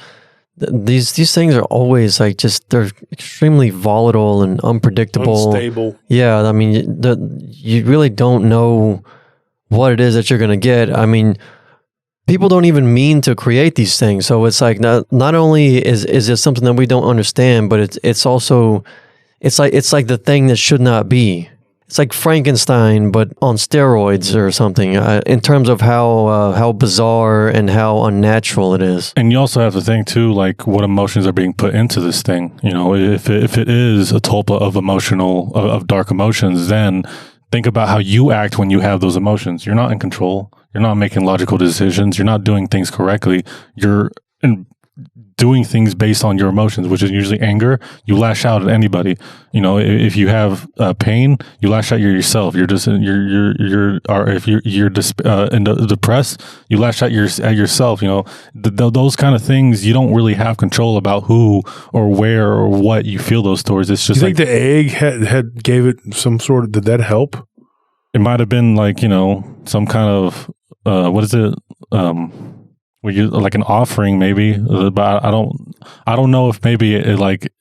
these things are always like they're extremely volatile and unpredictable, unstable. Yeah, I mean, you really don't know what it is that you're going to get. I mean, people don't even mean to create these things, so it's like not only is it something that we don't understand, but it's also it's like the thing that should not be. It's like Frankenstein, but on steroids or something. In terms of how bizarre and how unnatural it is. And you also have to think too, like what emotions are being put into this thing. You know, if it is a tulpa of dark emotions, then think about how you act when you have those emotions. You're not in control. You're not making logical decisions. You're not doing things correctly. You're doing things based on your emotions, which is usually anger. You lash out at anybody. You know, if you have pain, you lash out at yourself. Or if you're depressed, you lash out at yourself. You know, those kind of things. You don't really have control about who or where or what you feel those towards. It's just. Do you think the egg had gave it some sort of? Did that help? It might have been like, you know, some kind of what is it? Were you like an offering maybe, but I don't know if maybe it like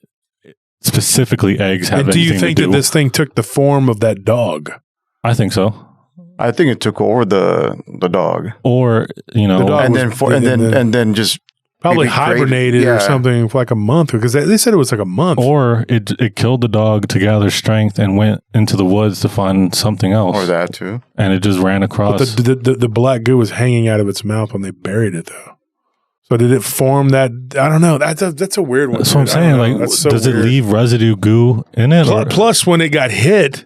specifically eggs have. And do you think that this thing took the form of that dog? I think so. I think it took over the dog, or you know, and then just probably hibernated or something for like a month, because they said it was like a month. Or it killed the dog to gather strength and went into the woods to find something else. Or that too. And it just ran across. But the black goo was hanging out of its mouth when they buried it, though. So did it form that? I don't know. That's a weird one. That's what I'm saying. Like, so does weird. It leave residue goo in it? Plus, when it got hit,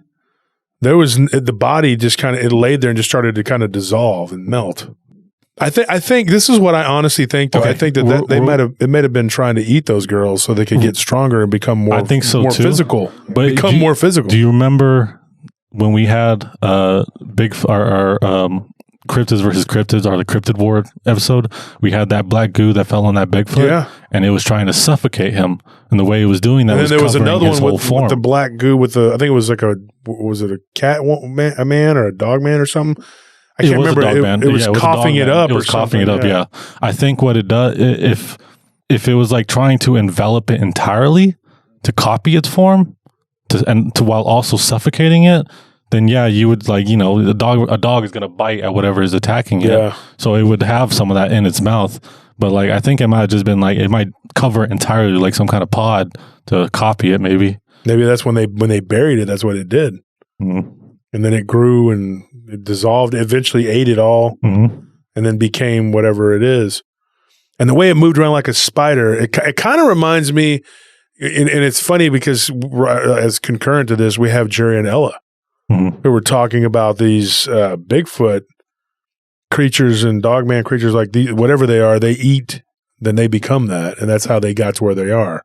there was the body just kind of, it laid there and just started to kind of dissolve and melt. I think this is what I honestly think, though. Okay. I think that they might have been trying to eat those girls so they could get stronger and become more. I think so more too. Physical, but more physical. Do you remember when we had our cryptids versus cryptids, or the cryptid war episode? We had that black goo that fell on that Bigfoot, and it was trying to suffocate him. And the way it was doing that, and then there was another one with the black goo with the. I think it was like was it a cat, a man, or a dog man or something? I can't remember. It was coughing it up. It was coughing it up. Yeah. I think what it does, if it was like trying to envelop it entirely to copy its form, while also suffocating it, then you would, like, you know, a dog is gonna bite at whatever is attacking it. So it would have some of that in its mouth. But like, I think it might have just been like, it might cover it entirely, like some kind of pod to copy it. Maybe that's when they buried it. That's what it did. Mm-hmm. And then it grew and it dissolved, eventually ate it all, and then became whatever it is. And the way it moved around like a spider, it kind of reminds me, and it's funny because as concurrent to this, we have Jerry and Ella, who were talking about these Bigfoot creatures and Dogman creatures, like these, whatever they are, they eat, then they become that. And that's how they got to where they are.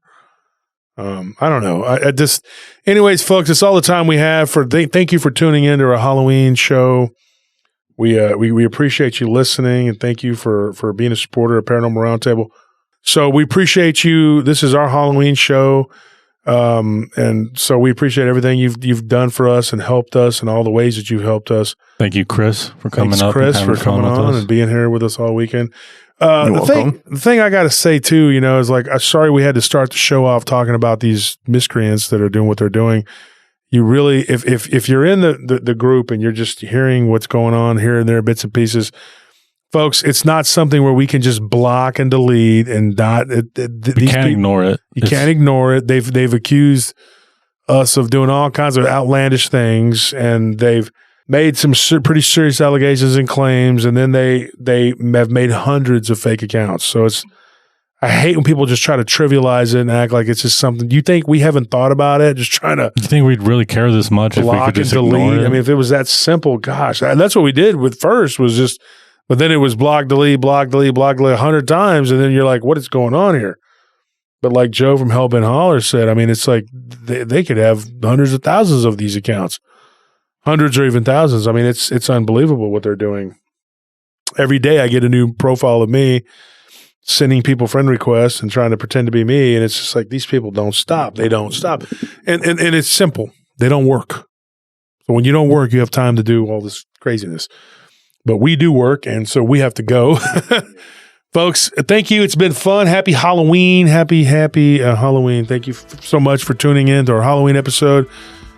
I don't know. I just, anyways, folks, it's all the time we have for. Thank you for tuning in to our Halloween show. We appreciate you listening, and thank you for being a supporter of Paranormal Roundtable. So we appreciate you. This is our Halloween show, and so we appreciate everything you've done for us and helped us, and all the ways that you've helped us. Thank you, Chris, for coming up. Thanks, Chris, for coming on and being here with us all weekend. The thing I got to say too, you know, is like, I'm sorry we had to start the show off talking about these miscreants that are doing what they're doing. You really, if you're in the group and you're just hearing what's going on here and there, bits and pieces, folks, it's not something where we can just block and delete and not. You can't ignore it. You can't ignore it. They've accused us of doing all kinds of outlandish things, and they've made some pretty serious allegations and claims, and then they have made hundreds of fake accounts. So I hate when people just try to trivialize it and act like it's just something. You think we haven't thought about it? Just trying to. You think we'd really care this much if we could just ignore it? I mean, if it was that simple, gosh, that's what we did with first was just. But then it was block, delete 100 times, and then you're like, what is going on here? But like Joe from Hellbent Holler said, I mean, it's like they could have hundreds of thousands of these accounts. Hundreds or even thousands. I mean, it's unbelievable what they're doing. Every day I get a new profile of me sending people friend requests and trying to pretend to be me. And it's just like, these people don't stop. They don't stop. And it's simple. They don't work. So when you don't work, you have time to do all this craziness. But we do work, and so we have to go. Folks, thank you. It's been fun. Happy Halloween. Happy Halloween. Thank you so much for tuning in to our Halloween episode.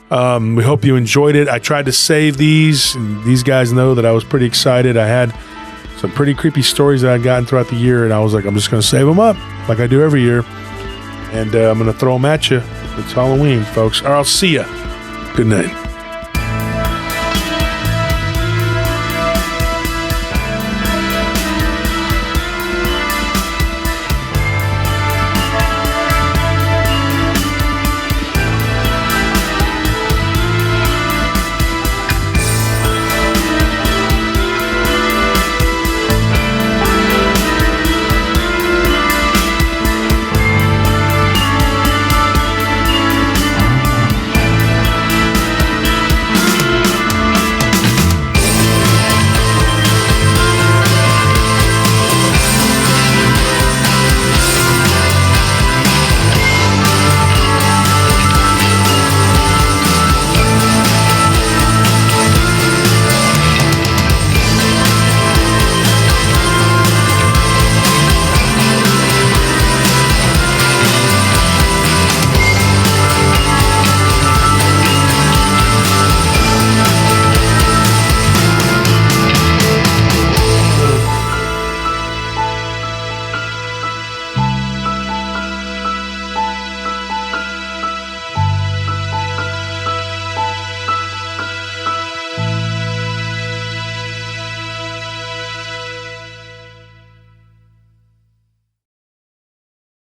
We hope you enjoyed it. I tried to save these, and these guys know that I was pretty excited. I had some pretty creepy stories that I'd gotten throughout the year, and I was like, I'm just going to save them up like I do every year, and I'm going to throw them at you. It's Halloween, folks. Or I'll see you. Good night.